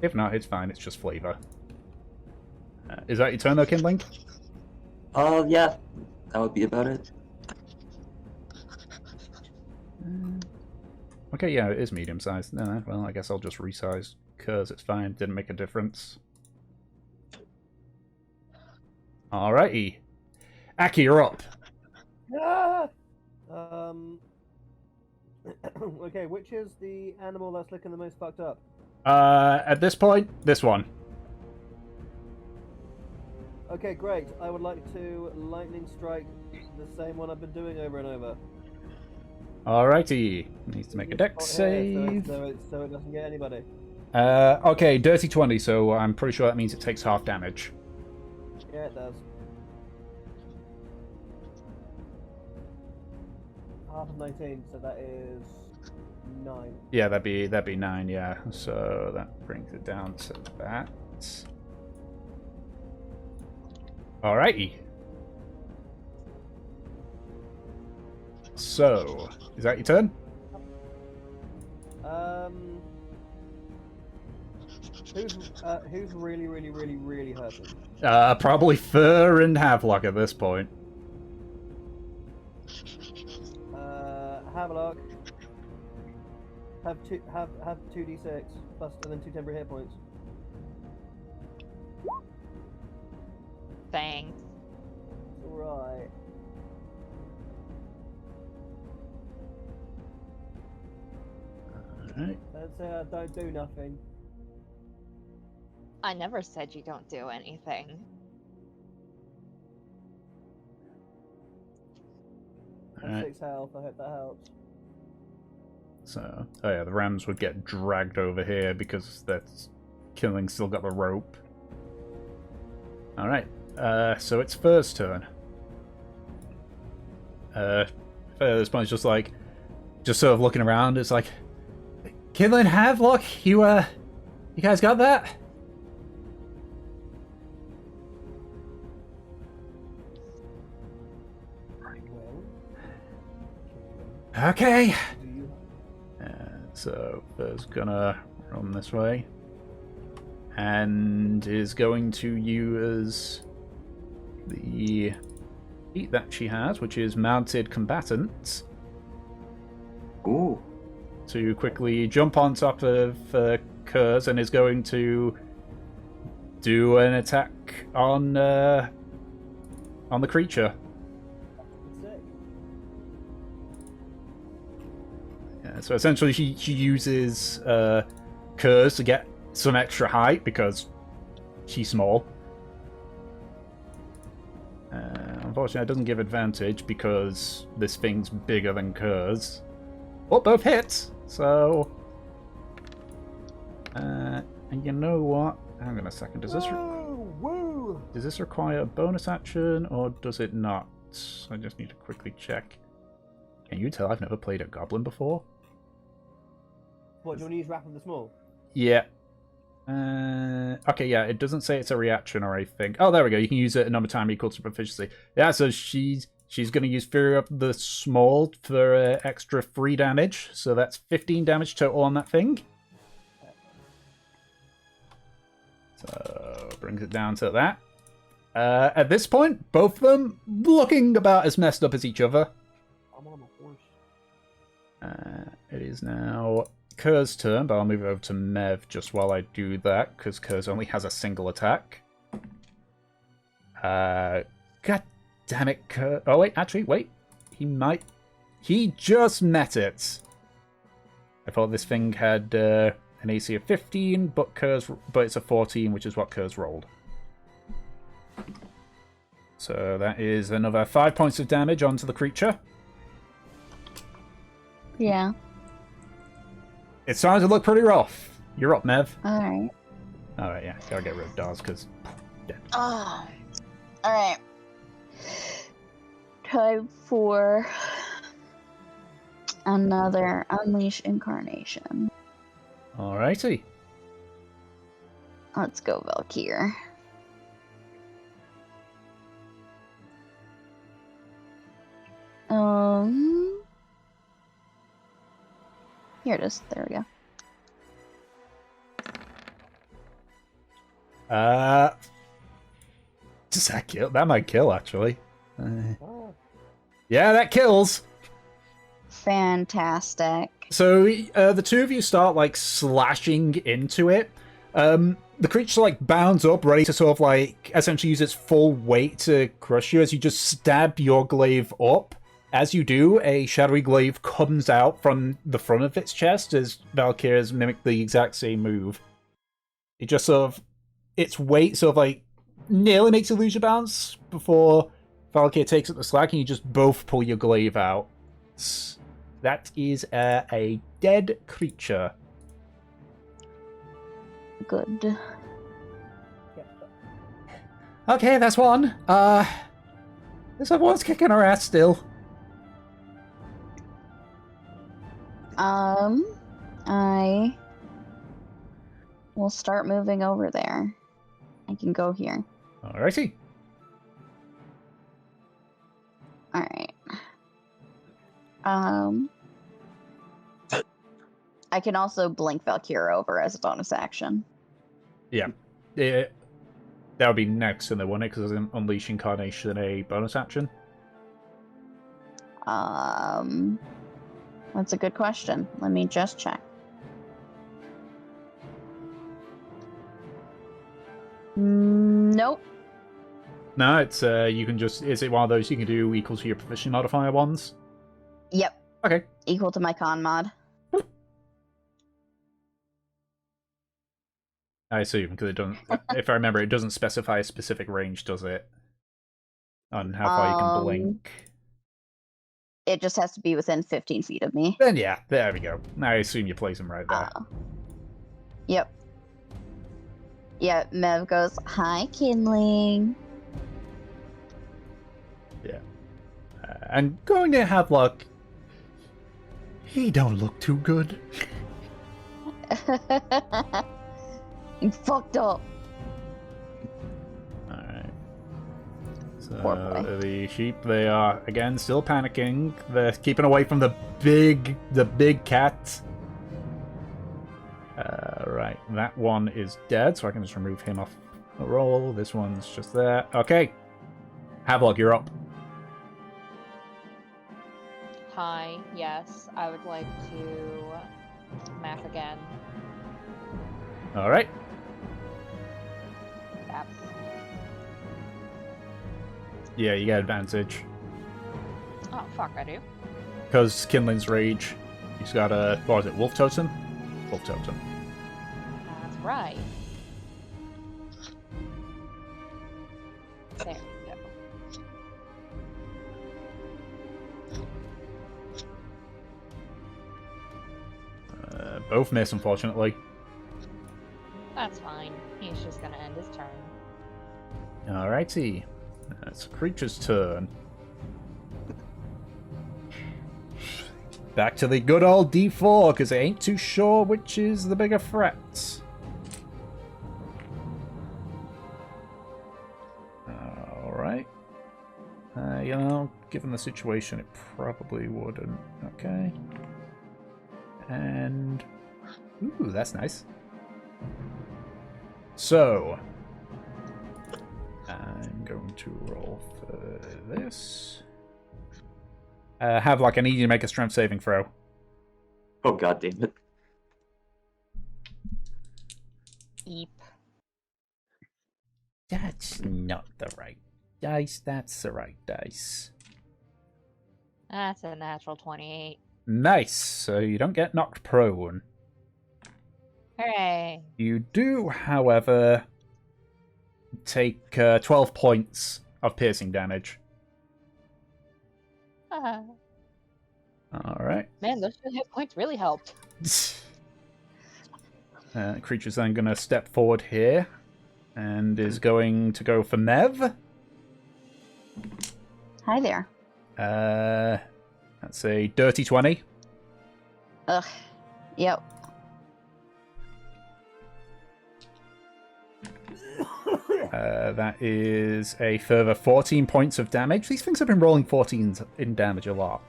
If not, it's fine. It's just flavor. Is that your turn, though, Kindling? Yeah, that would be about it. Okay, yeah, it is medium-sized. No, well, I guess I'll just resize, because it's fine. Didn't make a difference. Alrighty. Aki, you're up. Ah! Okay, which is the animal that's looking the most fucked up? At this point, this one. Okay, great. I would like to lightning strike the same one I've been doing over and over. Alrighty. Needs to make a dex save. So it doesn't get anybody. Okay, dirty 20, so I'm pretty sure that means it takes half damage. Yeah, it does. Half of 19, so that is 9. Yeah, that'd be 9, yeah. So that brings it down to that. Alrighty. So, is that your turn? Who's really, really, really, really hurting? Probably Fur and Havelock at this point. Havelock. Have 2d6 plus and then 2 temporary hit points. Thanks. Alright. Alright. Let's say I don't do nothing. I never said you don't do anything. And 6 health, I hope that helps. So, oh yeah, the Rams would get dragged over here because that's Killing still got the rope. Alright, so it's Fur's turn. Fur at this point is just like, just sort of looking around, it's like, Killing, Havelock, you guys got that? Okay. So Fur's gonna run this way. And is going to use the feat that she has, which is Mounted Combatant. Ooh. To quickly jump on top of Kurz and is going to do an attack on the creature. Yeah, so essentially she uses Kurz to get some extra height because she's small. Unfortunately, it doesn't give advantage because this thing's bigger than Kurz. Oh, both hits! So... and you know what? Hang on a second. Does this require a bonus action, or does it not? I just need to quickly check. Can you tell I've never played a goblin before? What, do you want to use Wrath of the Small? Yeah. Okay, yeah, it doesn't say it's a reaction or anything. Oh, there we go. You can use it another time equal to proficiency. Yeah, so she's going to use Fury of the Small for extra 3 damage. So that's 15 damage total on that thing. So, brings it down to that. At this point, both of them looking about as messed up as each other. I'm on a horse. It is now Kur's turn, but I'll move it over to Mev just while I do that, because Kurz only has a single attack. God damn it, Kurz. Oh, wait, actually, wait. He just met it. I thought this thing had an AC of 15, but it's a 14, which is what Kurz rolled. So that is another 5 points of damage onto the creature. Yeah. It's starting to look pretty rough. You're up, Mev. Alright. Alright, yeah. Gotta get rid of Dawes, because... dead. Oh. Alright. Time for another Unleash Incarnation. Alrighty. Let's go, Valkyr. Here it is. There we go. Does that kill? That might kill, actually. Yeah, that kills. Fantastic. So the two of you start like slashing into it. The creature like bounds up, ready to sort of like essentially use its full weight to crush you as you just stab your glaive up. As you do, a shadowy glaive comes out from the front of its chest as Valkyr has mimicked the exact same move. It just sort of, its weight sort of like nearly makes it lose your balance before Valkyr takes up the slack and you just both pull your glaive out. That is a dead creature. Good. Okay, that's one. This other one's kicking our ass still. I will start moving over there. I can go here. Alrighty. Alright. I can also blink Valkyr over as a bonus action. Yeah. That would be next in the one, because Unleash Incarnation a bonus action. That's a good question. Let me just check. Nope. No, it's you can just. Is it one of those you can do equal to your proficiency modifier ones? Yep. Okay. Equal to my con mod. I assume, because it doesn't. If I remember, it doesn't specify a specific range, does it? On how far you can blink. It just has to be within 15 feet of me. Then yeah, there we go. I assume you place him right there. Yep. Yeah, Mev goes, "Hi, Kindling." Yeah. And going to have luck. He don't look too good. You fucked up. Alright. Poor So boy. the sheep, they are again still panicking. They're keeping away from the big cat. Right, that one is dead, so I can just remove him off the roll. This one's just there. Okay. Havelock, you're up. Hi, yes, I would like to math again. Alright. Yep. Yeah, you get advantage. Oh, fuck, I do. Because Kindling's Rage, he's got a, what is it, Wolf Totem? Wolf Totem. That's right. There we go. Both miss, unfortunately. That's fine. He's just gonna end his turn. Alrighty. It's a creature's turn. Back to the good old D4, because I ain't too sure which is the bigger threat. Alright. You know, given the situation, it probably wouldn't. Okay. And... ooh, that's nice. So... I'm going to roll for this. Havelock, I need you to make a strength saving throw. Oh, god damn it. Eep. That's not the right dice. That's the right dice. That's a natural 28. Nice. So you don't get knocked prone. Hooray! You do, however, take 12 points of piercing damage. Alright. Man, those 2 hit points really helped. Creature's then going to step forward here and is going to go for Mev. Hi there. That's a dirty 20. Ugh. Yep. That is a further 14 points of damage. These things have been rolling 14s in damage a lot.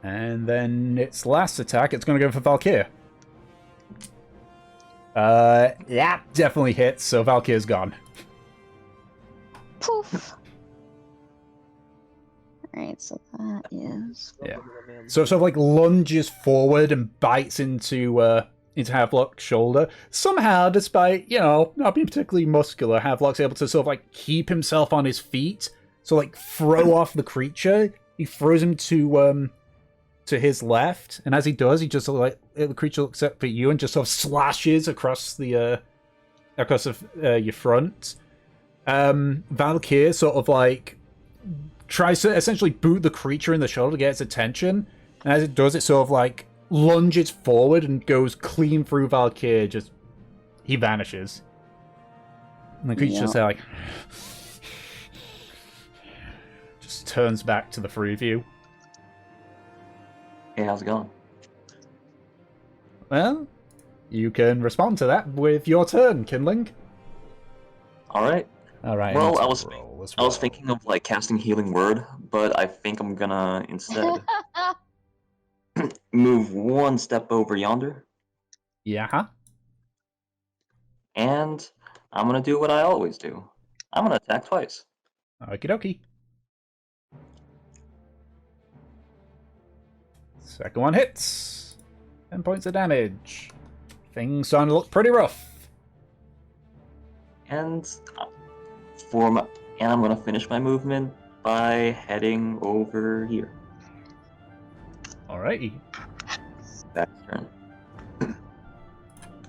And then its last attack, it's going to go for Valkyr. Yeah, definitely hits, so Valkyr's gone. Poof. Alright, so that is... Yeah. So it sort of like lunges forward and bites into Havelock's shoulder. Somehow, despite, you know, not being particularly muscular, Havelock's able to sort of like keep himself on his feet. So like throw off the creature. He throws him to his left, and as he does, he just like the creature looks up at you and just sort of slashes across the your front. Valkyr sort of like tries to essentially boot the creature in the shoulder to get its attention, and as it does, it sort of like lunges forward and goes clean through Valkyr. Just he vanishes, and the creature just like just turns back to the three of you. Hey, how's it going? Well, you can respond to that with your turn, Kindling. Alright. Alright. Well, I was thinking of like casting Healing Word, but I think I'm gonna instead move one step over yonder. Yeah. And I'm gonna do what I always do. I'm gonna attack twice. Okie dokie. Second one hits. 10 points of damage. Things starting to look pretty rough. And I'm gonna finish my movement by heading over here. Alrighty. Back turn.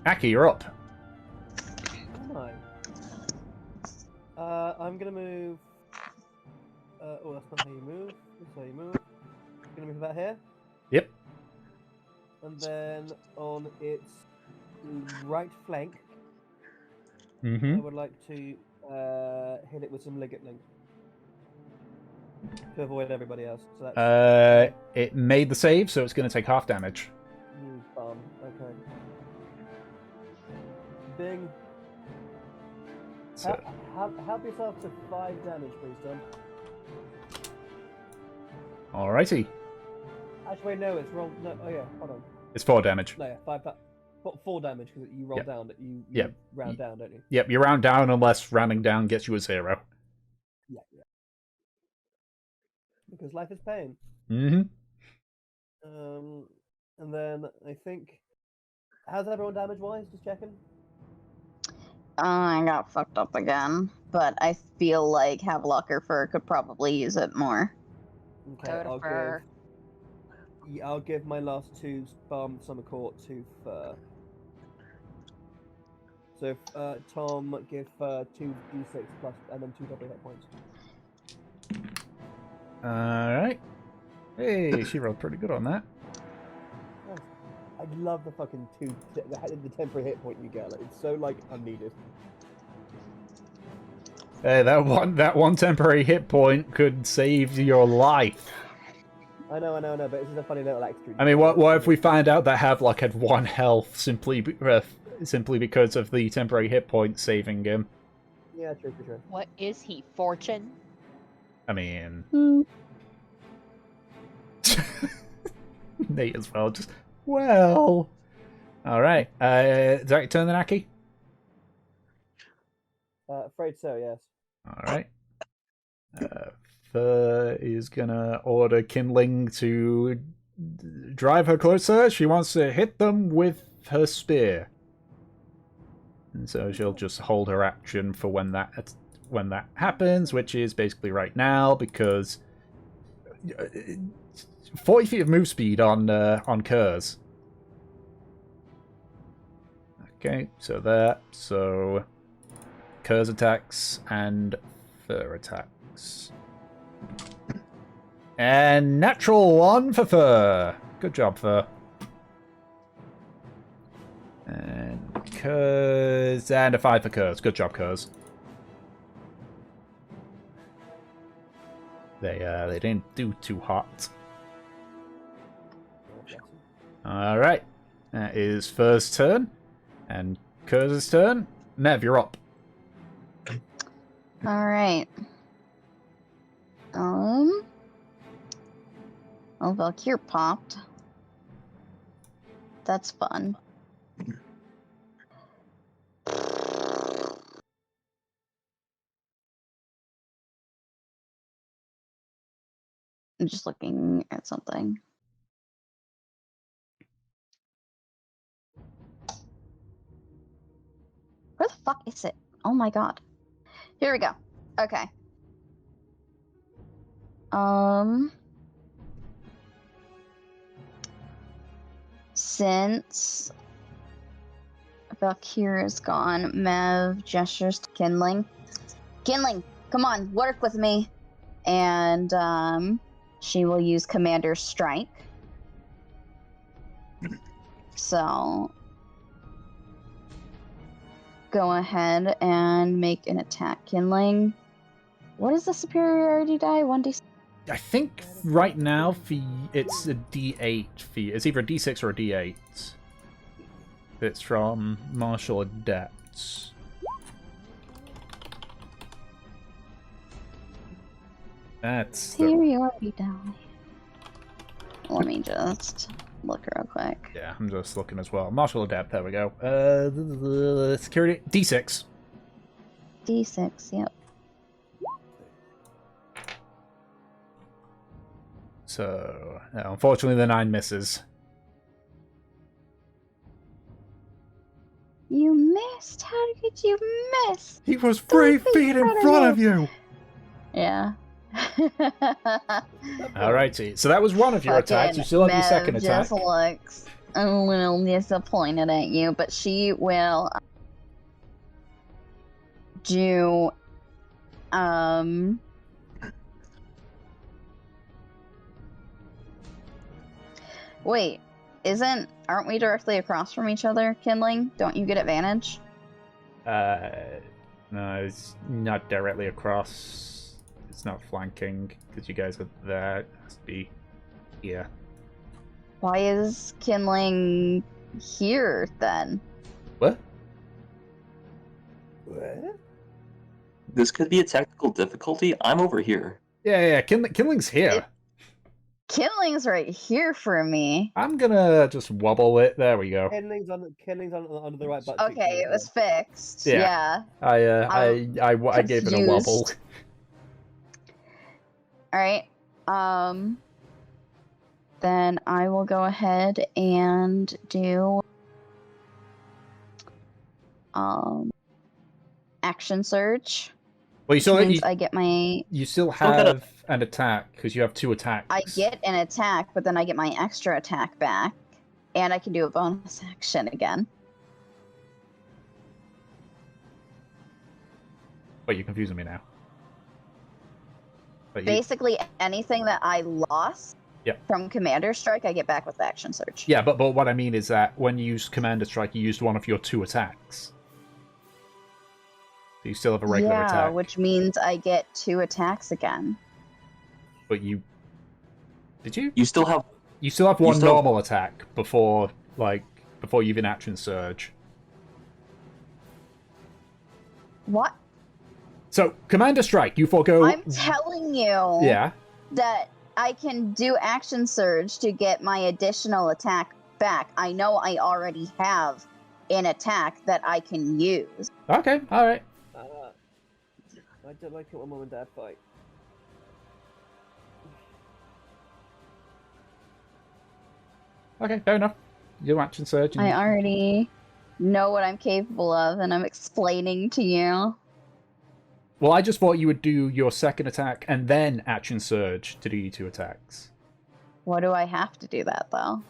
Aki, you're up. Am I? I'm gonna move. Oh, that's not how you move. That's how you move. Gonna move that here, Yep. and then on its right flank, I Mm-hmm. would like to hit it with some Ligatling to avoid everybody else. So that's It made the save, so it's going to take half damage. you bum. Okay. Bing. So, Help yourself to 5 damage, please, Tom. alrighty. Actually, wait, no, it's roll. No, oh yeah, hold on. It's 4 damage. No, yeah, 4 damage because you roll Yep. down. You Yep. round down, don't you? Yep, you round down unless rounding down gets you a 0. Yeah. Because life is pain. Mm-hmm. And then I think, how's everyone damage-wise? Just checking. I got fucked up again, but I feel like Havelock or Fur could probably use it more. Okay, Go to Fur. I'll give my last 2 Summer Court to Fur. So, Tom, give 2d6 plus, and then 2 double hit points. Alright. Hey, she rolled pretty good on that. Nice. I love the fucking the temporary hit point you get. Like, it's so like unneeded. Hey, that one temporary hit point could save your life. I know, but it's just a funny little extra. I mean, what if we find out that Havelock had 1 health simply because of the temporary hit point saving him? Yeah, true. What is he, Fortune? I mean, Hmm. Nate as well. Just well. All right. Is that your turn, then, Aki? Afraid so. Yes. All right. Fur is gonna order Kindling to drive her closer. She wants to hit them with her spear, and so she'll just hold her action for when that happens, which is basically right now, because 40 feet of move speed on Kurz. Okay, so there. So Kurz attacks and Fur attacks. And natural 1 for Fur. Good job, Fur. And Kurz, and a 5 for Kurz. Good job, Kurz. They didn't do too hot. All right, that is Fur's turn, and Kurz's turn. Mev, you're up. All right. Oh, Valkyr popped. That's fun. I'm just looking at something. Where the fuck is it? Oh my god. Here we go. Okay. Since Valkyr is gone, Mev gestures to Kindling. Kindling, come on, work with me. And she will use Commander's Strike. So go ahead and make an attack, Kindling. What is the superiority die? 1d6? I think right now it's a D8 it's either a D6 or a D8. It's from Martial Adepts. That's the... Superiority die. Let me just look real quick. Yeah, I'm just looking as well. Martial adept, there we go. Security, D6. D6, yep. So, unfortunately the 9 misses. You missed? How did you miss? He was 3 feet in front of you! Yeah. Alrighty, so that was one of your attacks. You still have your second attack. Just looks a little disappointed at you, but she will do wait, aren't we directly across from each other, Kindling? Don't you get advantage? No, it's not directly across. It's not flanking, because you guys are there. It has to be here. Why is Kindling here, then? What? What? This could be a technical difficulty. I'm over here. Yeah, Kindling's here. Kindling's right here for me. I'm gonna just wobble it. There we go. Kindling's on the right button. Okay, it was fixed. Yeah. Yeah. I gave it a wobble. Confused. Alright. Then I will go ahead and do action surge. Well, I get my. You still have an attack because you have 2 attacks. I get an attack, but then I get my extra attack back, and I can do a bonus action again. Wait, you're confusing me now. Basically, anything that I lost Yep. from Commander Strike, I get back with Action Surge. Yeah, but what I mean is that when you use Commander Strike, you used one of your 2 attacks. So you still have a regular attack. Yeah, which means I get 2 attacks again. But you... Did you? You still have... You still have one normal attack before you even Action Surge. What? So, Commander Strike, you forego... I'm telling you Yeah. that I can do Action Surge to get my additional attack back. I know I already have an attack that I can use. Okay, alright. I don't like it when Mom and Dad fight. Okay, fair enough. You do Action Surge. I already know what I'm capable of, and I'm explaining to you. Well, I just thought you would do your second attack and then Action Surge to do your 2 attacks. What do I have to do that, though?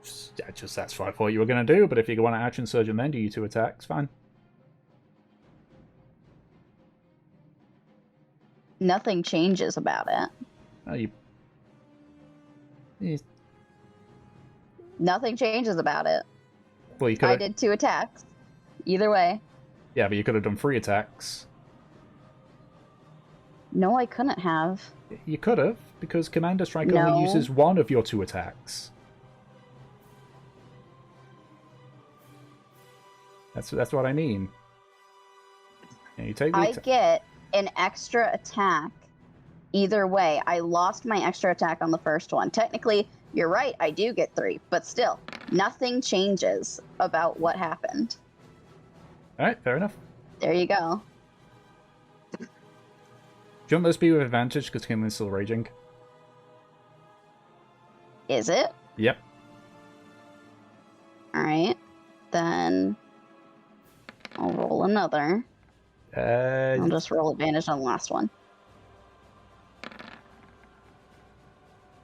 Just that's what I thought you were going to do, but if you want to Action Surge and then do your 2 attacks, fine. Nothing changes about it. Oh, Nothing changes about it. Well, you could. I did 2 attacks. Either way. Yeah, but you could have done 3 attacks. No, I couldn't have. You could have, because Commander Strike No. only uses one of your 2 attacks. That's what I mean. And you take the I get an extra attack either way. I lost my extra attack on the first one. Technically, you're right, I do get 3, but still, nothing changes about what happened. Alright, fair enough. There you go. Do you want those to be with advantage, because Kinley's still raging? Is it? Yep. Alright. Then I'll roll another. I'll just roll advantage on the last one.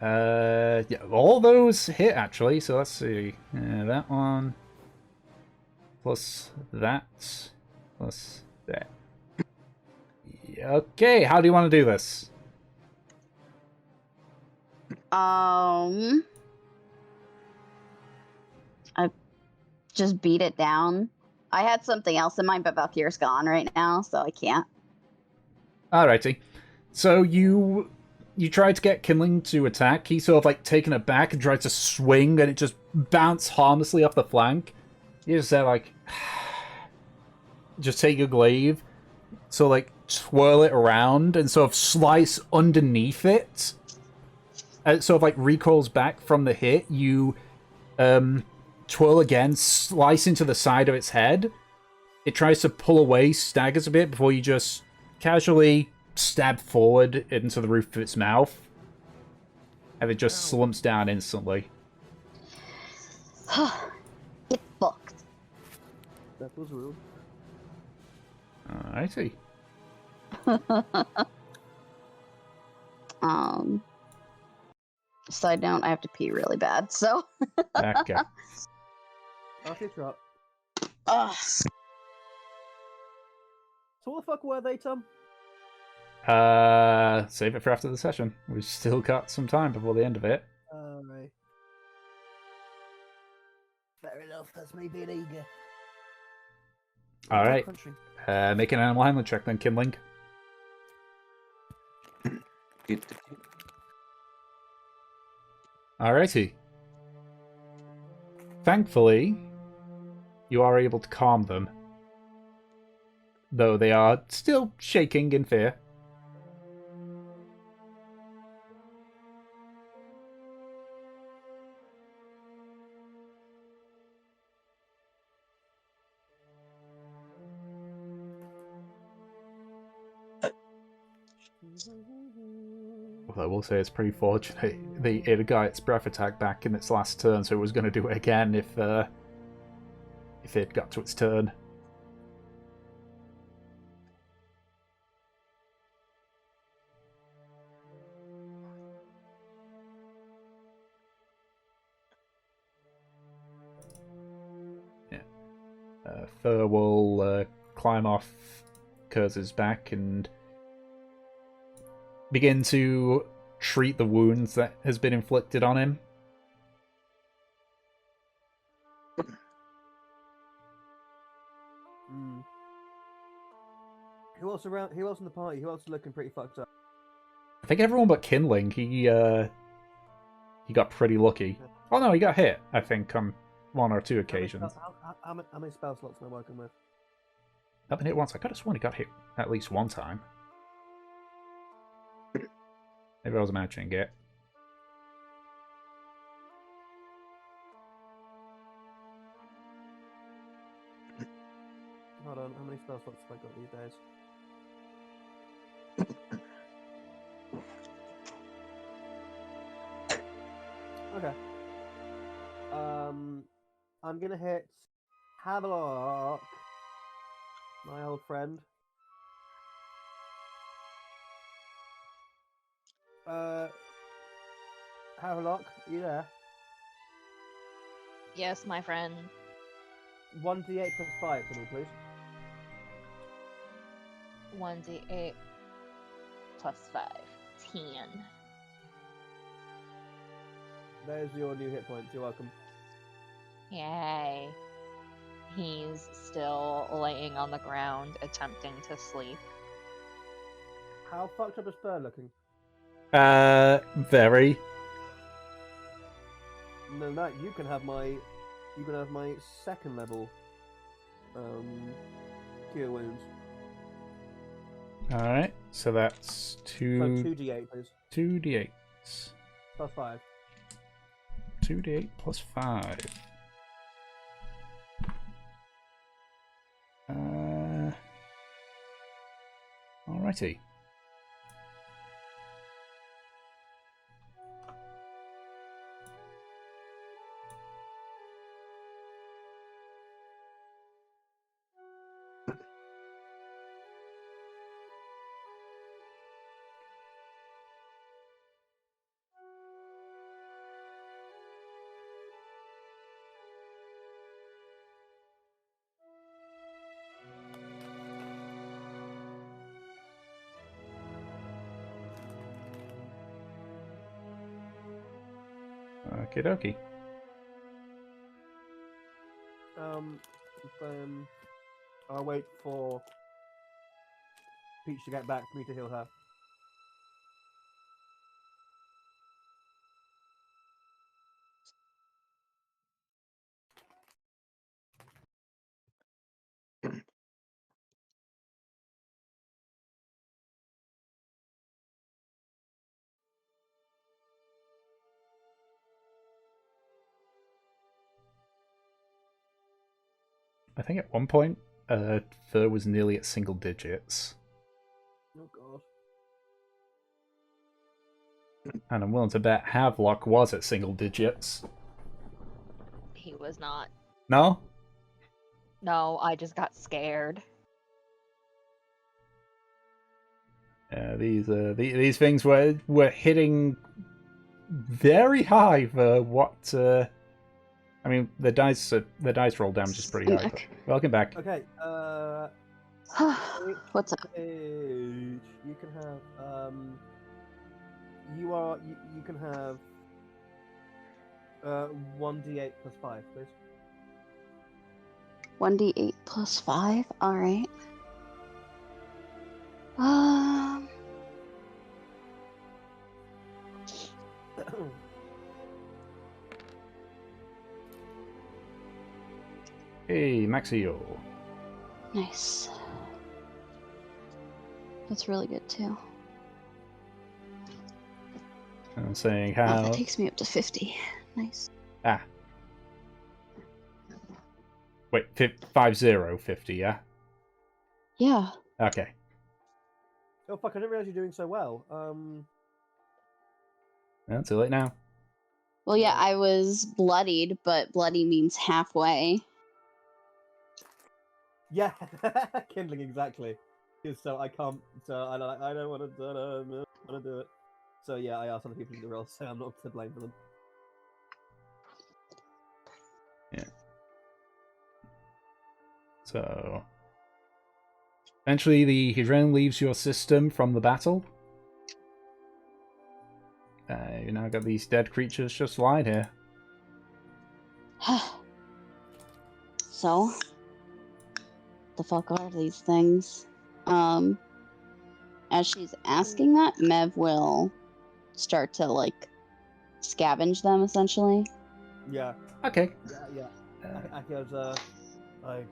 Yeah, all those hit, actually, so let's see. That one. Plus that. Plus that. Okay, how do you want to do this? I just beat it down. I had something else in mind, but Valkyr's gone right now, so I can't. Alrighty. So you tried to get Kindling to attack. He's sort of taken it back and tried to swing, and it just bounced harmlessly off the flank. You just said just take your glaive, so twirl it around and sort of slice underneath it. sort of like recoils back from the hit, you twirl again, slice into the side of its head. It tries to pull away, staggers a bit before you just casually stab forward into the roof of its mouth. And it just slumps down instantly. Get fucked. That was rude. Alrighty. Side note, I have to pee really bad, so. Okay. I'll get you up. Ugh. So what the fuck were they, Tom? Save it for after the session. We've still got some time before the end of it. Right. Fair enough, that's me being eager. Alright. Country. Make an animal handling check then, Kinling. Alrighty. Thankfully, you are able to calm them. Though they are still shaking in fear. Although I will say it's pretty fortunate it got its breath attack back in its last turn, so it was going to do it again if it got to its turn. Yeah. Fur will climb off Kurz's back and begin to treat the wounds that has been inflicted on him. Who else around? Who else in the party? Who else is looking pretty fucked up? I think everyone but Kinling. He got pretty lucky. Oh no, he got hit. I think on one or two occasions. How many spell slots am I working with? I've been hit once. I could have sworn he got hit at least one time. Maybe I was imagining it. Hold on, how many spell slots have I got these days? Okay. I'm gonna hit Havelock, my old friend. Havelock, you there? Yes, my friend. 1d8 plus 5 for me, please. 1d8 plus 5. 10. There's your new hit points. You're welcome. Yay. He's still laying on the ground, attempting to sleep. How fucked up is Spur looking? Very. No, that you can have my second level cure wounds. Alright, so that's So 2d8, 2d8, please. Plus 5. 2d8 plus 5. Alrighty. Okie dokie. I'll wait for Peach to get back for me to heal her. I think at one point, Fur was nearly at single digits. Oh god. And I'm willing to bet Havelock was at single digits. He was not. No? No, I just got scared. Yeah, these things were hitting very high for what. I mean, the dice roll damage is pretty high. But welcome back. Okay, What's up? you can have you can have 1d8 plus 5, please. 1d8 plus 5. All right. Um. Hey, Maxio. Nice. That's really good too. I'm saying Oh, how. that takes me up to 50. Nice. Ah. Wait, 50, yeah? Yeah. Okay. Oh fuck! I didn't realize you're doing so well. Well, too late now. Well, yeah, Yeah. I was bloodied, but bloody means halfway. Yeah, kindling exactly. 'Cause so I can't. So I don't want to do it. So yeah, I asked other people to do the rolls, so I'm not to blame for them. Yeah. So. Eventually, the adrenaline leaves your system from the battle. You now got these dead creatures just lying here. So, the fuck are these things? As she's asking that, Mev will start to like scavenge them essentially. Yeah, Okay. yeah. I goes, I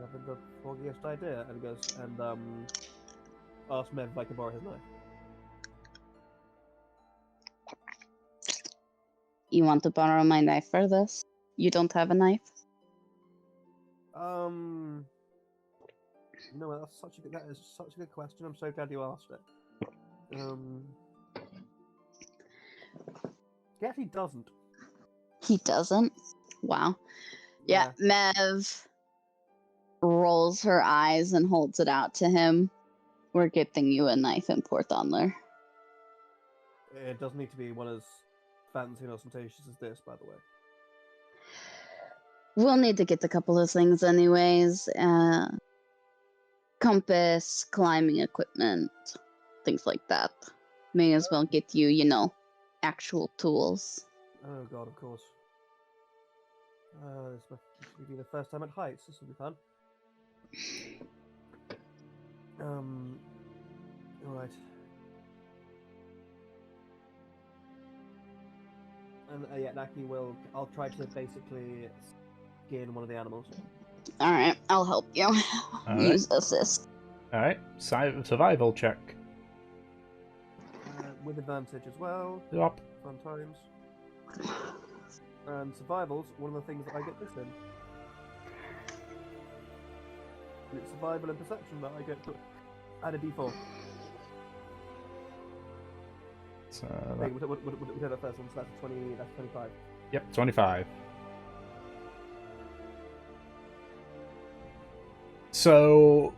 haven't the foggiest idea, and he goes and ask Mev if I can borrow his knife. You want to borrow my knife for this? You don't have a knife? No, that is such a good question. I'm so glad you asked it. He actually doesn't. He doesn't? Wow. Yeah, Mev rolls her eyes and holds it out to him. We're gifting you a knife in Port Thunder. It doesn't need to be one as fancy and ostentatious as this, by the way. We'll need to get a couple of things anyways. Compass, climbing equipment, things like that. May as well get you, actual tools. Oh god, of course. This will be the first time at heights. This will be fun. Alright. And yeah, Naki will. I'll try to basically skin one of the animals. Alright, I'll help you. Use assist. Alright, survival check. With advantage as well. Yup. Fun times. And survival's one of the things that I get this in. And it's survival and perception that I get to add a d4. So Wait, we'll do that first one, so that's 20, that's 25. Yep, 25. So,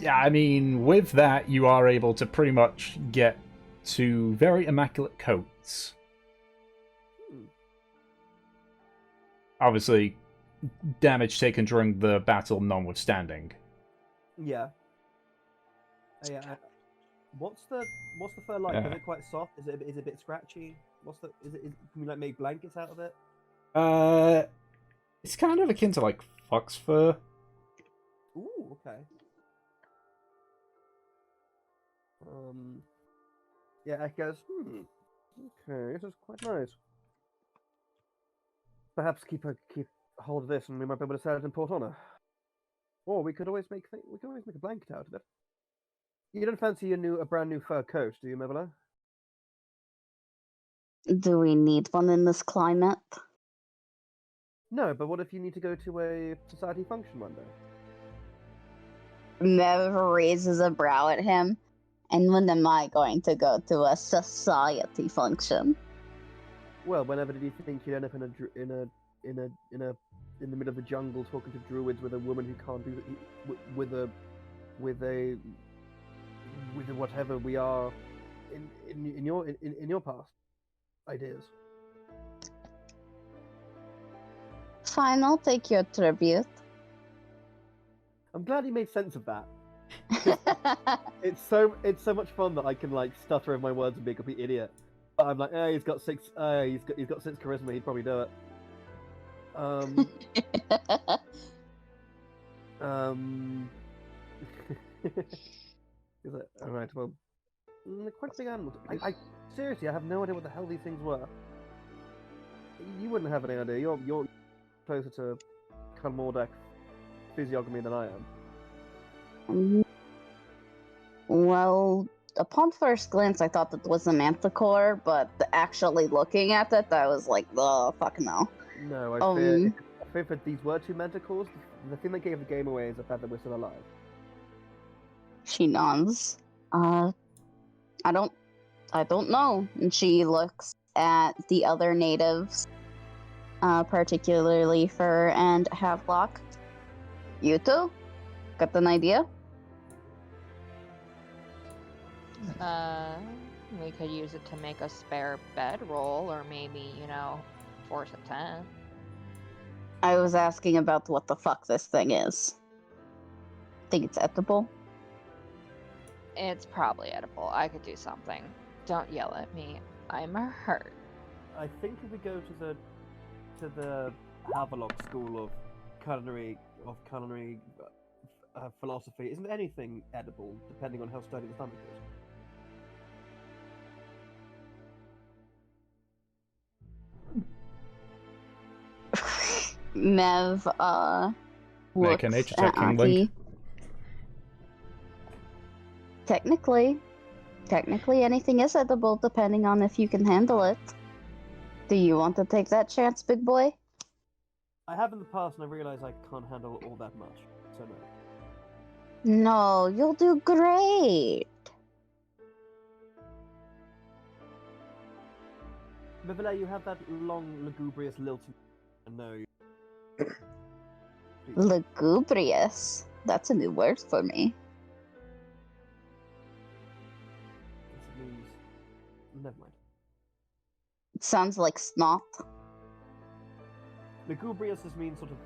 yeah, I mean, with that, you are able to pretty much get to very immaculate coats. Obviously, damage taken during the battle notwithstanding. Yeah. Yeah. What's the fur like? Is it quite soft? Is it a bit scratchy? Can we like make blankets out of it? It's kind of akin to like fox fur. Ooh, okay. Yeah, it goes. Okay, this is quite nice. Perhaps keep hold of this, and we might be able to sell it in Port Honor. Or we could always make a blanket out of it. You don't fancy a brand new fur coat, do you, Mevela? Do we need one in this climate? No, but what if you need to go to a society function one day? Mev raises a brow at him. And when am I going to go to a society function? Well, whenever did you think you'd end up in the middle of the jungle talking to druids with a woman who can't do with a whatever we are in your past ideas? Fine, I'll take your tribute. I'm glad you made sense of that. It's so much fun that I can like stutter over my words and be a complete idiot. But I'm like, he's got 6 charisma. He'd probably do it. Is it all right? Well, they're quite big animals. I seriously, I have no idea what the hell these things were. You wouldn't have any idea. You're closer to Karmora physiognomy than I am. Well, upon first glance, I thought that was a manticore, but actually looking at it, I was like, oh, fuck no. No, I fear that these were 2 manticores. The thing that gave the game away is the fact that we're still alive. She nods. I don't know. And she looks at the other natives, particularly Fur and Havelock. You two? Got an idea? We could use it to make a spare bedroll, or maybe, force a tent. I was asking about what the fuck this thing is. Think it's edible? It's probably edible. I could do something. Don't yell at me. I'm hurt. I think if we go to the Havelock school of culinary philosophy, isn't anything edible depending on how sturdy the stomach is? Mev, Make a looks nature at check, King Aki. Link. Technically anything is edible depending on if you can handle it. Do you want to take that chance, big boy? I have in the past, and I realize I can't handle all that much, so no. No, you'll do great. Mivile, you have that long, lugubrious lilting. No. Lugubrious. That's a new word for me. It means... Never mind. It sounds like snot. Lugubrious just means sort of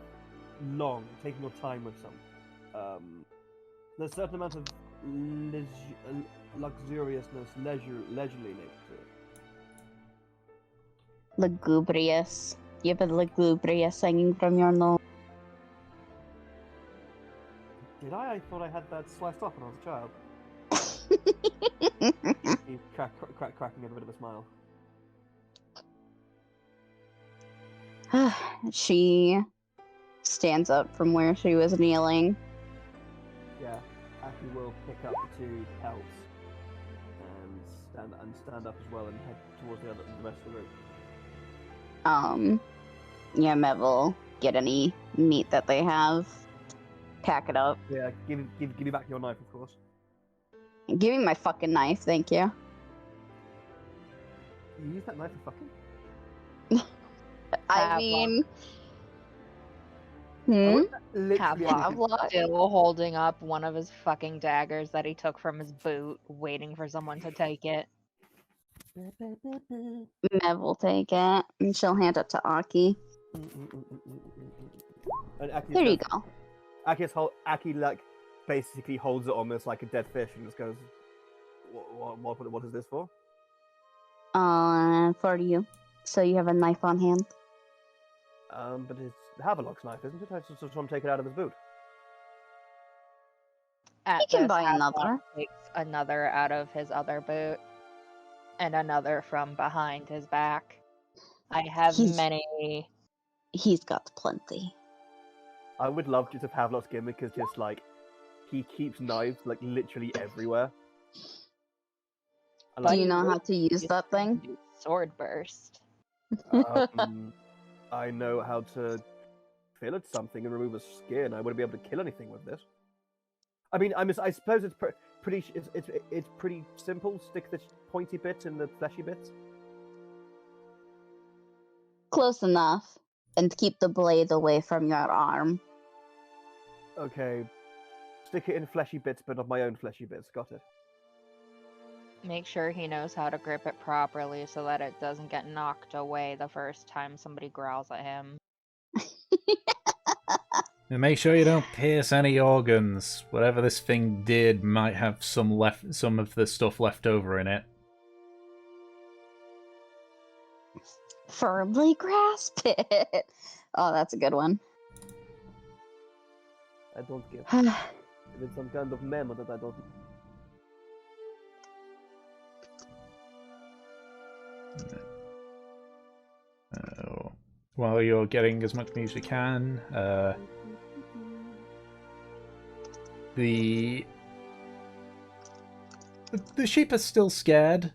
long, taking your time with something. There's a certain amount of luxuriousness, leisurely nature to it. Lugubrious. You have a lugubrious hanging from your nose. Did I? I thought I had that sliced off when I was a child. He's cracking a bit of a smile. She stands up from where she was kneeling. Yeah, Aki will pick up the 2 pelts and stand up as well and head towards the rest of the room. Yeah, Mev will get any meat that they have, pack it up. Yeah, give me back your knife, of course. Give me my fucking knife, thank you. You use that knife for fucking? I Havelock. mean... Havelock still holding up one of his fucking daggers that he took from his boot, waiting for someone to take it. Mev will take it, and she'll hand it to Aki. And Aki's There you just- go. Aki like basically holds it almost like a dead fish and just goes, "What is this for?" For you. So you have a knife on hand. But it's Havelock's knife, isn't it? I just want to take it out of his boot. At You can this, buy Havelock another. Takes another out of his other boot, and another from behind his back. I have He's- many. He's got plenty. I would love just if Havelock's gimmick is just like he keeps knives like literally everywhere. I Do you like- know how to use that thing? Sword burst. I know how to fill at something and remove a skin, I wouldn't be able to kill anything with this. I mean, I suppose it's it's pretty simple. Stick the pointy bits in the fleshy bits. Close enough. And keep the blade away from your arm. Okay. Stick it in fleshy bits, but not my own fleshy bits. Got it. Make sure he knows how to grip it properly so that it doesn't get knocked away the first time somebody growls at him. And make sure you don't pierce any organs. Whatever this thing did might have some of the stuff left over in it. Firmly grasp it. Oh, that's a good one. I don't get. It's some kind of memo that I don't. While you're getting as much meat as you can, the sheep are still scared.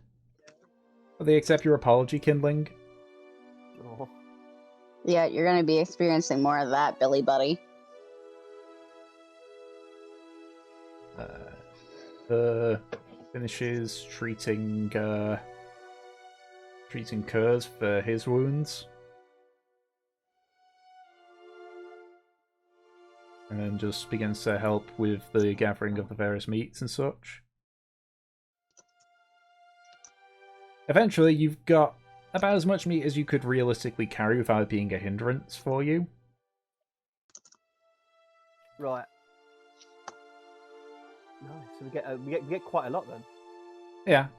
Will they accept your apology, Kindling? Oh. Yeah, you're gonna be experiencing more of that, Billy Buddy. Finishes treating Kurz for his wounds. And then just begins to help with the gathering of the various meats and such. Eventually, you've got about as much meat as you could realistically carry without it being a hindrance for you. Right. Nice. So we get quite a lot then. Yeah.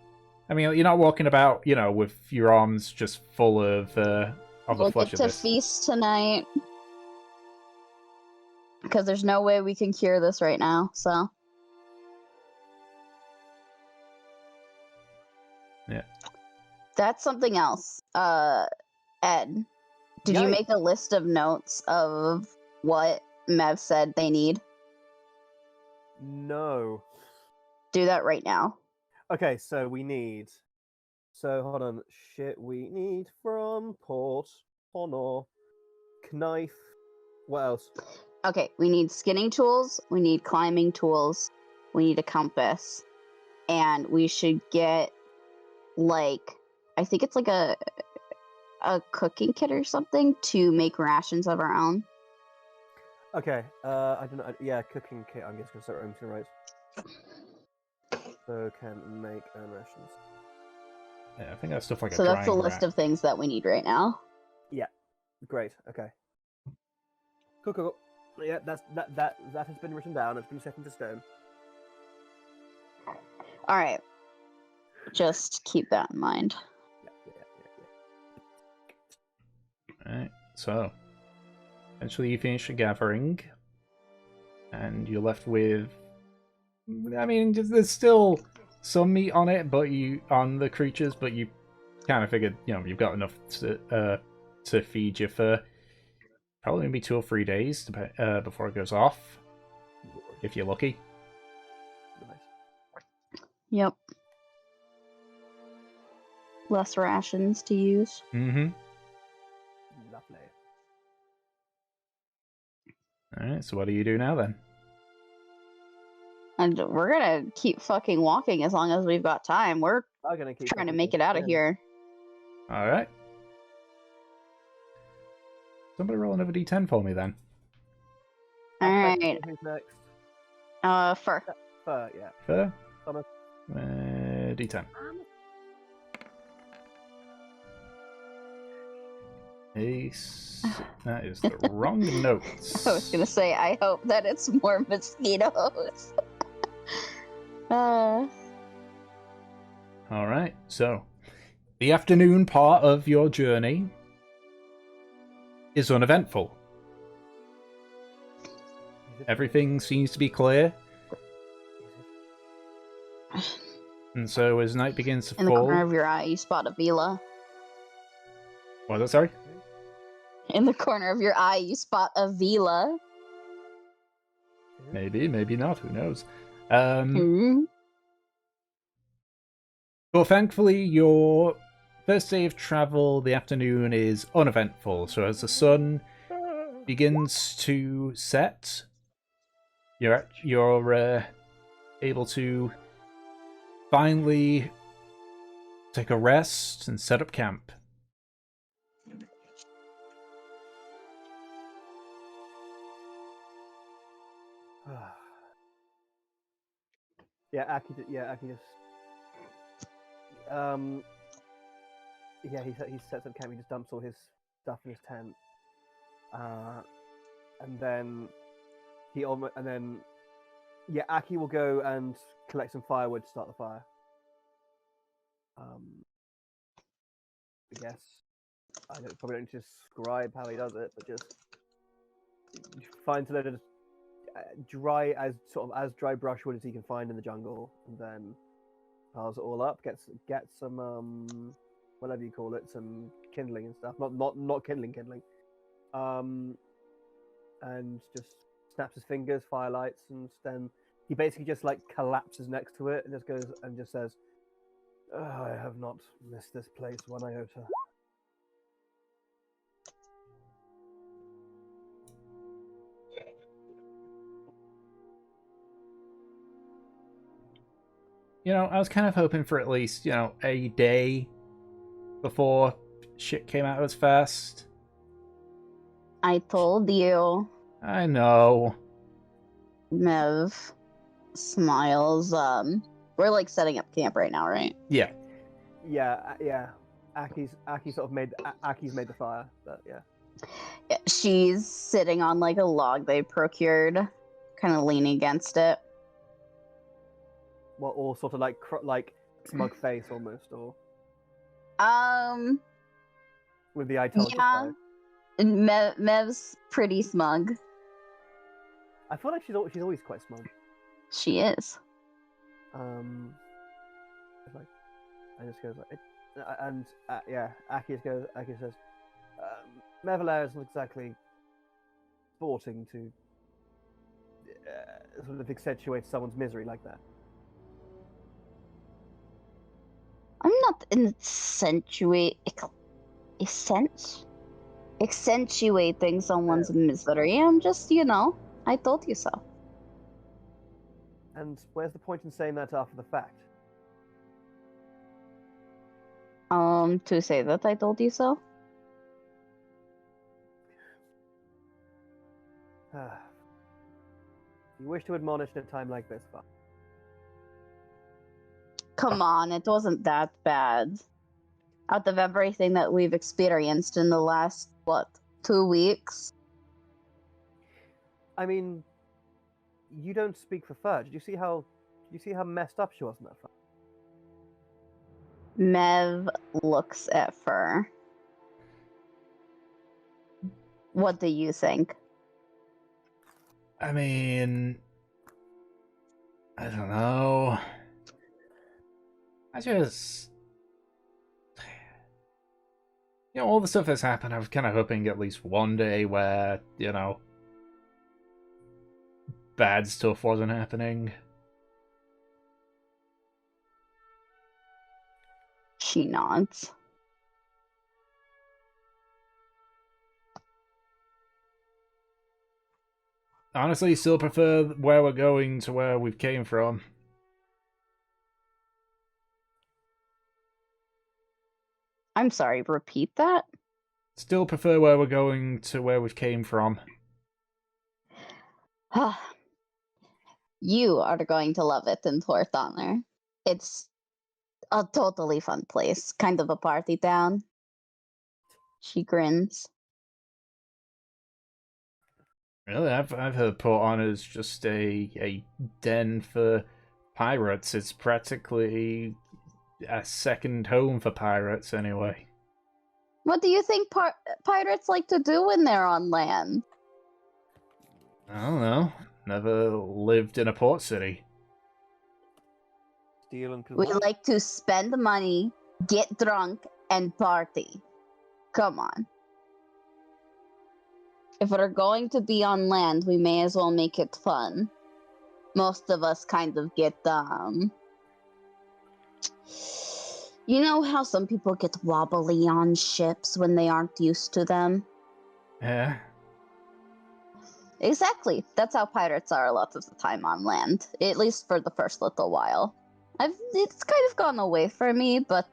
I mean, you're not walking about, with your arms just full of the We'll flesh get of to this. feast tonight. Because there's no way we can cure this right now, so. Yeah. That's something else. Ed, did you make a list of notes of what Mev said they need? No. Do that right now. Okay, so we need. So hold on. Shit, we need from Port Honor, knife. What else? Okay, we need skinning tools, we need climbing tools, we need a compass, and we should get, I think it's like a cooking kit or something to make rations of our own. Okay, I don't know. Yeah, cooking kit. I'm just gonna start emptying right. So can make rations. Yeah, I think that's stuff like a So that's the drying list rack. of things that we need right now. Yeah, great. Okay. Cool. Yeah, that has been written down. It's been set into stone. All right. Just keep that in mind. Yeah. Alright, so eventually you finish the gathering, and you're left with. I mean, there's still some meat on it, on the creatures, but you kind of figured, you've got enough to feed you for probably maybe 2 or 3 days before it goes off, if you're lucky. Nice. Yep. Less rations to use. Mm-hmm. Lovely. Alright, so what do you do now then? And we're gonna keep fucking walking as long as we've got time. We're I'm gonna keep trying to fucking make it out of in. here. Alright. Somebody roll another d10 for me then. Alright. Who's next? Fur. Yeah. Fair? Thomas. D10. Ace. That is the wrong notes. I was gonna say, I hope that it's more mosquitoes. Alright, so the afternoon part of your journey is uneventful. Everything seems to be clear. And so as night begins to In the fall... corner of your eye, you spot a villa. What was that, sorry? In the corner of your eye, you spot a villa. Maybe, maybe not, who knows. Hmm. Well, thankfully, your first day of travel, the afternoon, is uneventful. So as the sun begins to set. You're able to finally take a rest and set up camp. Aki just he sets up camp. He just dumps all his stuff in his tent, and then Aki will go and collect some firewood to start the fire. I guess probably don't need to describe how he does it, but just finds a load of as dry brushwood as he can find in the jungle, and then piles it all up. Gets some whatever you call it, some kindling and stuff. Not kindling. And just snaps his fingers, firelights, and then he basically just like collapses next to it and just goes and just says, "I have not missed this place one iota." I was kind of hoping for at least, a day before shit came out as fast. I told you. I know. Mev smiles. We're like setting up camp right now, right? Yeah. Yeah. Aki's made the fire, but yeah. She's sitting on like a log they procured, kind of leaning against it. Well, or sort of like smug face almost, or with the I told you yeah. so. Mev's pretty smug. I feel like she's always quite smug. She is. Like, I just goes like, Aki says, Mevalair isn't exactly sporting to sort of accentuate someone's misery like that. I'm not accentuating someone's misery. I'm just, I told you so. And where's the point in saying that after the fact? To say that I told you so? You wish to admonish in a time like this, fine. Come on, it wasn't that bad. Out of everything that we've experienced in the last, 2 weeks? I mean, you don't speak for Fur. Did you see how messed up she was in that fight? Mev looks at Fur. What do you think? I mean, I don't know. All the stuff that's happened, I was kind of hoping at least one day where, bad stuff wasn't happening. She nods. Honestly, still prefer where we're going to where we came from. I'm sorry, repeat that? Still prefer where we're going to where we came from. You are going to love it in Fourth Honor. It's a totally fun place. Kind of a party town. She grins. Really? I've heard Port Honor's just a den for pirates. It's practically a second home for pirates, anyway. What do you think pirates like to do when they're on land? I don't know. Never lived in a port city. Steal and We like to spend money, get drunk, and party. Come on. If we're going to be on land, we may as well make it fun. Most of us kind of get, you know how some people get wobbly on ships when they aren't used to them? Yeah. Exactly. That's how pirates are a lot of the time on land, at least for the first little while. It's kind of gone away for me, but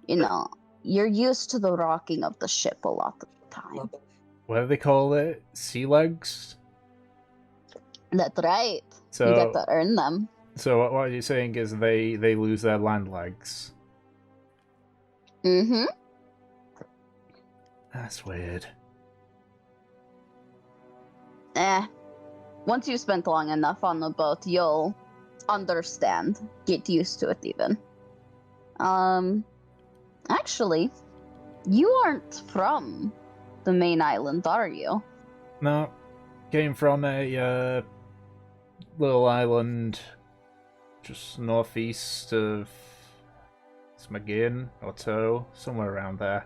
you know, you're used to the rocking of the ship a lot of the time. What do they call it? Sea legs? That's right. So, You get to earn them. So what you're saying is they lose their land legs. Mm-hmm. That's weird. Once you've spent long enough on the boat, you'll understand. Get used to it even. Actually, you aren't from the main island, are you? No, came from a little island just northeast of Smagin or Toe, somewhere around there.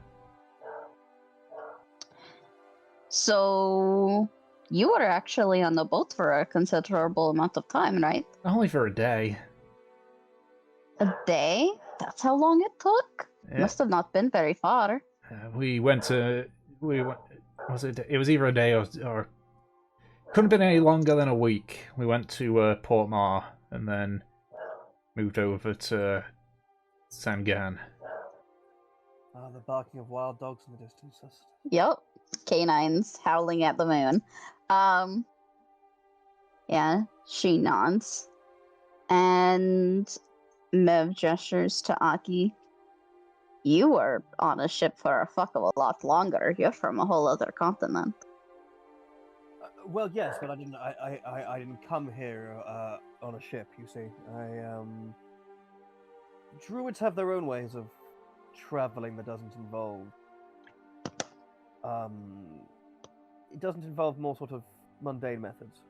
So, you were actually on the boat for a considerable amount of time, right? Only for a day. A day? That's how long it took? Yeah. Must have not been very far. We went. Was it? It was either a day or couldn't have been any longer than a week. We went to Port Mar and then moved over to Sangan. Ah, the barking of wild dogs in the distance. Yep. Canines howling at the moon. Yeah, she nods. And Mev gestures to Aki. You were on a ship for a fuck of a lot longer. You're from a whole other continent. Well, yes, but I didn't come here on a ship. You see, druids have their own ways of traveling that doesn't involve. It doesn't involve more sort of mundane methods.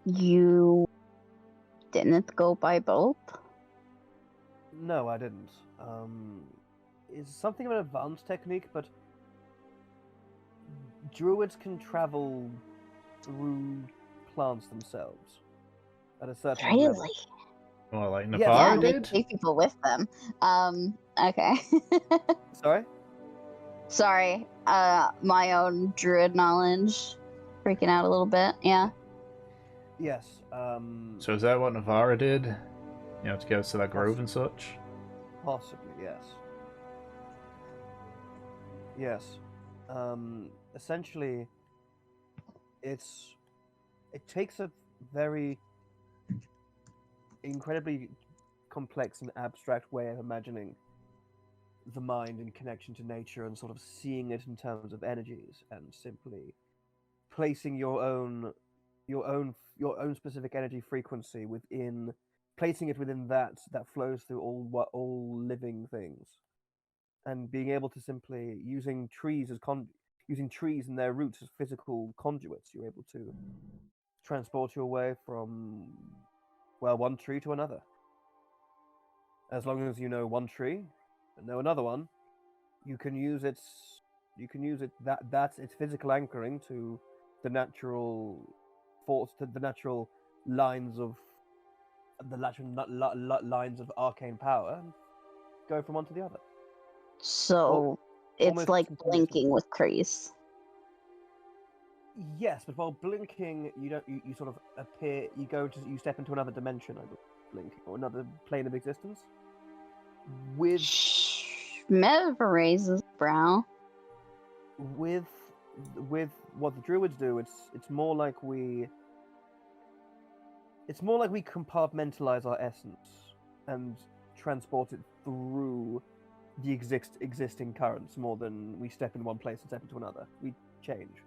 You didn't go by boat? No, I didn't. It's something of an advanced technique, but druids can travel through plants themselves at a certain level. Really? Well, like Yeah, Navarre They did? take people with them. Okay. Sorry? Sorry. My own druid knowledge freaking out a little bit. Yeah. Yes. So is that what Navarre did? You know, to get us to that grove and such? Possibly, yes. Yes. Essentially, it takes a very incredibly complex and abstract way of imagining the mind in connection to nature and sort of seeing it in terms of energies and simply placing your own specific energy frequency within, placing it within that flows through all living things, and being able to simply using trees and their roots as physical conduits, you're able to transport your way from, well, one tree to another. As long as you know one tree and know another one, you can use its that's its physical anchoring to the natural force, to the natural lines of lines of arcane power, and go from one to the other. So it's almost like instantaneously. blinking with trees. Yes, but while blinking, you sort of appear, you step into another dimension, I believe, blinking, or another plane of existence. With Mev raises brow. with what the druids do, it's more like we compartmentalize our essence and transport it through the existing currents more than we step in one place and step into another. We change.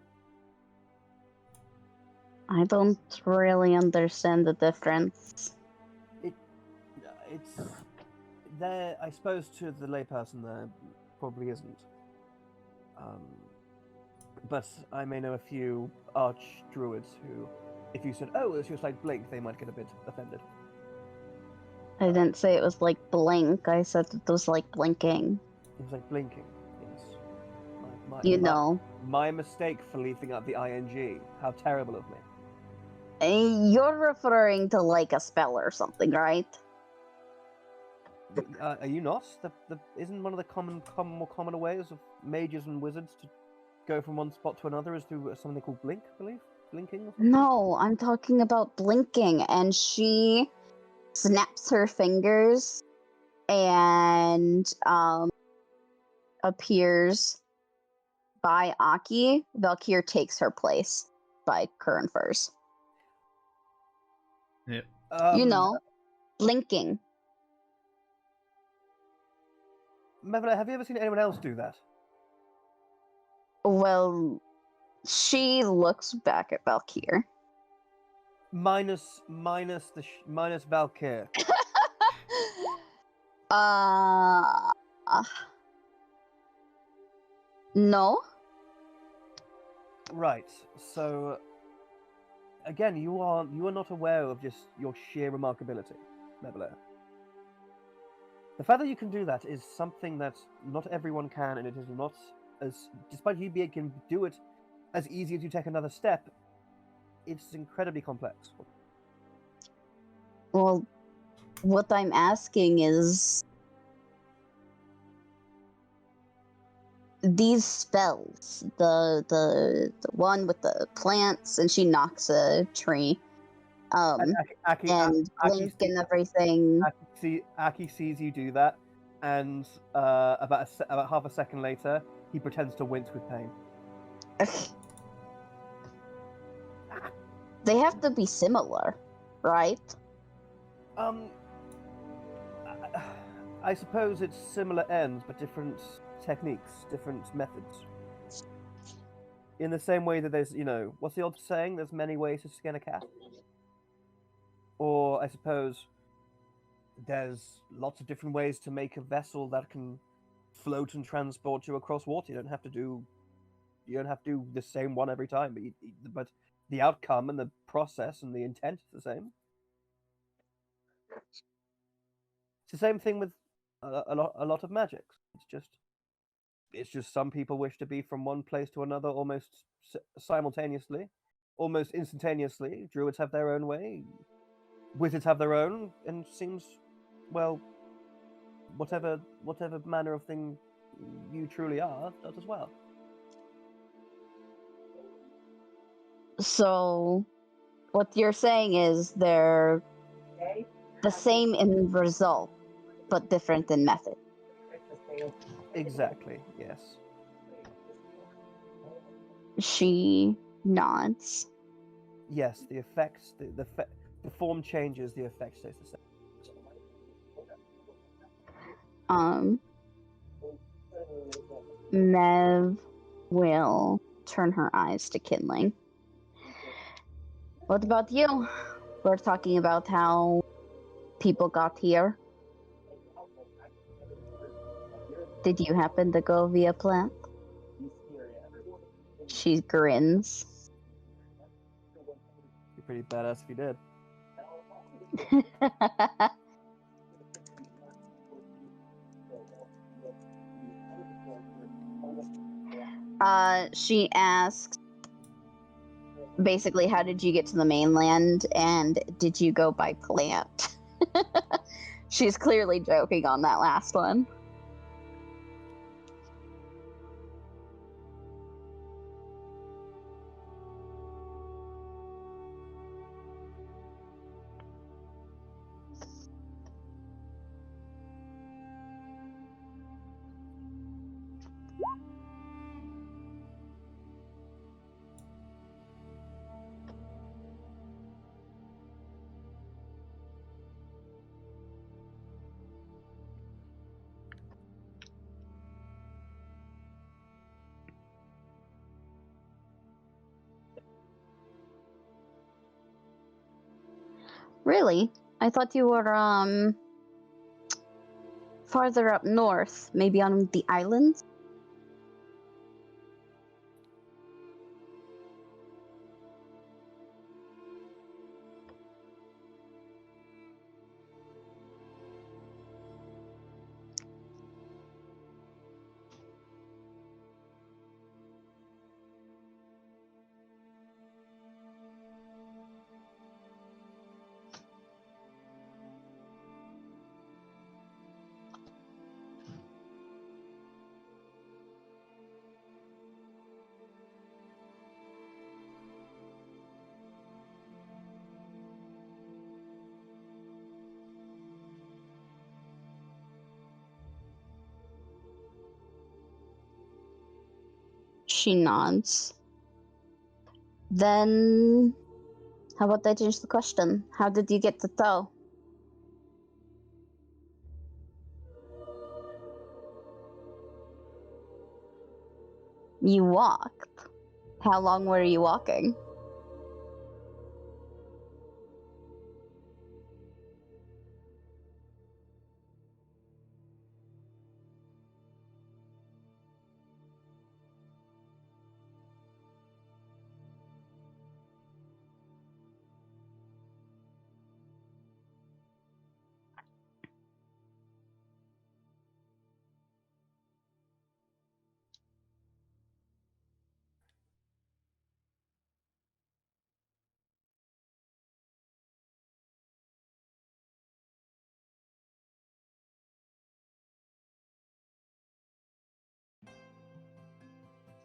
I don't really understand the difference. It's there. I suppose to the layperson there probably isn't. But I may know a few arch druids who, if you said, "Oh, it's just like blink," they might get a bit offended. I didn't say it was like blink. I said it was like blinking. It was like blinking. Yes. My mistake for leaving out the ing. How terrible of me. You're referring to like a spell or something, right? Are you not? Isn't one of the more common ways of mages and wizards to go from one spot to another is through something called blink, I believe? Blinking or something? No, I'm talking about blinking, and she snaps her fingers and appears by Aki. Valkyr takes her place by Curran Furs. Yep. You know, blinking. Mevla, have you ever seen anyone else do that? Well, she looks back at Valkyr. Minus Valkyr. No. Right. So again, you are not aware of just your sheer remarkability, Mevla. The fact that you can do that is something that not everyone can, and it is not as, despite you can do it as easy as you take another step, it's incredibly complex. Well, what I'm asking is, these spells, the one with the plants, and she knocks a tree, and blink and everything. Aki sees you do that, and about half a second later, he pretends to wince with pain. They have to be similar, right? I suppose it's similar ends, but different techniques, different methods. In the same way that there's, what's the old saying? There's many ways to skin a cat. Or I suppose there's lots of different ways to make a vessel that can float and transport you across water. You don't have to do the same one every time, but the outcome and the process and the intent is the same. It's the same thing with a lot of magics. It's just some people wish to be from one place to another almost simultaneously, almost instantaneously. Druids have their own way, wizards have their own, and seems, well, whatever manner of thing you truly are does as well. So, what you're saying is they're the same in result, but different in method. Exactly, yes. She nods. Yes, the effects, the form changes, the effect stays the same. Mev will turn her eyes to Kindling. What about you? We're talking about how people got here. Did you happen to go via plant? She grins. You're pretty badass if you did. She asks, basically, how did you get to the mainland, and did you go by plant? She's clearly joking on that last one. Really? I thought you were, farther up north, maybe on the islands? She nods. Then, how about I change the question? How did you get to Tow? You walked. How long were you walking?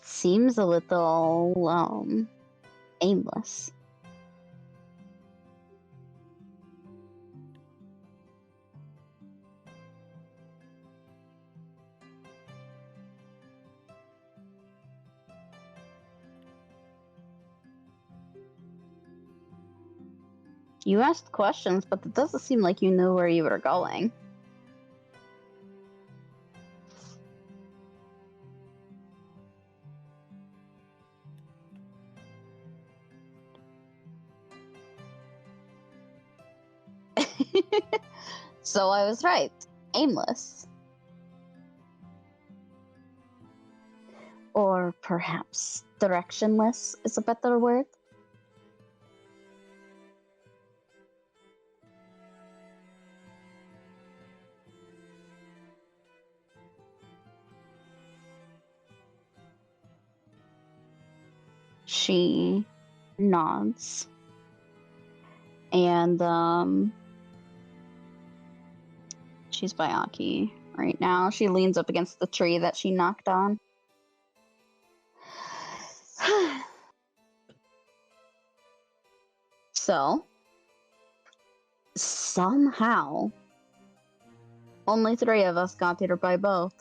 Seems a little, aimless. You asked questions, but it doesn't seem like you knew where you were going. So I was right. Aimless. Or perhaps directionless is a better word. She nods. And, she's by Aki right now. She leans up against the tree that she knocked on. So, somehow, only 3 of us got here by boat.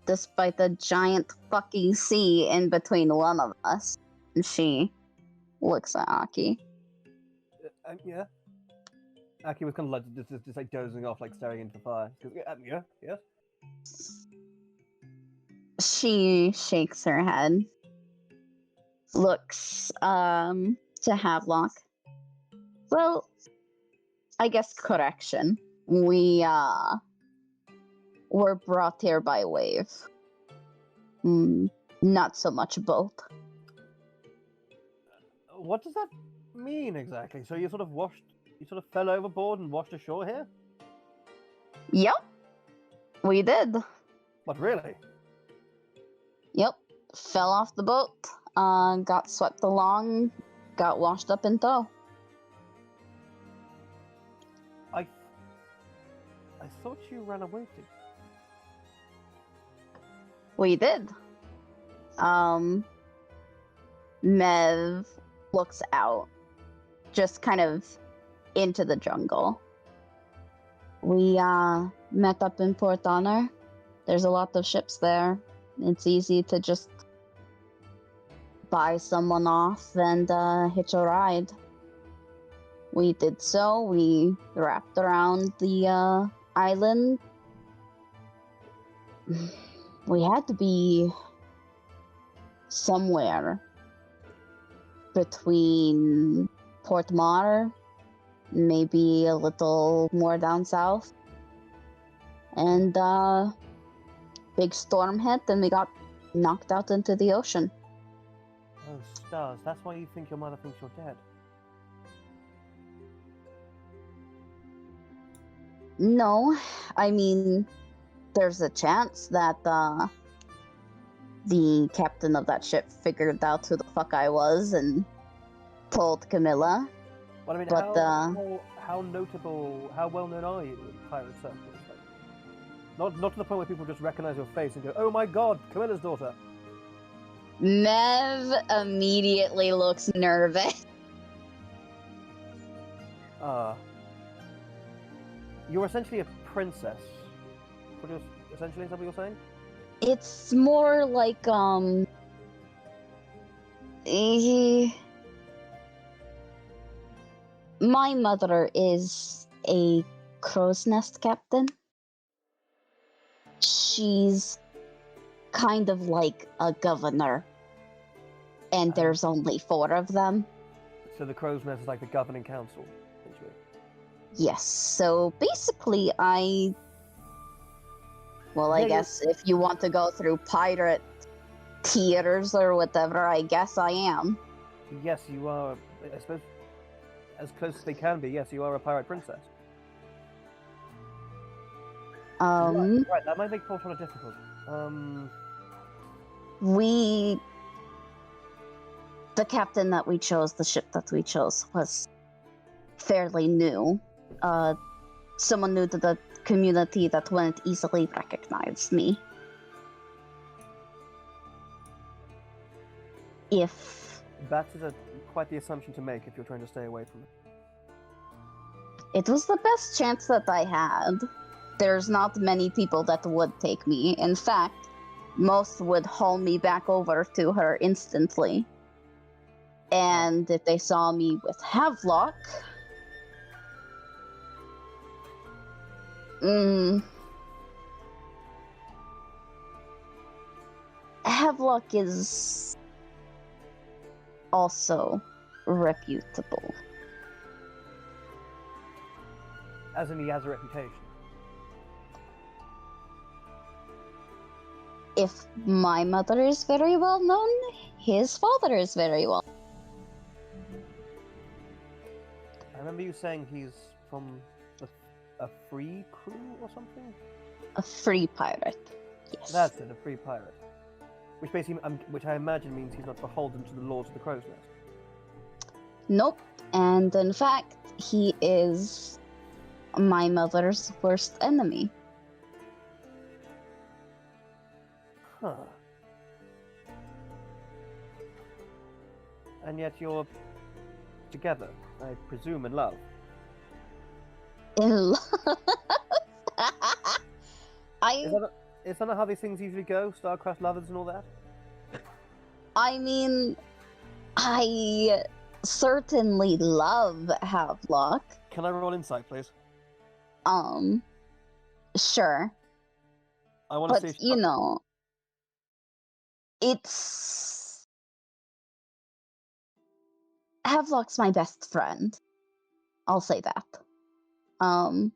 Despite the giant fucking sea in between one of us. And she looks at Aki. Yeah. Aki was kind of like just like dozing off, like staring into the fire. Yeah. She shakes her head. Looks to Havelock. Well, I guess correction. We were brought here by wave. Not so much boat. What does that mean exactly? So you sort of fell overboard and washed ashore here? Yep. We did. But really? Yep. Fell off the boat. Got swept along. Got washed up in tow. I thought you ran away too. We did. Mev looks out, just kind of into the jungle. We met up in Port Honor. There's a lot of ships there. It's easy to just buy someone off and hitch a ride. We did so. We wrapped around the island. We had to be somewhere between Port Mar, maybe a little more down south, and big storm hit and we got knocked out into the ocean. Oh, stars. That's why you think your mother thinks you're dead. No, I mean, there's a chance that the captain of that ship figured out who the fuck I was and told Camilla. But I mean, But, how notable, how well known are you in pirate circles? Like, not to the point where people just recognize your face and go, "Oh my God, Camilla's daughter." Mev immediately looks nervous. You're essentially a princess. Essentially, is that what you're saying? It's more like, my mother is a crow's nest captain. She's kind of like a governor, and there's only 4 of them. So the crow's nest is like the governing council, essentially. Yes, so basically I Yeah, guess if you want to go through pirate tiers or whatever, I guess I am. Yes, you are, I suppose, as close as they can be, yes, you are a pirate princess. Right, that might make Portona difficult. The captain that we chose, the ship that we chose, was fairly new. Someone new to the community that wouldn't easily recognize me. That is quite the assumption to make if you're trying to stay away from it. It was the best chance that I had. There's not many people that would take me. In fact, most would haul me back over to her instantly. And if they saw me with Havelock, Havelock is also reputable. As in, he has a reputation. If my mother is very well known, his father is very well. I remember you saying he's from a free crew or something? A free pirate. Yes. That's it, a free pirate. Which basically, which I imagine means he's not beholden to the laws of the crow's nest. Nope. And in fact, he is my mother's worst enemy. Huh. And yet you're together, I presume, in love. In love? Is that not how these things usually go? Star-crossed lovers and all that? I mean, I certainly love Havelock. Can I roll insight, please? Sure. I want to see. But, you know, it's... Havelock's my best friend. I'll say that. And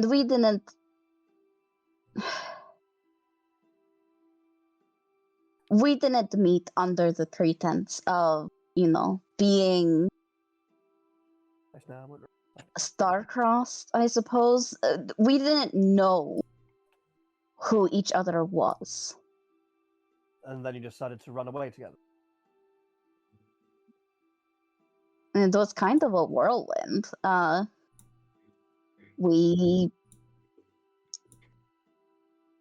we didn't... We didn't meet under the pretense of, you know, being star-crossed, I suppose. We didn't know who each other was. And then you decided to run away together. And it was kind of a whirlwind. We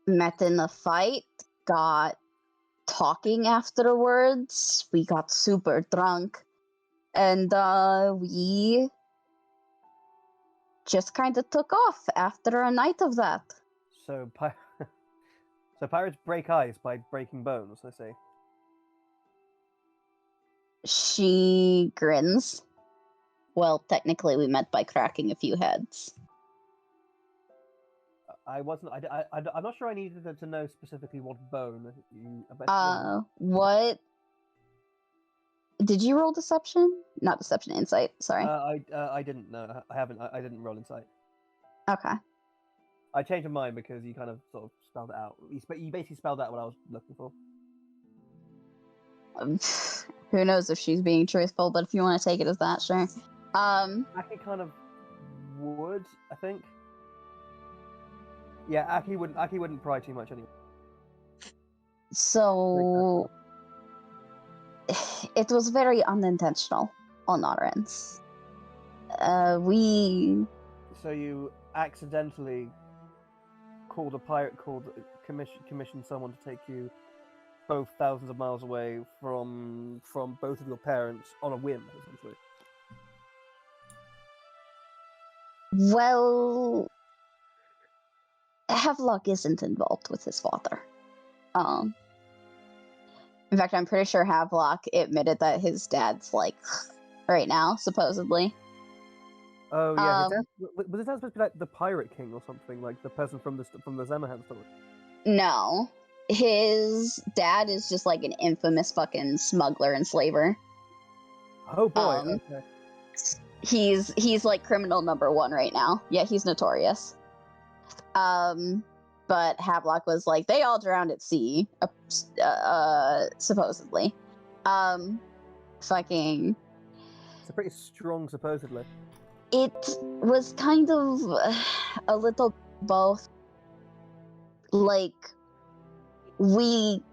met in a fight, got talking afterwards, we got super drunk, and we just kind of took off after a night of that. So, so pirates break ice by breaking bones, I say. She grins. Well, technically we met by cracking a few heads. I'm not sure I needed to know specifically what bone you... What? Did you roll deception? Not deception, insight, sorry. I didn't know. I didn't roll insight. Okay. I changed my mind because you kind of sort of spelled it out. You basically spelled out what I was looking for. Who knows if she's being truthful, but if you want to take it as that, sure. Aki kind of would, I think. Yeah, Aki wouldn't pry too much anyway. So it was very unintentional on our ends. So you accidentally commissioned someone to take you both thousands of miles away from both of your parents on a whim, essentially. Well, Havelock isn't involved with his father. In fact, I'm pretty sure Havelock admitted that his dad's like right now, supposedly. Oh yeah, his dad, was his dad supposed to be like the pirate king or something, like the person from the Zemahan story? No, his dad is just like an infamous fucking smuggler and slaver. Oh boy, okay. He's like criminal number 1 right now. Yeah, he's notorious. But Havelock was like, they all drowned at sea, supposedly. Fucking. It's a pretty strong, supposedly. It was kind of a little both. Like, we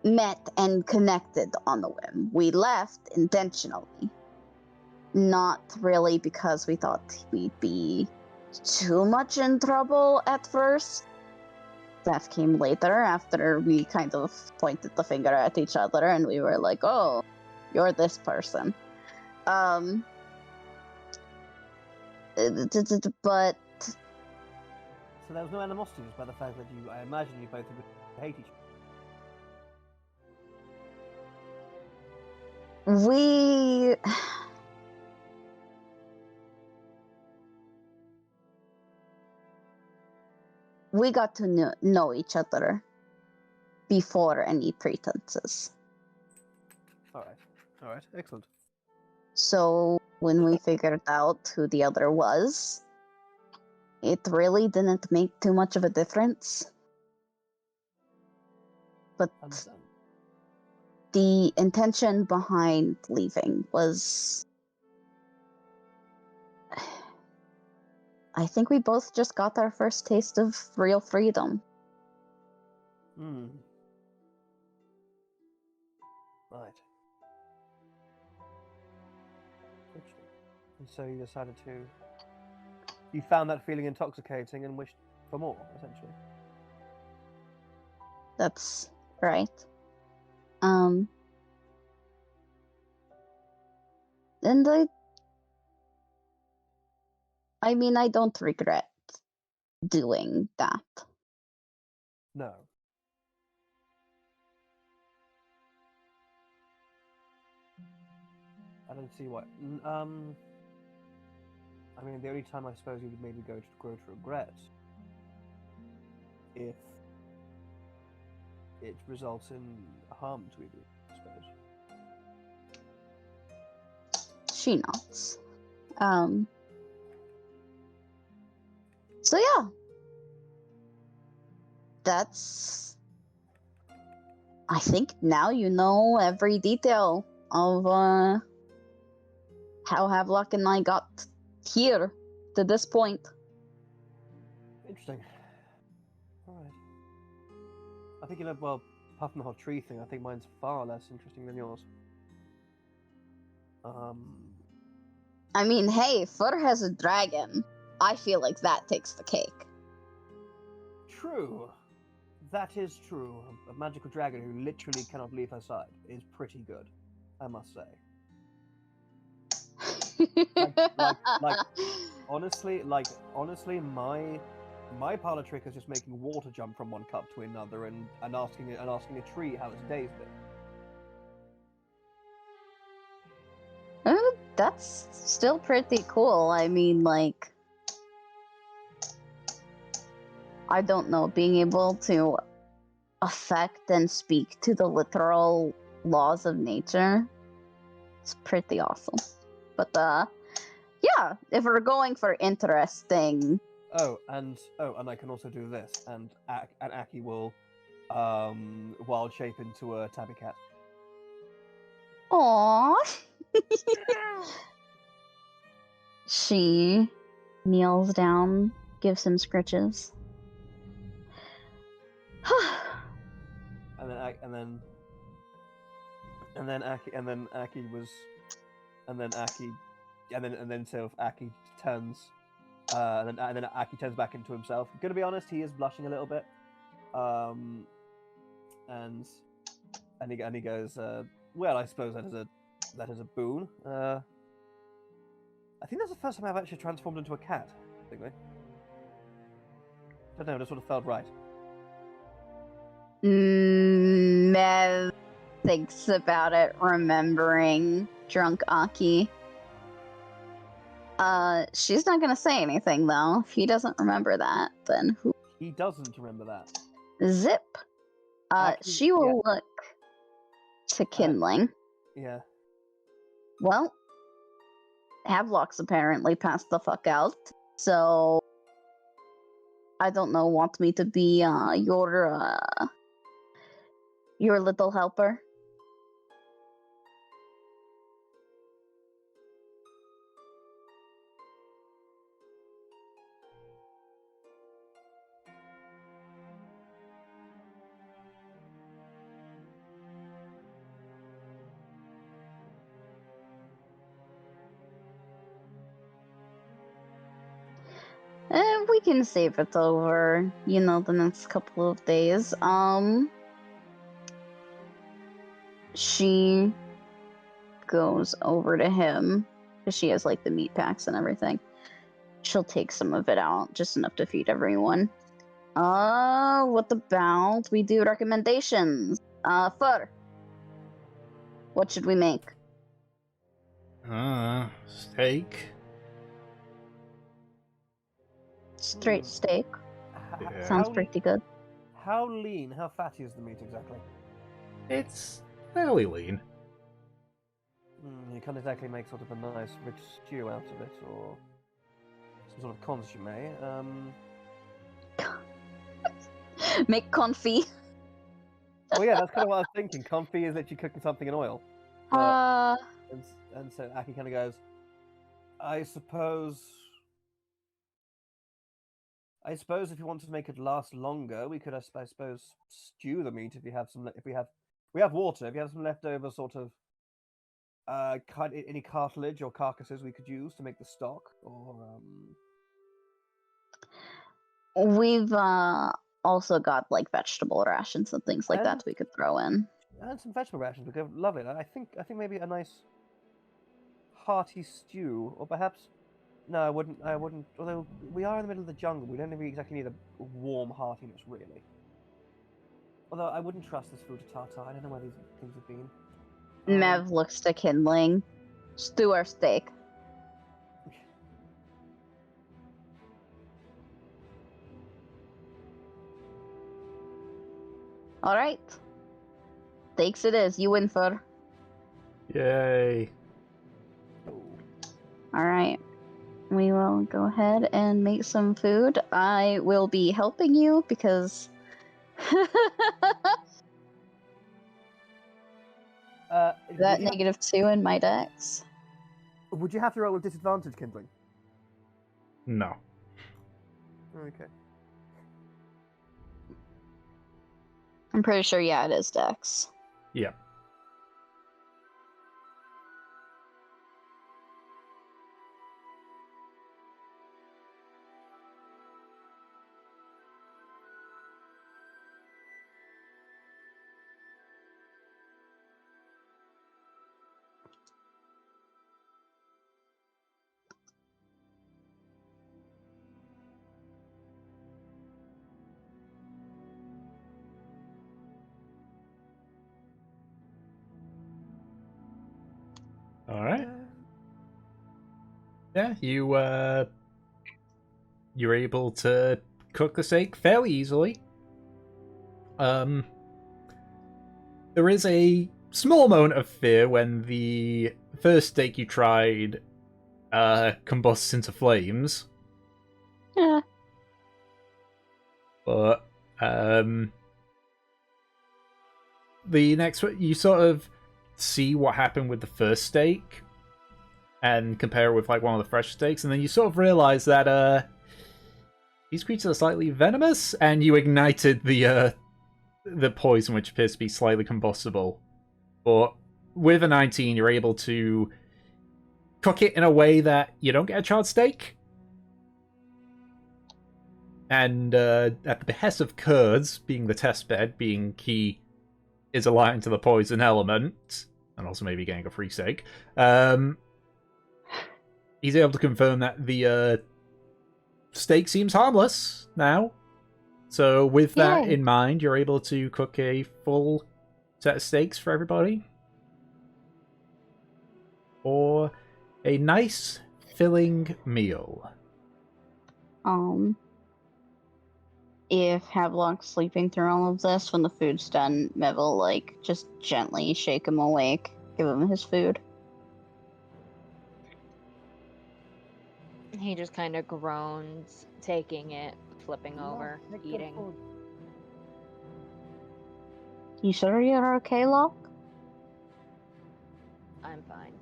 met and connected on the whim. We left intentionally. Not really because we thought we'd be too much in trouble at first. That came later after we kind of pointed the finger at each other and we were like, oh, you're this person. But so there was no animosity just by the fact that I imagine you both would hate each other. We got to know each other before any pretenses. Alright, excellent. So when we figured out who the other was, it really didn't make too much of a difference. But the intention behind leaving was... I think we both just got our first taste of real freedom. Right. Interesting. And so you decided to... You found that feeling intoxicating and wished for more, essentially. That's right. And I mean, I don't regret doing that. No. I don't see why. I mean, the only time I suppose you would maybe grow to regret if it results in harm to you, I suppose. She nods. So yeah. That's... I think now you know every detail of how Havelock and I got here to this point. Interesting. Alright. I think, well, apart from the whole tree thing, I think mine's far less interesting than yours. I mean, hey, Fur has a dragon. I feel like that takes the cake. True. That is true. A magical dragon who literally cannot leave her side is pretty good, I must say. Honestly, my parlor trick is just making water jump from one cup to another and asking a tree how its day's been. That's still pretty cool. I mean, like, I don't know, being able to affect and speak to the literal laws of nature, it's pretty awesome. But yeah, if we're going for interesting. And I can also do this, and Aki will wild shape into a tabby cat. Aww. She kneels down, gives him scritches. Aki turns, and then Aki turns back into himself. Gonna be honest, he is blushing a little bit, and he goes, well, I suppose that is a boon. I think that's the first time I've actually transformed into a cat. I think. don't know, it just sort of felt right. Mev thinks about it, remembering drunk Aki. She's not gonna say anything though. If he doesn't remember that, then who? He doesn't remember that. Zip. Aki, She will yeah. look to Kindling. Yeah. Well, Havelock's apparently passed the fuck out, so I don't know. Want me to be your little helper? We can save it over, the next couple of days. She goes over to him, because she has, like, the meat packs and everything. She'll take some of it out, just enough to feed everyone. What about we do recommendations? Fur. What should we make? Steak. Straight steak. Yeah. Sounds pretty good. How lean, how fatty is the meat exactly? It's fairly lean. You can't exactly make sort of a nice rich stew out of it, or some sort of consomme. Make confit. Well, yeah, that's kind of what I was thinking. Confit is literally cooking something in oil. And so Aki kind of goes, I suppose if you want to make it last longer, we could, I suppose, stew the meat if we have some. We have water. If you have some leftover sort of any cartilage or carcasses we could use to make the stock, or We've also got like vegetable rations and things like that we could throw in. And some vegetable rations. We could love it. I think maybe a nice hearty stew, or perhaps. No, I wouldn't. Although we are in the middle of the jungle, we don't really exactly need a warm heartiness, really. Although I wouldn't trust this food to Tartar. I don't know where these things have been. Mev looks to Kindling. Stew or steak? All right. Steaks it is. You win, Fur. Yay. All right. We will go ahead and make some food. I will be helping you because that -2 in my dex. Would you have to roll with disadvantage, Kindling? No. Okay. I'm pretty sure, yeah, it is dex. Yeah. All right. Yeah, you're able to cook the steak fairly easily. There is a small moment of fear when the first steak you tried combusts into flames. Yeah. But the next one, you sort of see what happened with the first steak and compare it with like one of the fresh steaks, and then you sort of realize that these creatures are slightly venomous, and you ignited the poison, which appears to be slightly combustible. But with a 19, you're able to cook it in a way that you don't get a charred steak. And at the behest of Kurds, being the test bed, being key is aligned to the poison element, and also maybe getting a free steak, he's able to confirm that the steak seems harmless now. So with that Yay. in mind, you're able to cook a full set of steaks for everybody. Or a nice, filling meal. If Havelock's sleeping through all of this, when the food's done, Mev will, like, just gently shake him awake, give him his food. He just kind of groans, taking it, flipping over, Lock, take the eating. food. You sure you're okay, Locke? I'm fine.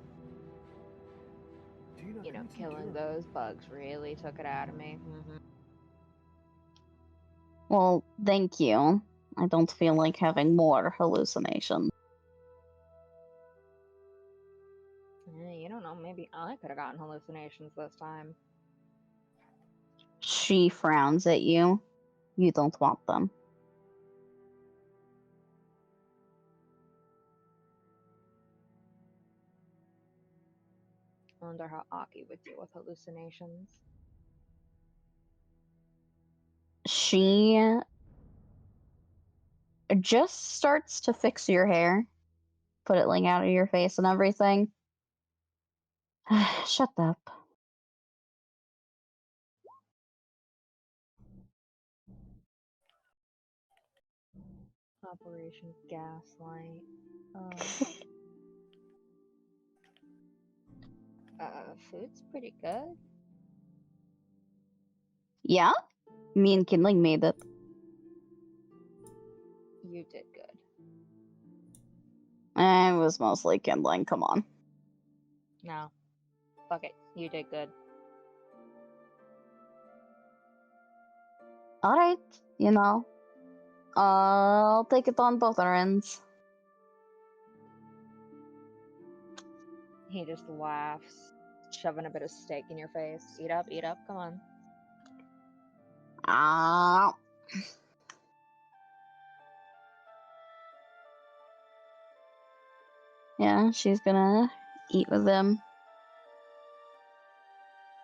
Do you know You know, who's he killing doing? those bugs really took it out of me. Well, thank you. I don't feel like having more hallucinations. You don't know, maybe I could have gotten hallucinations this time. She frowns at you. You don't want them. I wonder how Aki would deal with hallucinations. She just starts to fix your hair, put it like out of your face and everything. Shut up. Operation Gaslight. Food's pretty good. Yeah? Me and Kindling made it. You did good. It was mostly Kindling, come on. No. Fuck it. You did good. Alright, you know. I'll take it on both our ends. He just laughs, shoving a bit of steak in your face. Eat up, come on. Ah. Yeah, she's gonna eat with them.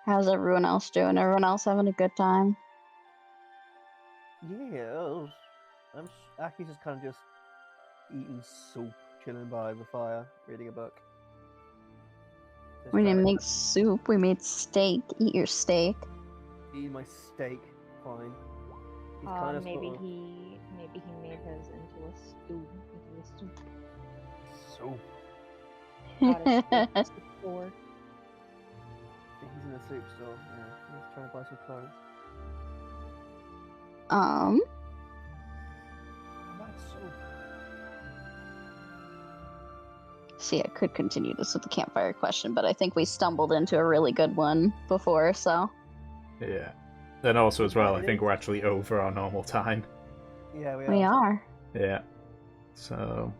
How's everyone else doing? Everyone else having a good time? Yeah, Aki's just kind of just eating soup, chilling by the fire, reading a book. Just We trying didn't to make soup, we made steak. Eat your steak. eat my steak. Fine. He's kind of Maybe sort of he made his into a stew. soup. Out of steak store. He's in the soup store. Yeah, he's trying to buy some clothes. That's soup. See, I could continue this with the campfire question, but I think we stumbled into a really good one before, so. Yeah. Then also as well, I It think is. we're actually over our normal time. Yeah, we We are. Yeah. So,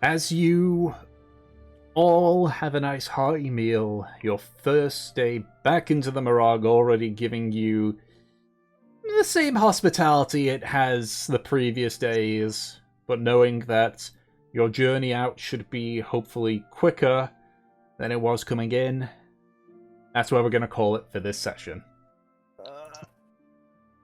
as you all have a nice hearty meal, your first day back into the Mirage already giving you the same hospitality it has the previous days, but knowing that your journey out should be hopefully quicker than it was coming in, that's where we're going to call it for this session.